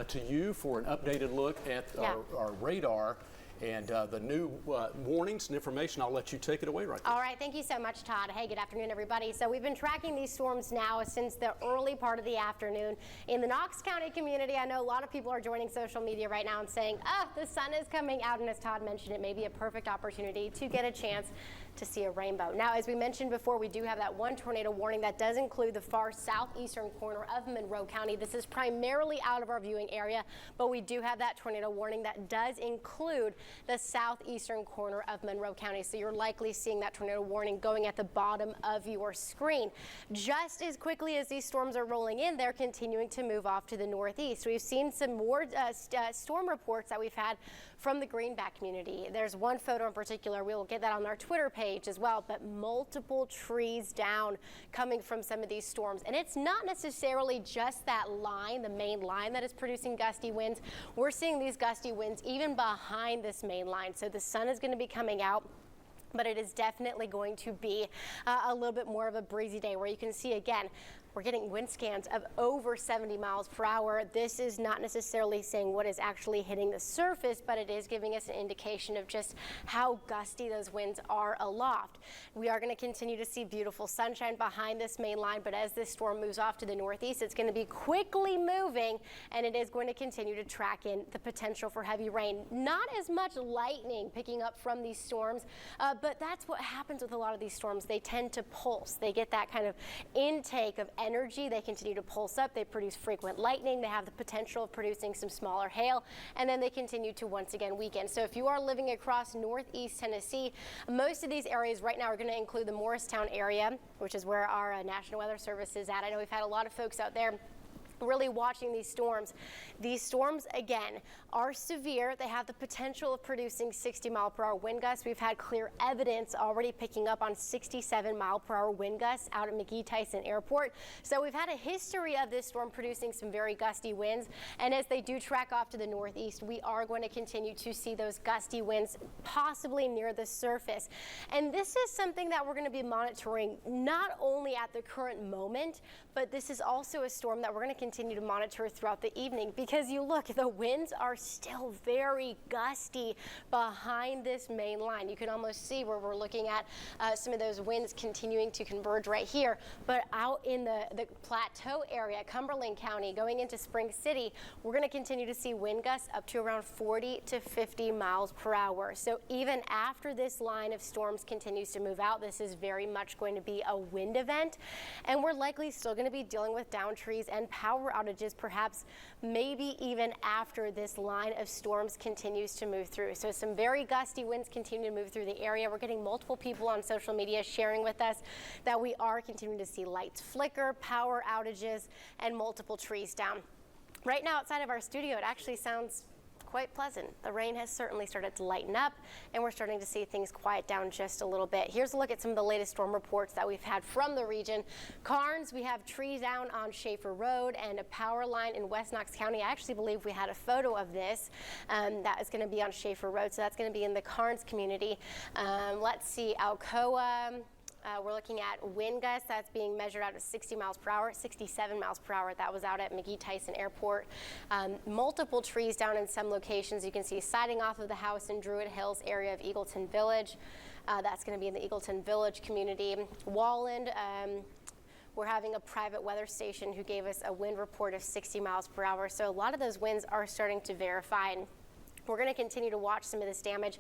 to you for an updated look at our radar and the new warnings and information. I'll let you take it away right there.
All right, thank you so much, Todd. Hey, good afternoon, everybody. So we've been tracking these storms now since the early part of the afternoon. In the Knox County community, I know a lot of people are joining social media right now and saying, the sun is coming out, and as Todd mentioned, it may be a perfect opportunity to get a chance to see a rainbow. Now, as we mentioned before, we do have that one tornado warning that does include the far southeastern corner of Monroe County. This is primarily out of our viewing area, but we do have that tornado warning that does include the southeastern corner of Monroe County. So you're likely seeing that tornado warning going at the bottom of your screen. Just as quickly as these storms are rolling in, they're continuing to move off to the northeast. We've seen some more storm reports that we've had from the Greenback community. There's one photo in particular, we will get that on our Twitter page as well, but multiple trees down coming from some of these storms. And it's not necessarily just that line, the main line, that is producing gusty winds. We're seeing these gusty winds even behind this main line. So the sun is going to be coming out, but it is definitely going to be a little bit more of a breezy day where you can see again, we're getting wind scans of over 70 miles per hour. This is not necessarily saying what is actually hitting the surface, but it is giving us an indication of just how gusty those winds are aloft. We are going to continue to see beautiful sunshine behind this main line, but as this storm moves off to the northeast, it's going to be quickly moving, and it is going to continue to track in the potential for heavy rain. Not as much lightning picking up from these storms, but that's what happens with a lot of these storms. They tend to pulse. They get that kind of intake of energy. They continue to pulse up. They produce frequent lightning. They have the potential of producing some smaller hail, and then they continue to once again weaken. So if you are living across northeast Tennessee, most of these areas right now are going to include the Morristown area, which is where our National Weather Service is at. I know we've had a lot of folks out there really watching these storms. These storms, again, are severe. They have the potential of producing 60 mile per hour wind gusts. We've had clear evidence already picking up on 67 mile per hour wind gusts out at McGee-Tyson Airport. So we've had a history of this storm producing some very gusty winds. And as they do track off to the northeast, we are going to continue to see those gusty winds possibly near the surface. And this is something that we're going to be monitoring not only at the current moment, but this is also a storm that we're going to continue to monitor throughout the evening, because you look, the winds are still very gusty behind this main line. You can almost see where we're looking at some of those winds continuing to converge right here. But out in the plateau area, Cumberland County, going into Spring City, we're going to continue to see wind gusts up to around 40 to 50 miles per hour. So even after this line of storms continues to move out, this is very much going to be a wind event, and we're likely still going to be dealing with down trees and power outages, perhaps maybe even after this line of storms continues to move through. So some very gusty winds continue to move through the area. We're getting multiple people on social media sharing with us that we are continuing to see lights flicker, power outages, and multiple trees down. Right now outside of our studio, it actually sounds quite pleasant. The rain has certainly started to lighten up, and we're starting to see things quiet down just a little bit. Here's a look at some of the latest storm reports that we've had from the region. Carnes, we have trees down on Schaefer Road and a power line in West Knox County. I actually believe we had a photo of this that is going to be on Schaefer Road, so that's going to be in the Carnes community. Let's see, Alcoa. We're looking at wind gusts that's being measured out at 60 miles per hour, 67 miles per hour. That was out at McGee-Tyson Airport. Multiple trees down in some locations. You can see siding off of the house in Druid Hills area of Eagleton Village. That's going to be in the Eagleton Village community. Walland, we're having a private weather station who gave us a wind report of 60 miles per hour. So a lot of those winds are starting to verify. And We're going to continue to watch some of this damage.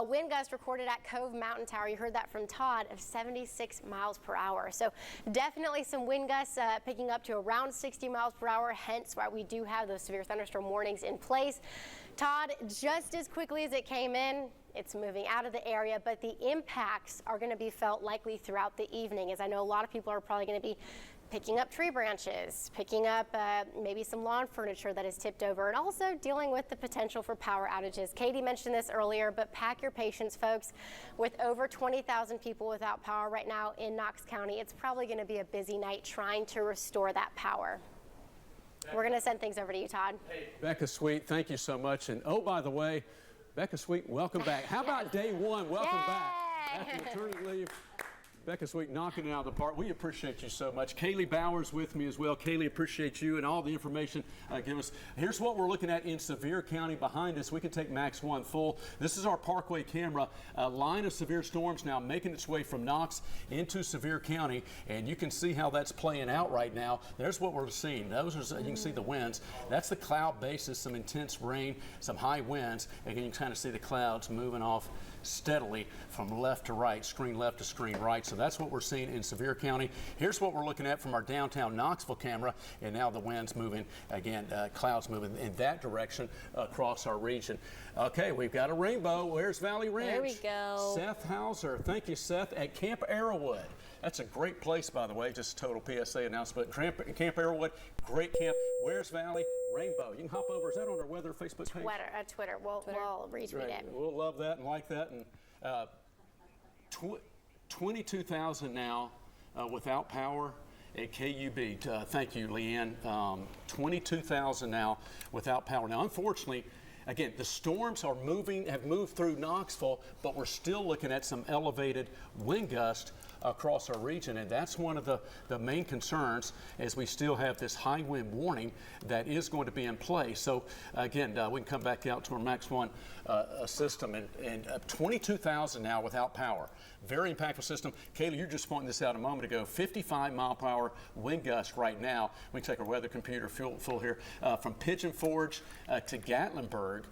Wind gust recorded at Cove Mountain Tower, you heard that from Todd, of 76 miles per hour. So definitely some wind gusts picking up to around 60 miles per hour, hence why we do have those severe thunderstorm warnings in place. Todd, just as quickly as it came in, it's moving out of the area, but the impacts are going to be felt likely throughout the evening, as I know a lot of people are probably going to be picking up tree branches, picking up maybe some lawn furniture that is tipped over, and also dealing with the potential for power outages. Katie mentioned this earlier, but pack your patience, folks. With over 20,000 people without power right now in Knox County, it's probably going to be a busy night trying to restore that power. We're going to send things over to you, Todd.
Hey, Becca Sweet, thank you so much. And oh, by the way, Becca Sweet, welcome back. How about day one? Welcome back. After maternity leave, Becca Sweet knocking it out of the park. We appreciate you so much. Kaylee Bowers with me as well. Kaylee, appreciate you and all the information give us. Here's what we're looking at in Sevier County behind us. We can take Max 1 full. This is our Parkway camera. A line of severe storms now making its way from Knox into Sevier County, and you can see how that's playing out right now. There's what we're seeing. Those are, you can see the winds. That's the cloud basis, some intense rain, some high winds, and you can kind of see the clouds moving off steadily from left to right, screen left to screen right. So that's what we're seeing in Sevier County. Here's what we're looking at from our downtown Knoxville camera, and now the wind's moving again, clouds moving in that direction across our region. Okay, we've got a rainbow. Where's Valley Ranch?
There we go.
Seth Hauser, thank you, Seth, at Camp Arrowwood. That's a great place, by the way, just total PSA announcement. Camp Arrowwood, great camp. Where's Valley? Rainbow. You can hop over. Is that on our weather Facebook page?
Twitter. We'll retweet it.
We'll love that and like that. And 22,000 now without power at KUB. Thank you, Leanne. 22,000 now without power. Now, unfortunately, again, the storms have moved through Knoxville, but we're still looking at some elevated wind gusts across our region, and that's one of the main concerns, as we still have this high wind warning that is going to be in place. So again, we can come back out to our Max 1 system, and 22,000 now without power. Very impactful system. Kayla, you just pointing this out a moment ago. 55 mile per hour wind gusts right now. We can take our weather computer full here. From Pigeon Forge to Gatlinburg,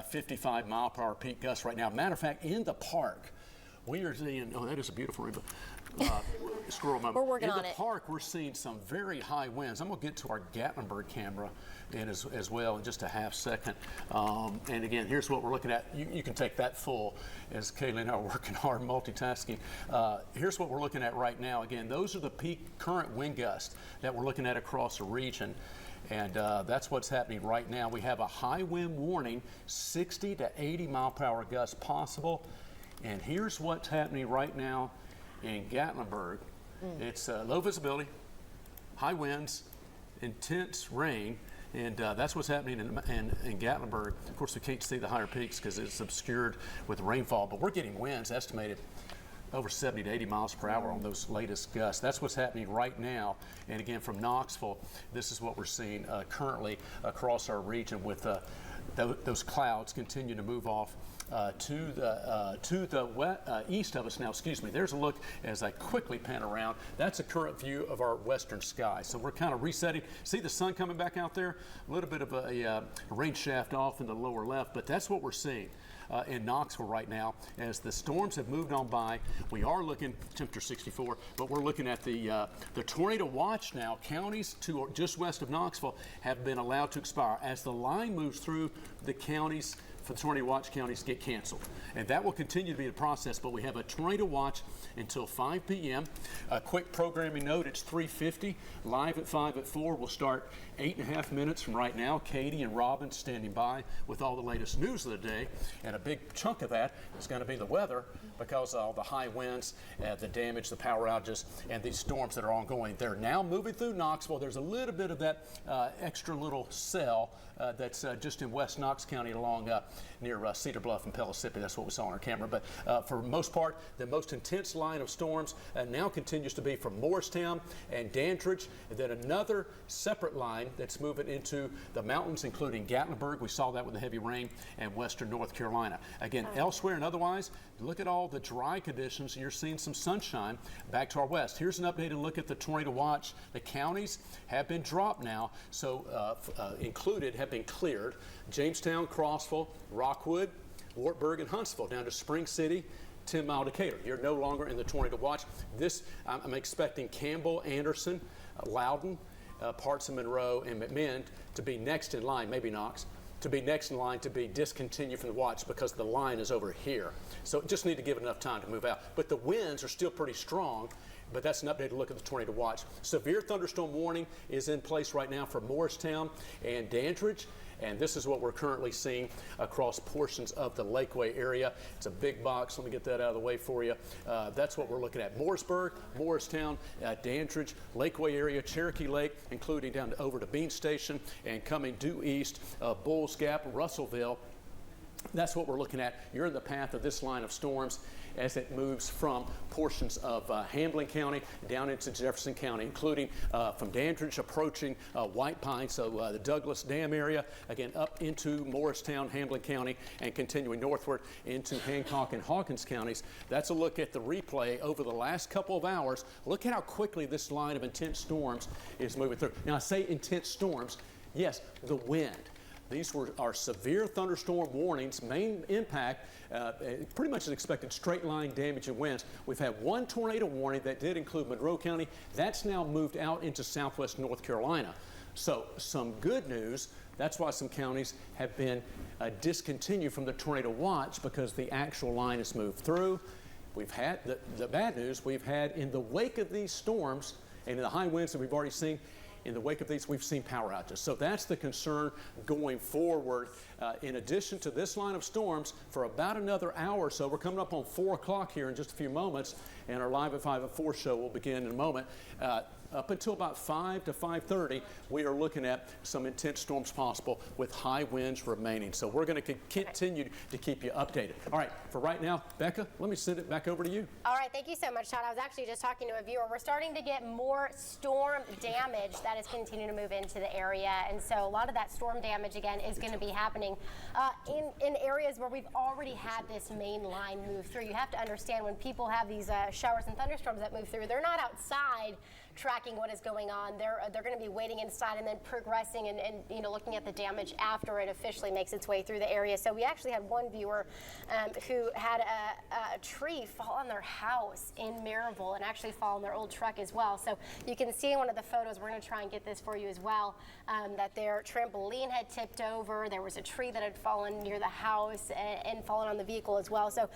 55 mile per hour peak gusts right now. Matter of fact, in the park, we are seeing, oh, that is a beautiful rainbow. Squirrel moment.
We're working on it.
In the park, we're seeing some very high winds. I'm going to get to our Gatlinburg camera in as well in just a half second. And again, here's what we're looking at. You can take that full, as Kaylee and I are working hard multitasking. Here's what we're looking at right now. Again, those are the peak current wind gusts that we're looking at across the region. And that's what's happening right now. We have a high wind warning, 60 to 80 mile per hour gusts possible. And here's what's happening right now in Gatlinburg. It's low visibility, high winds, intense rain, and that's what's happening in Gatlinburg. Of course, we can't see the higher peaks because it's obscured with rainfall, but we're getting winds estimated over 70 to 80 miles per hour on those latest gusts. That's what's happening right now. And again, from Knoxville, this is what we're seeing currently across our region, with those clouds continue to move off to the east of us now. Excuse me. There's a look as I quickly pan around. That's a current view of our western sky. So we're kind of resetting. See the sun coming back out there? A little bit of a rain shaft off in the lower left, but that's what we're seeing in Knoxville right now. As the storms have moved on by, we are looking, temperature 64, but we're looking at the tornado watch now. Counties to just west of Knoxville have been allowed to expire. As the line moves through the counties, for the tornado watch, counties get canceled. And that will continue to be the process, but we have a tornado watch until 5 p.m. A quick programming note, it's 3:50, live at 5 at 4. We'll start 8.5 minutes from right now. Katie and Robin standing by with all the latest news of the day, and a big chunk of that is going to be the weather, because of all the high winds, the damage, the power outages, and these storms that are ongoing. They're now moving through Knoxville. There's a little bit of that extra little cell that's just in West Knox County along near Cedar Bluff and Pellissippi. That's what we saw on our camera. But for the most part, the most intense line of storms now continues to be from Morristown and Dandridge, and then another separate line that's moving into the mountains, including Gatlinburg. We saw that with the heavy rain, and western North Carolina. Again, elsewhere and otherwise, look at all the dry conditions. You're seeing some sunshine back to our west. Here's an updated look at the tornado watch. The counties have been dropped now, so included have been cleared. Jamestown, Crossville, Rockwood, Wartburg, and Huntsville down to Spring City, 10 Mile Decatur. You're no longer in the tornado watch. This, I'm expecting Campbell, Anderson, Loudon, parts of Monroe, and McMinn to be next in line, maybe Knox, to be next in line to be discontinued from the watch because the line is over here. So just need to give it enough time to move out. But the winds are still pretty strong, but that's an updated look at the tornado watch. Severe thunderstorm warning is in place right now for Morristown and Dandridge. And this is what we're currently seeing across portions of the Lakeway area. It's a big box. Let me get that out of the way for you. That's what we're looking at. Morrisburg, Morristown, Dandridge, Lakeway area, Cherokee Lake, including down to, over to Bean Station and coming due east, Bulls Gap, Russellville. That's what we're looking at. You're in the path of this line of storms as it moves from portions of Hamblen County down into Jefferson County, including from Dandridge approaching White Pine, so the Douglas Dam area, again up into Morristown, Hamblen County, and continuing northward into Hancock and Hawkins counties. That's a look at the replay over the last couple of hours. Look at how quickly this line of intense storms is moving through. Now, I say intense storms. Yes, the wind. These are severe thunderstorm warnings. Main impact, pretty much an expected straight line damage and winds. We've had one tornado warning that did include Monroe County. That's now moved out into southwest North Carolina. So some good news. That's why some counties have been discontinued from the tornado watch because the actual line has moved through. We've had the bad news we've had in the wake of these storms and in the high winds that we've already seen. In the wake of these, we've seen power outages. So that's the concern going forward. In addition to this line of storms, for about another hour or so, we're coming up on 4 o'clock here in just a few moments, and our Live at 5 at 4 show will begin in a moment. Up until about 5 to 5:30, we are looking at some intense storms possible with high winds remaining. So we're going to continue to keep you updated. All right, for right now, Becca, let me send it back over to you.
All right, thank you so much, Todd. I was actually just talking to a viewer. We're starting to get more storm damage that is continuing to move into the area. And so a lot of that storm damage, again, is going to be happening in areas where we've already had this main line move through. You have to understand when people have these showers and thunderstorms that move through, they're not outside tracking what is going on. They're going to be waiting inside and then progressing and you know, looking at the damage after it officially makes its way through the area. So we actually had one viewer who had a tree fall on their house in Maryville and actually fall on their old truck as well. So you can see in one of the photos, we're going to try and get this for you as well, that their trampoline had tipped over. There was a tree that had fallen near the house and fallen on the vehicle as well. So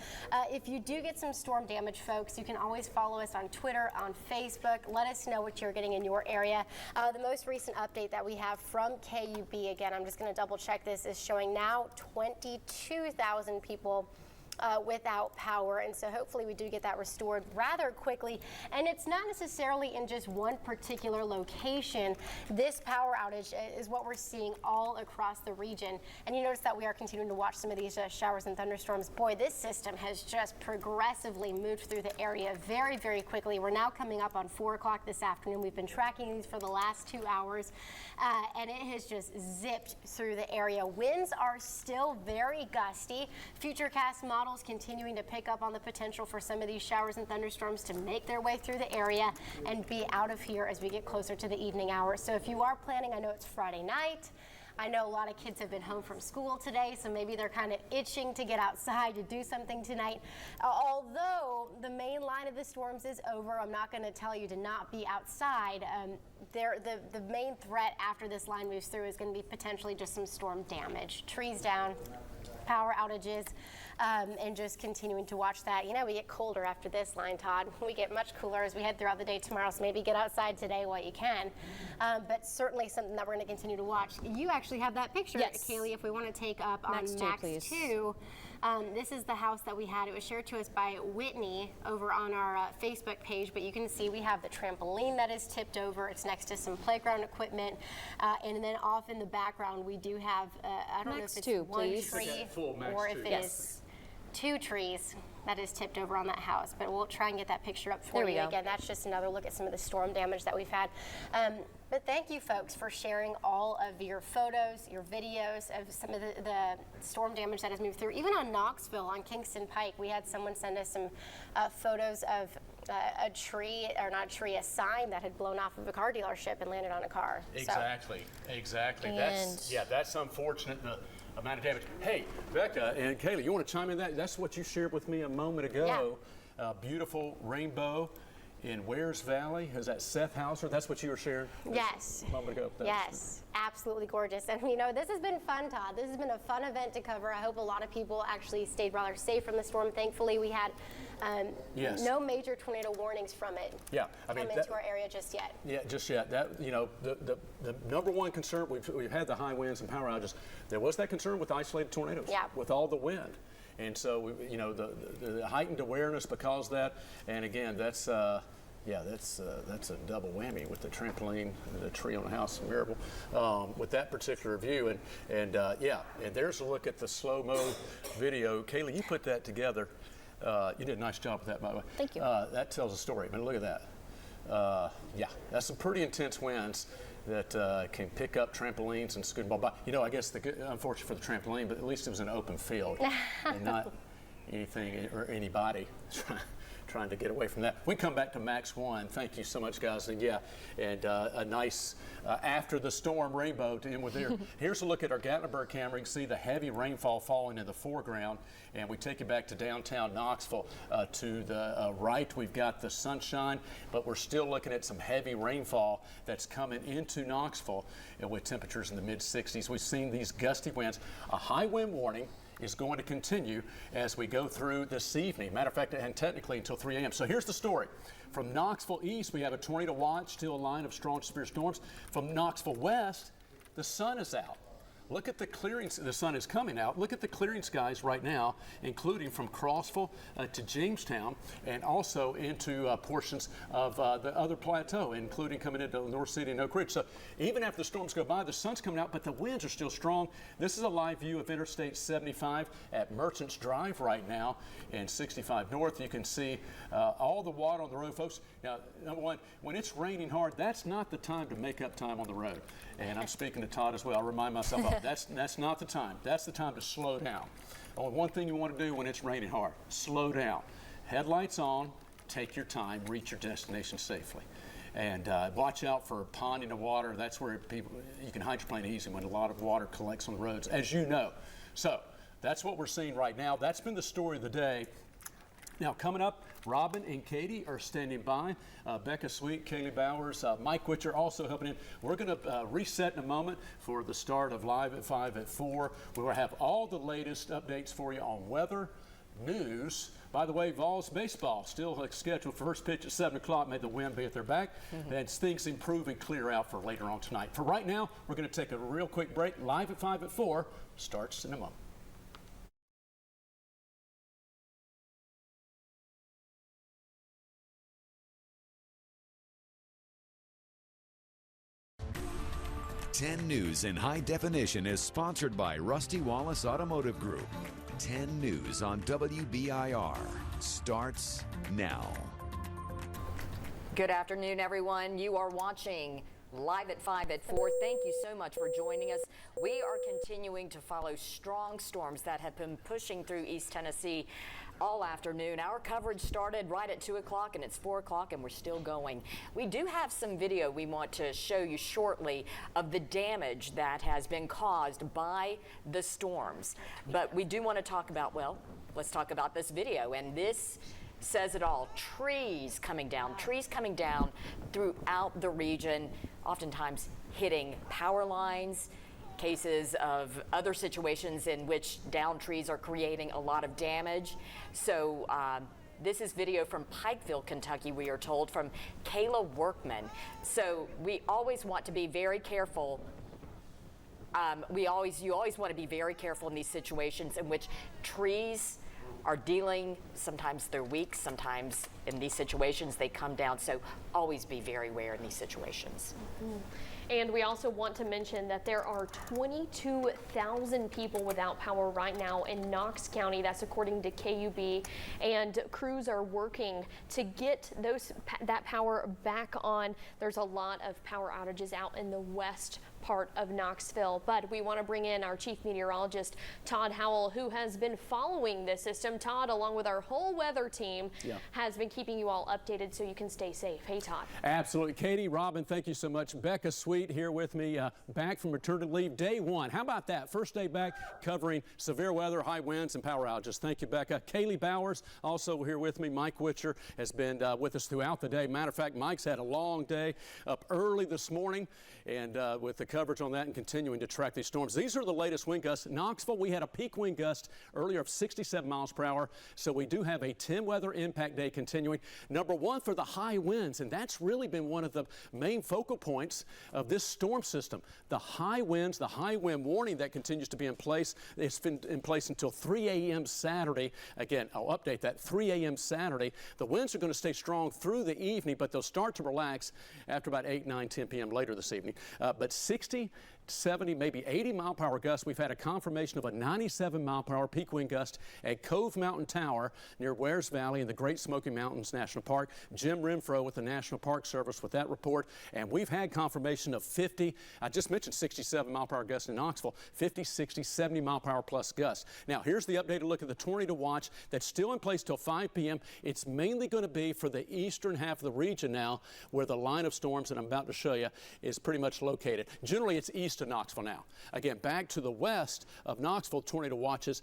if you do get some storm damage, folks, you can always follow us on Twitter, on Facebook. Let us know what you're getting in your area. The most recent update that we have from KUB, again, I'm just going to double check this, is showing now 22,000 people without power, and so hopefully we do get that restored rather quickly. And it's not necessarily in just one particular location. This power outage is what we're seeing all across the region. And you notice that we are continuing to watch some of these showers and thunderstorms. Boy, this system has just progressively moved through the area very, very quickly. We're now coming up on 4 o'clock this afternoon. We've been tracking these for the last 2 hours, and it has just zipped through the area. Winds are still very gusty. Futurecast models continuing to pick up on the potential for some of these showers and thunderstorms to make their way through the area and be out of here as we get closer to the evening hours. So if you are planning, I know it's Friday night. I know a lot of kids have been home from school today, so maybe they're kind of itching to get outside to do something tonight. Although the main line of the storms is over, I'm not going to tell you to not be outside. The main threat after this line moves through is going to be potentially just some storm damage. Trees down, power outages, and just continuing to watch that. You know, we get colder after this line, Todd. We get much cooler as we head throughout the day tomorrow, so maybe get outside today while you can. But certainly something that we're going to continue to watch. You actually have that picture, yes, Kaylee, if we want to take up on Max 2. This is the house that we had. It was shared to us by Whitney over on our Facebook page, but you can see we have the trampoline that is tipped over. It's next to some playground equipment, and then off in the background we do have, I don't know if it's one tree or if it is 2 trees that is tipped over on that house, but we'll try and get that picture up for you. Again, that's just another look at some of the storm damage that we've had. But thank you, folks, for sharing all of your photos, your videos of some of the storm damage that has moved through. Even on Knoxville, on Kingston Pike, we had someone send us some photos of a tree, or not a tree, a sign that had blown off of a car dealership and landed on a car.
Exactly.
And-
That's unfortunate. The amount of damage. Hey, Becca and Kaylee, you want to chime in that? That's what you shared with me a moment ago. Beautiful rainbow in Wares Valley. Is that Seth Hauser? That's what you were sharing
Yes.
a moment ago.
Yes, absolutely gorgeous. And this has been fun, Todd. This has been a fun event to cover. I hope a lot of people actually stayed rather safe from the storm. Thankfully, we had no major tornado warnings from it come into our area just yet.
Yeah, just yet. That the number one concern, we've had the high winds and power outages. There was that concern with isolated tornadoes.
Yeah.
With all the wind. And so, the heightened awareness because of that. And again, that's a double whammy with the trampoline, the tree on the house in Maryville, with that particular view. And there's a look at the slow-mo video. Kaylee, you put that together. You did a nice job with that, by the way.
Thank you.
That tells a story. I mean, look at that. That's some pretty intense winds that can pick up trampolines and scooting ball by. I guess unfortunate for the trampoline, but at least it was an open field and not anything or anybody trying to get away from that. We come back to Max 1. Thank you so much, guys. And a nice after the storm rainbow to end with there. Here's a look at our Gatlinburg camera. You can see the heavy rainfall falling in the foreground. And we take you back to downtown Knoxville. To the right, we've got the sunshine, but we're still looking at some heavy rainfall that's coming into Knoxville with temperatures in the mid-60s. We've seen these gusty winds. A high wind warning is going to continue as we go through this evening. Matter of fact, and technically until 3 a.m. So here's the story. From Knoxville East, we have a tornado watch, still a line of strong severe storms. From Knoxville West, the sun is out. Look at the clearing, the sun is coming out. Look at the clearing skies right now, including from Crossville to Jamestown and also into portions of the other plateau, including coming into North City and Oak Ridge. So even after the storms go by, the sun's coming out, but the winds are still strong. This is a live view of Interstate 75 at Merchants Drive right now and 65 North. You can see all the water on the road, folks. Now, number one, when it's raining hard, that's not the time to make up time on the road. And I'm speaking to Todd as well. I'll remind myself of that's not the time. That's the time to slow down. Only one thing you want to do when it's raining hard, slow down. Headlights on, take your time, reach your destination safely. And watch out for ponding of water. That's where you can hydroplane easy when a lot of water collects on the roads, as you know. So that's what we're seeing right now. That's been the story of the day. Now, coming up, Robin and Katie are standing by. Becca Sweet, Kaylee Bowers, Mike Witcher also helping in. We're going to reset in a moment for the start of Live at 5 at 4. We will have all the latest updates for you on weather, news. By the way, Vols baseball still scheduled for first pitch at 7 o'clock. May the wind be at their back. And things improve and clear out for later on tonight. For right now, we're going to take a real quick break. Live at 5 at 4 starts in a moment.
Ten News in High Definition is sponsored by Rusty Wallace Automotive Group. 10 News on WBIR starts now.
Good afternoon, everyone. You are watching Live at 5 at 4. Thank you so much for joining us. We are continuing to follow strong storms that have been pushing through East Tennessee all afternoon. Our coverage started right at 2 o'clock and it's 4 o'clock and we're still going. We do have some video we want to show you shortly of the damage that has been caused by the storms. But we do want to talk about, let's talk about this video. And this says it all. Trees coming down throughout the region, oftentimes hitting power lines, cases of other situations in which downed trees are creating a lot of damage. So this is video from Pikeville, Kentucky, we are told, from Kayla Workman. So we always want to be very careful. You always want to be very careful in these situations in which trees are dealing. Sometimes they're weak, sometimes in these situations they come down. So always be very aware in these situations.
And we also want to mention that there are 22,000 people without power right now in Knox County. That's according to KUB. And crews are working to get that power back on. There's a lot of power outages out in the west part of Knoxville. But we want to bring in our chief meteorologist, Todd Howell, who has been following this system. Todd, along with our whole weather team, has been keeping you all updated so you can stay safe. Hey, Todd.
Absolutely. Katie, Robin, thank you so much. Becca Sweet here with me, back from maternity leave, day one. How about that? First day back covering severe weather, high winds, and power outages. Thank you, Becca. Kaylee Bowers also here with me. Mike Witcher has been with us throughout the day. Matter of fact, Mike's had a long day up early this morning, and with the coverage on that and continuing to track these storms. These are the latest wind gusts. Knoxville, we had a peak wind gust earlier of 67 miles per hour, so we do have a 10 weather impact day continuing. Number one for the high winds, and that's really been one of the main focal points of this storm system. The high winds, the high wind warning that continues to be in place. It's been in place until 3 a.m. Saturday. Again, I'll update that, 3 a.m. Saturday. The winds are going to stay strong through the evening, but they'll start to relax after about 8, 9, 10 p.m. later this evening. But 60, 70, maybe 80 mile per hour gusts. We've had a confirmation of a 97 mile per hour peak wind gust at Cove Mountain Tower near Wares Valley in the Great Smoky Mountains National Park. Jim Renfro with the National Park Service with that report. And we've had confirmation of 50, I just mentioned 67 mile per hour gusts in Knoxville, 50, 60, 70 mile per hour plus gusts. Now, here's the updated look at the tornado watch that's still in place till 5 p.m. It's mainly going to be for the eastern half of the region now, where the line of storms that I'm about to show you is pretty much located. Generally, it's east of Knoxville now. Again, back to the west of Knoxville, tornado watches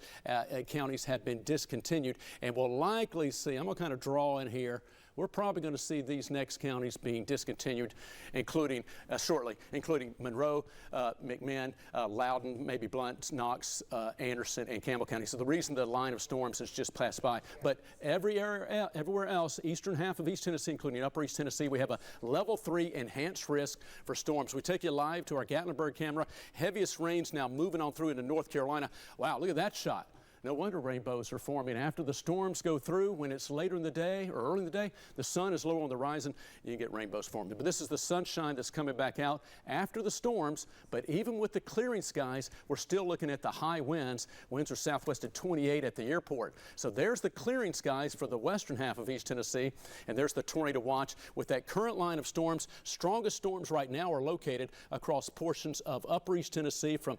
counties have been discontinued, and we'll likely see, I'm going to kind of draw in here, we're probably going to see these next counties being discontinued, including shortly, including Monroe, McMinn, Loudoun, maybe Blount, Knox, Anderson, and Campbell County. So the reason the line of storms has just passed by. But everywhere else, eastern half of East Tennessee, including Upper East Tennessee, we have a level 3 enhanced risk for storms. We take you live to our Gatlinburg camera. Heaviest rains now moving on through into North Carolina. Wow, look at that shot. No wonder rainbows are forming. After the storms go through, when it's later in the day or early in the day, the sun is low on the horizon, you can get rainbows forming. But this is the sunshine that's coming back out after the storms. But even with the clearing skies, we're still looking at the high winds. Winds are southwest at 28 at the airport. So there's the clearing skies for the western half of East Tennessee. And there's the tornado watch with that current line of storms. Strongest storms right now are located across portions of Upper East Tennessee from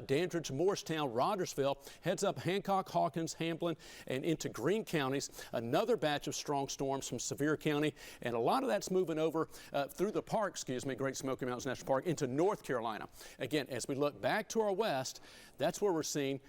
Dandridge, Morristown, Rogersville, heads up Hancock, Hawkins, Hamblin, and into Greene counties. Another batch of strong storms from Sevier County, and a lot of that's moving over through the park, Great Smoky Mountains National Park, into North Carolina. Again, as we look back to our west, that's where we're seeing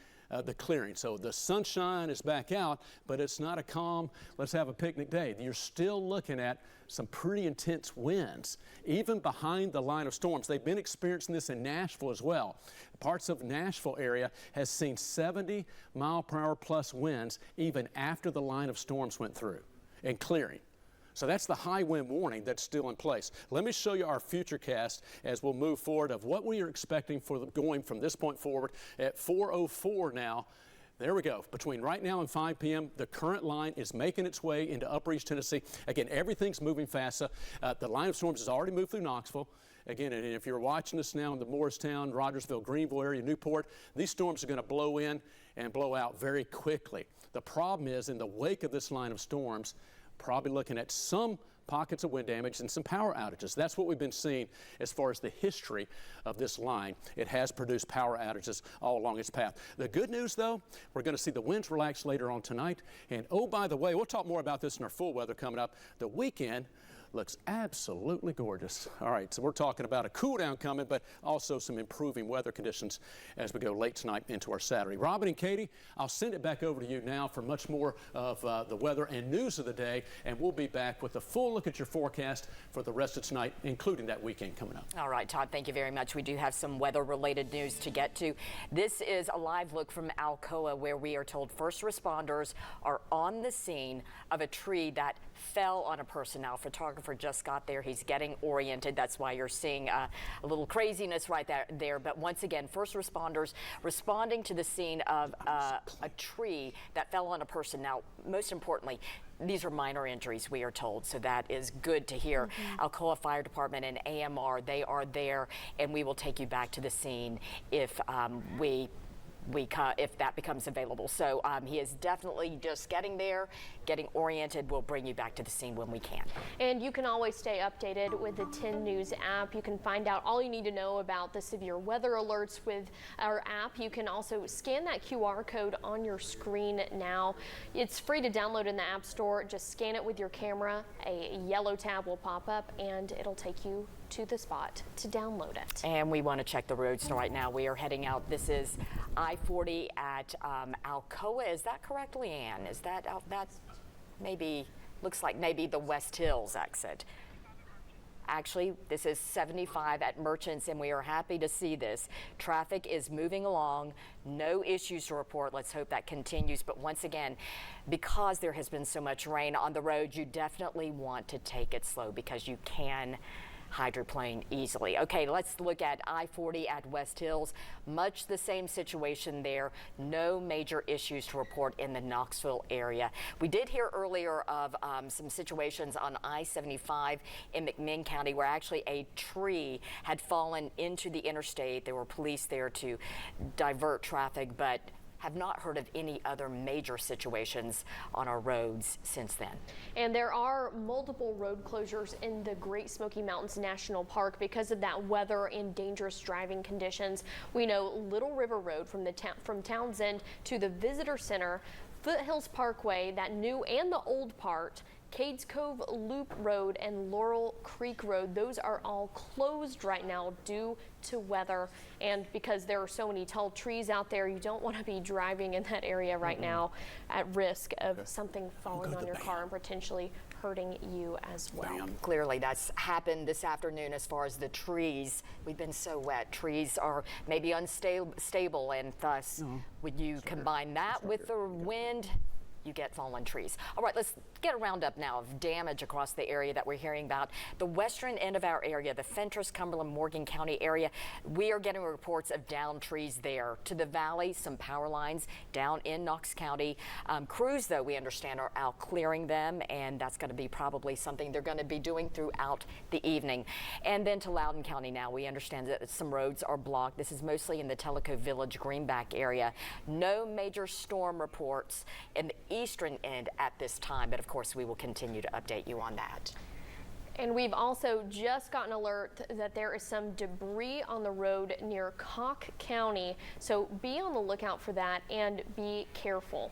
the clearing. So the sunshine is back out, but it's not a calm, let's have a picnic day. You're still looking at some pretty intense winds, even behind the line of storms. They've been experiencing this in Nashville as well. Parts of Nashville area has seen 70 mile per hour plus winds even after the line of storms went through and clearing. So that's the high wind warning that's still in place. Let me show you our future cast as we'll move forward of what we are expecting for going from this point forward at 4:04 now. There we go. Between right now and 5 p.m., the current line is making its way into Upper East Tennessee. Again, everything's moving fast. The line of storms has already moved through Knoxville. Again, and if you're watching this now in the Morristown, Rogersville, Greenville area, Newport, these storms are going to blow in and blow out very quickly. The problem is, in the wake of this line of storms, probably looking at some pockets of wind damage and some power outages. That's what we've been seeing as far as the history of this line. It has produced power outages all along its path. The good news, though, we're going to see the winds relax later on tonight. And oh, by the way, we'll talk more about this in our full weather coming up. The weekend looks absolutely gorgeous. All right, so we're talking about a cool down coming, but also some improving weather conditions as we go late tonight into our Saturday. Robin and Katie, I'll send it back over to you now for much more of the weather and news of the day, and we'll be back with a full look at your forecast for the rest of tonight, including that weekend coming up.
All right, Todd, thank you very much. We do have some weather-related news to get to. This is a live look from Alcoa, where we are told first responders are on the scene of a tree that fell on a person. Now, a photographer just got there. He's getting oriented. That's why you're seeing a little craziness right there. But once again, first responders responding to the scene of a tree that fell on a person. Now, most importantly, these are minor injuries, we are told, so that is good to hear. Alcoa Fire Department and AMR, they are there, and we will take you back to the scene if we if that becomes available. So he is definitely just getting there, getting oriented. We'll bring you back to the scene when we can.
And you can always stay updated with the 10 News app. You can find out all you need to know about the severe weather alerts with our app. You can also scan that QR code on your screen now. It's free to download in the App Store. Just scan it with your camera. A yellow tab will pop up and it'll take you to the spot to download it.
And we want to check the roads right now. We are heading out. This is I-40 at Alcoa. Is that correct, Leanne? Is that that's maybe, looks like maybe the West Hills exit. Actually, this is 75 at Merchants, and we are happy to see this. Traffic is moving along. No issues to report. Let's hope that continues. But once again, because there has been so much rain on the road, you definitely want to take it slow because you can hydroplane easily. Okay, let's look at I-40 at West Hills. Much the same situation there. No major issues to report in the Knoxville area. We did hear earlier of some situations on I-75 in McMinn County where actually a tree had fallen into the interstate. There were police there to divert traffic, but have not heard of any other major situations on our roads since then.
And there are multiple road closures in the Great Smoky Mountains National Park because of that weather and dangerous driving conditions. We know Little River Road from Townsend to the Visitor Center, Foothills Parkway, that new and the old part, Cades Cove Loop Road and Laurel Creek Road, those are all closed right now due to weather. And because there are so many tall trees out there, you don't want to be driving in that area right now at risk of something falling on your car and potentially hurting you as well.
Clearly that's happened this afternoon as far as the trees. We've been so wet. Trees are maybe unstable, and thus when you combine that with the wind, you get fallen trees. All right, let's get a roundup now of damage across the area that we're hearing about. The western end of our area, the Fentress, Cumberland, Morgan County area, we are getting reports of downed trees there. To the valley, some power lines down in Knox County. Crews, though, we understand, are out clearing them, and that's going to be probably something they're going to be doing throughout the evening. And then to Loudoun County now, we understand that some roads are blocked. This is mostly in the Tellico Village, Greenback area. No major storm reports in the eastern end at this time, but of course we will continue to update you on that.
And we've also just gotten alert that there is some debris on the road near Cocke County, so be on the lookout for that and be careful.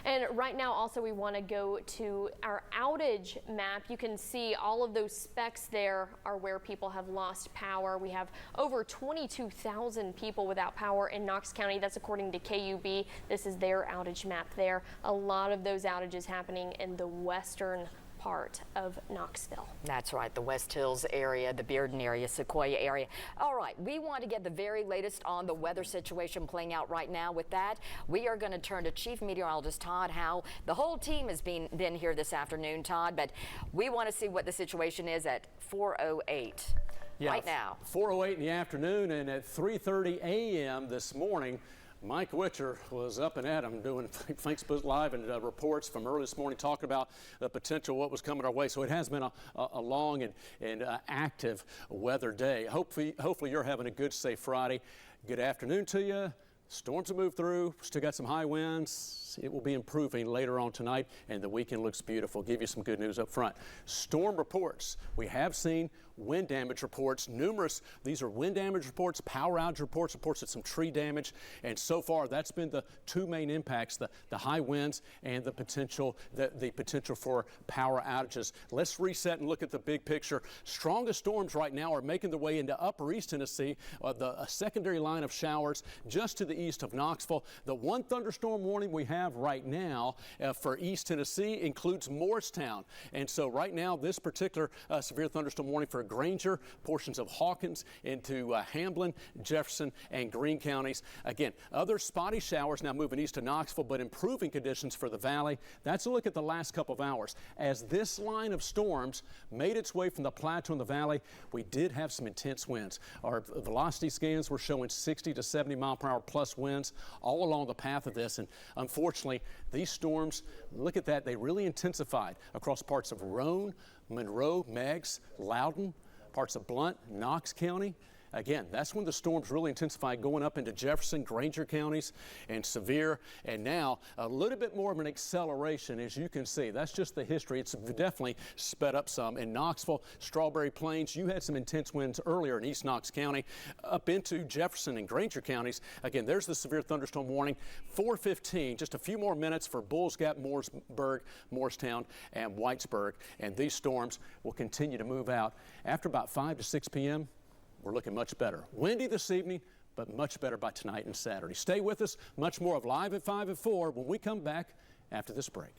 And right now also we want to go to our outage map. You can see all of those specks there are where people have lost power. We have over 22,000 people without power in Knox County. That's according to KUB. This is their outage map there. A lot of those outages happening in the western part of Knoxville.
That's right, the West Hills area, the Bearden area, Sequoia area. All right, we want to get the very latest on the weather situation playing out right now. With that, we are going to turn to Chief Meteorologist Todd Howe. The whole team has been here this afternoon, Todd, but we want to see what the situation is at 4:08 right now.
4:08 in the afternoon, and at 3:30 a.m. this morning, Mike Witcher was up and at 'em doing Facebook Live and reports from early this morning talking about the potential what was coming our way. So it has been a long and active weather day. Hopefully you're having a good, safe Friday. Good afternoon to you. Storms have moved through. Still got some high winds. It will be improving later on tonight, and the weekend looks beautiful. Give you some good news up front. Storm reports. We have seen wind damage reports, numerous. These are wind damage reports, power outage reports, reports of some tree damage, and so far that's been the two main impacts: the high winds and the potential for power outages. Let's reset and look at the big picture. Strongest storms right now are making their way into upper East Tennessee. A secondary line of showers just to the east of Knoxville. The one thunderstorm warning we have right now for East Tennessee includes Morristown, and so right now this particular severe thunderstorm warning for Granger, portions of Hawkins into Hamblin, Jefferson, and Greene counties. Again, other spotty showers now moving east to Knoxville, but improving conditions for the valley. That's a look at the last couple of hours. As this line of storms made its way from the plateau in the valley, we did have some intense winds. Our velocity scans were showing 60 to 70 mile per hour plus winds all along the path of this, and unfortunately these storms, look at that, they really intensified across parts of Roane, Monroe, Meigs, Loudoun, parts of Blount, Knox County. again, that's when the storms really intensified, going up into Jefferson, Granger counties, and Sevier. And now a little bit more of an acceleration, as you can see. That's just the history. It's definitely sped up some. In Knoxville, Strawberry Plains, you had some intense winds earlier in East Knox County, up into Jefferson and Granger counties. Again, there's the severe thunderstorm warning. 4:15, just a few more minutes for Bulls Gap, Mooresburg, Morristown, and Whitesburg. And these storms will continue to move out. After about 5 to 6 p.m., we're looking much better. Windy this evening, but much better by tonight and Saturday. Stay with us. Much more of Live at 5 at 4 when we come back after this break.